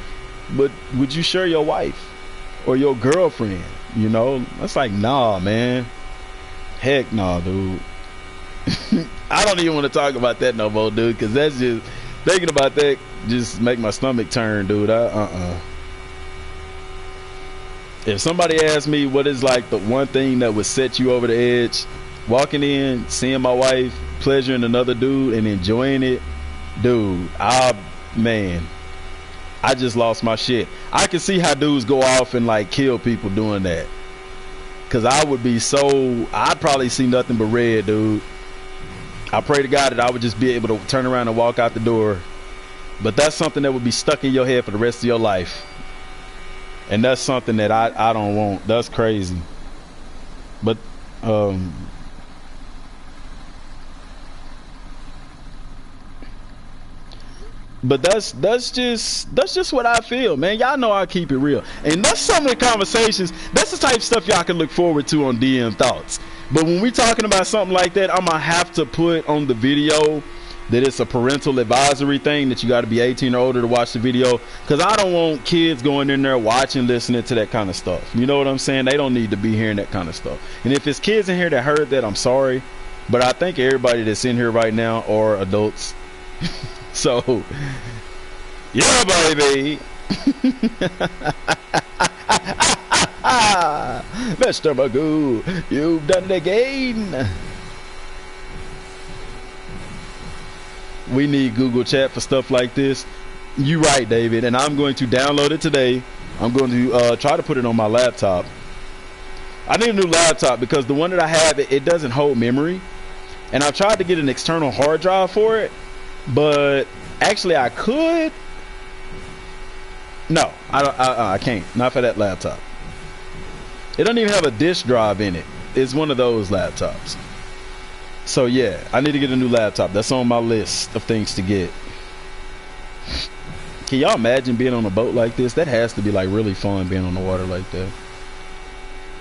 But would you share your wife or your girlfriend? You know, that's like, nah, man. Heck nah, dude. I don't even want to talk about that no more, dude, because that's just, thinking about that just make my stomach turn, dude. If somebody asked me what is like the one thing that would set you over the edge, walking in, seeing my wife pleasuring another dude and enjoying it, dude, man, I just lost my shit. I can see how dudes go off and like kill people doing that, cause I'd probably see nothing but red, dude. I pray to God that I would just be able to turn around and walk out the door. But that's something that would be stuck in your head for the rest of your life. And that's something that I don't want. That's crazy. But that's just what I feel, man. Y'all know I keep it real. And that's some of the conversations, that's the type of stuff y'all can look forward to on DM Thoughts. But when we talking about something like that, I'm gonna have to put on the video that it's a parental advisory thing, that you got to be 18 or older to watch the video, because I don't want kids going in there watching, listening to that kind of stuff. You know what I'm saying? They don't need to be hearing that kind of stuff. And if it's kids in here that heard that, I'm sorry, but I think everybody that's in here right now are adults. So yeah, baby. Mr. Magoo, you've done it again. We need Google Chat for stuff like this. You right, David, and I'm going to download it today. I'm going to try to put it on my laptop. I need a new laptop because the one that I have, it doesn't hold memory, and I've tried to get an external hard drive for it, but actually I could. No, I can't. Not for that laptop. It doesn't even have a disk drive in it. It's one of those laptops. So yeah, I need to get a new laptop. That's on my list of things to get. Can y'all imagine being on a boat like this? That has to be like really fun, being on the water like that.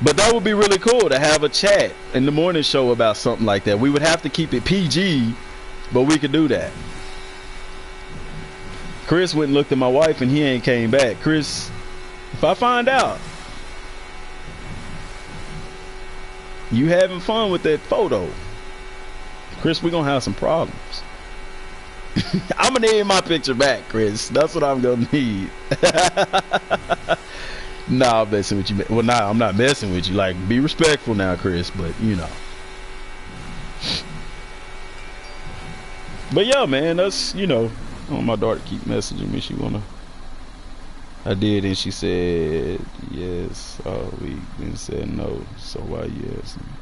But that would be really cool to have a chat in the morning show about something like that. We would have to keep it PG, but we could do that. Chris went and looked at my wife and he ain't came back. Chris, if I find out you having fun with that photo, Chris, we're gonna have some problems. I'm gonna need my picture back, Chris. That's what I'm gonna need. Nah, I'm messing with you. Well, nah, I'm not messing with you. Like, be respectful now, Chris, but you know. But yeah, man, that's, you know, I want my daughter to keep messaging me. She wanna. I did, and she said yes all week, then said no. So why you asking me?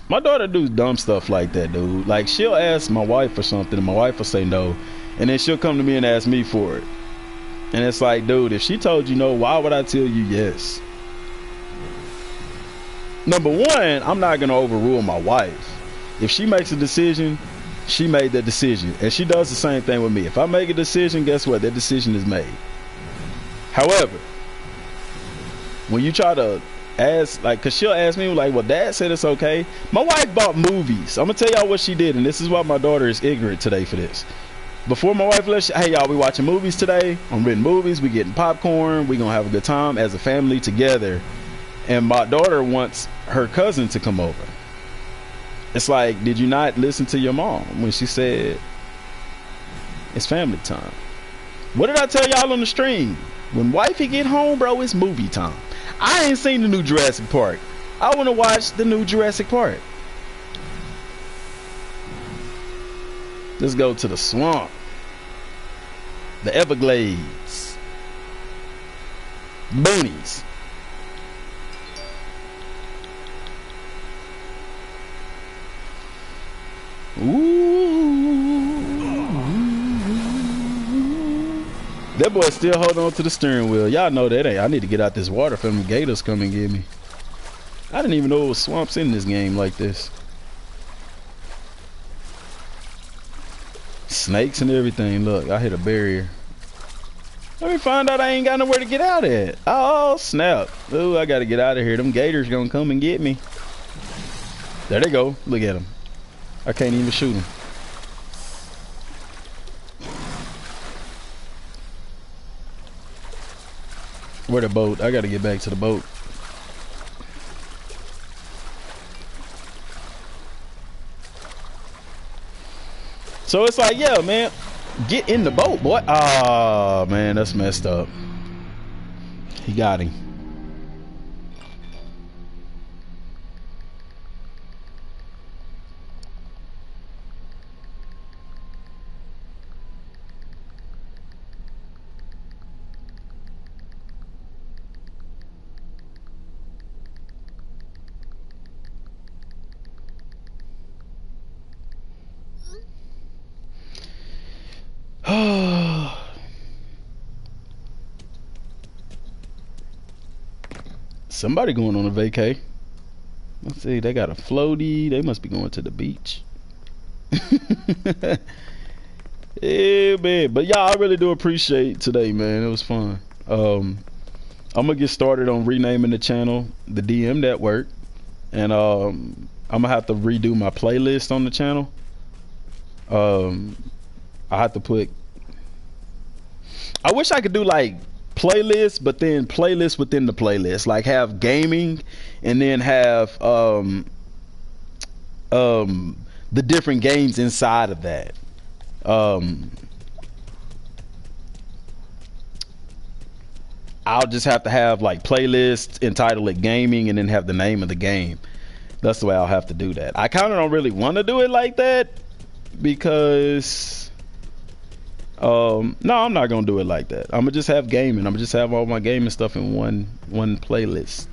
My daughter do dumb stuff like that, dude. Like, she'll ask my wife for something and my wife will say no, and then she'll come to me and ask me for it. And it's like, dude, if she told you no, why would I tell you yes? Number one, I'm not gonna overrule my wife. If she makes a decision, she made that decision, and she does the same thing with me. If I make a decision, guess what? That decision is made. However, when you try to ask, like, cause she'll ask me like, well, Dad said it's okay. My wife bought movies. I'm gonna tell y'all what she did, and this is why my daughter is ignorant today for this. Before my wife left, hey y'all, we watching movies today. I'm renting movies, we getting popcorn, we gonna have a good time as a family together. And my daughter wants her cousin to come over. It's like, did you not listen to your mom when she said it's family time? What did I tell y'all on the stream? When wifey get home, bro, it's movie time. I ain't seen the new Jurassic Park. I want to watch the new Jurassic Park. Let's go to the swamp, the Everglades, boonies. Ooh. That boy still holding on to the steering wheel. Y'all know that ain't. I need to get out this water for them gators come and get me. I didn't even know it was swamps in this game like this. snakes and everything. Look, I hit a barrier. Let me find out I ain't got nowhere to get out at. Oh, snap. Ooh, I gotta get out of here. Them gators gonna come and get me. There they go. Look at them. I can't even shoot them. Where the boat? I gotta get back to the boat. So it's like, yeah, man, get in the boat, boy. Oh, man, that's messed up. He got him. Somebody going on a vacay. Let's see, they got a floaty. They must be going to the beach. Yeah, man. But yeah, I really do appreciate today, man. It was fun. I'm gonna get started on renaming the channel the DM Network, and I'm gonna have to redo my playlist on the channel. I have to put. I wish I could do like playlist, but then playlist within the playlist, like have gaming and then have the different games inside of that. I'll just have to have like playlists entitled it gaming and then have the name of the game. That's the way I'll have to do that. I kind of don't really want to do it like that because no, I'm not gonna do it like that. I'm gonna just have gaming. I'm gonna just have all my gaming stuff in one playlist.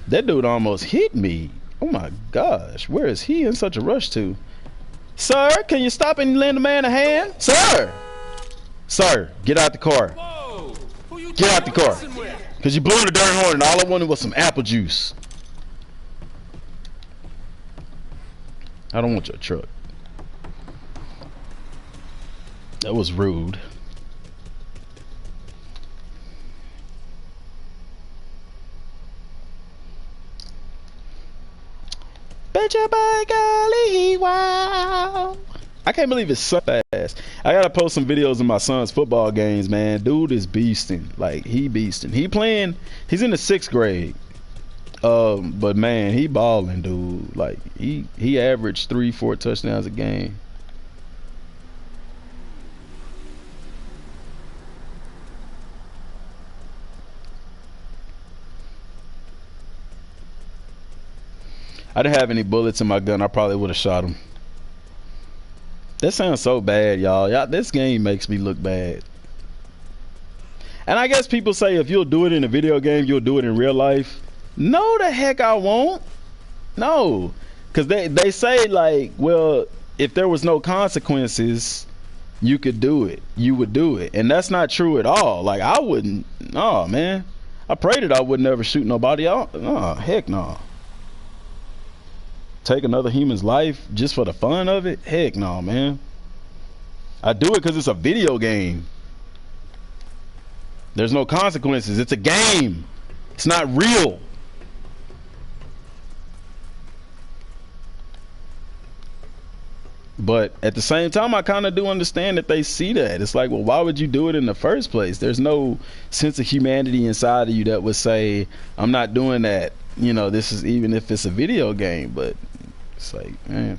That dude almost hit me. Oh my gosh, where is he in such a rush to? Sir, can you stop and lend a man a hand? Sir, get out the car. Whoa! Who you Get out the car, messing with? cause you blew the darn horn and all I wanted was some apple juice. I don't want your truck. That was rude. Betcha by golly, wow. I can't believe it's so fast. I gotta post some videos of my son's football games, man. Dude is beasting. Like, he beasting. He's in the 6th grade. But man, he balling, dude. Like, he averaged 3-4 touchdowns a game. I didn't have any bullets in my gun. I probably would have shot him. That sounds so bad, y'all. This game makes me look bad. And I guess people say if you'll do it in a video game, you'll do it in real life. No, the heck I won't. No. Because they say, like, well, if there was no consequences, you could do it. You would do it. And that's not true at all. Like, I wouldn't. No, man. I pray that I would never shoot nobody out. No, heck no. Take another human's life just for the fun of it? Heck no, man. I do it because it's a video game. There's no consequences. It's a game. It's not real. But at the same time, I kind of do understand that they see that. It's like, well, why would you do it in the first place? There's no sense of humanity inside of you that would say, I'm not doing that. You know, this is even if it's a video game. But it's like, man,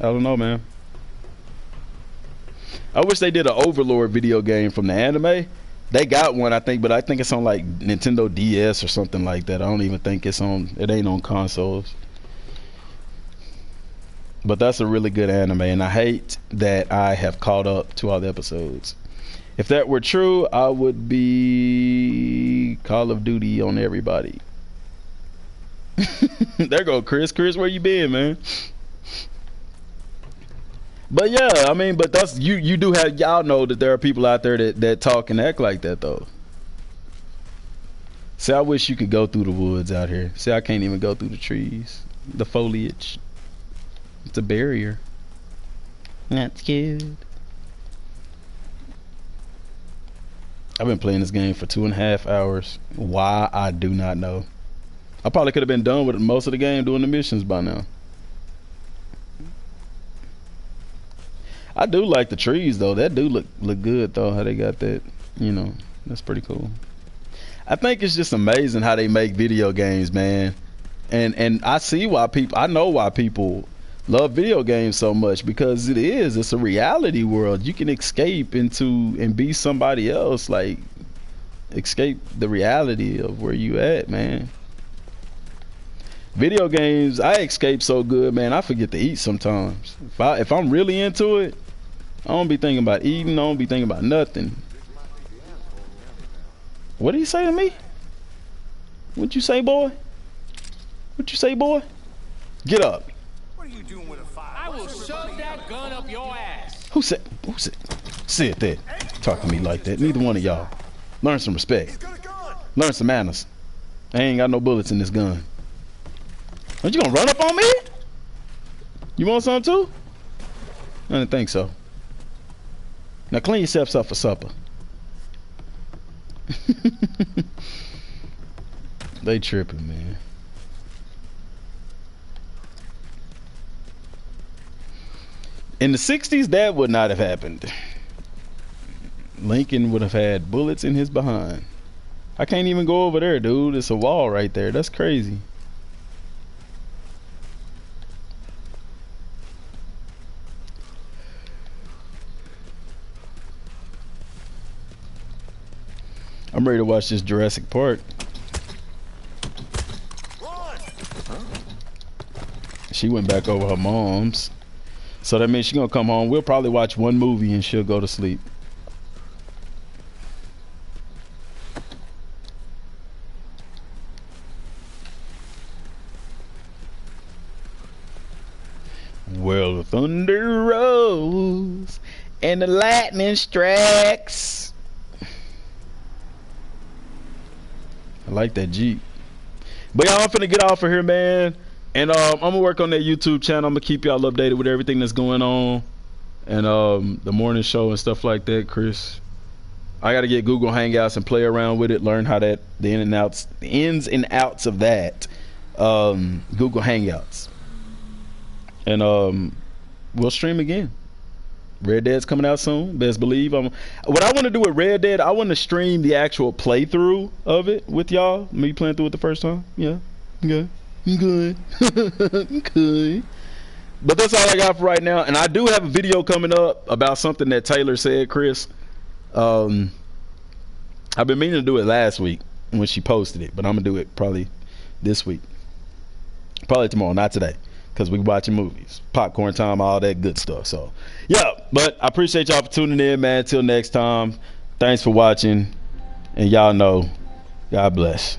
I don't know, man. I wish they did an Overlord video game from the anime. They got one, I think, but I think it's on like Nintendo DS or something like that. I don't even think it ain't on consoles. But that's a really good anime, and I hate that I have caught up to all the episodes. If that were true, I would be Call of Duty on everybody. There go Chris. Chris, where you been, man? But yeah, I mean, but that's you do have, y'all know that there are people out there that talk and act like that though. See, I wish you could go through the woods out here. See, I can't even go through the trees, the foliage. It's a barrier. That's cute. I've been playing this game for 2.5 hours. Why, I do not know. I probably could have been done with most of the game doing the missions by now. I do like the trees though. That do look good though. How they got that, you know, that's pretty cool. I think it's just amazing how they make video games, man. And I see why people. I know why people love video games so much, because it's a reality world. You can escape into and be somebody else, like escape the reality of where you at, man. Video games, I escape so good, man. I forget to eat sometimes. If I'm really into it, I don't be thinking about eating. I don't be thinking about nothing. What did he say to me? What'd you say, boy? What you say, boy? Get up. What are you doing with a fire? I will shove that gun up your ass. Who said that? Talk to me like that. Neither one of y'all. Learn some respect. Learn some manners. I ain't got no bullets in this gun. Aren't you gonna run up on me? You want some too? I didn't think so. Now clean yourselves up for supper. They tripping, man. In the 60s, that would not have happened. Lincoln would have had bullets in his behind. I can't even go over there, dude. It's a wall right there. That's crazy. I'm ready to watch this Jurassic Park. She went back over her mom's. So that means she's gonna come home. We'll probably watch one movie and she'll go to sleep. Well, the thunder rolls and the lightning strikes. I like that Jeep. But y'all, I'm finna get off of here, man. And I'm gonna work on that YouTube channel. I'm gonna keep y'all updated with everything that's going on. And the morning show and stuff like that, Chris. I gotta get Google Hangouts and play around with it, learn how that the ins and outs of that. Google Hangouts. And we'll stream again. Red Dead's coming out soon, best believe. What I want to do with Red Dead, I want to stream the actual playthrough of it with y'all. Me playing through it the first time. Yeah, good. Good. Good. But that's all I got for right now. And I do have a video coming up about something that Taylor said, Chris. I've been meaning to do it last week when she posted it, but I'm gonna do it probably this week. Probably tomorrow, not today, because we watching movies, popcorn time, all that good stuff. So yeah, but I appreciate y'all for tuning in, man. Till next time, thanks for watching, and y'all know, God bless.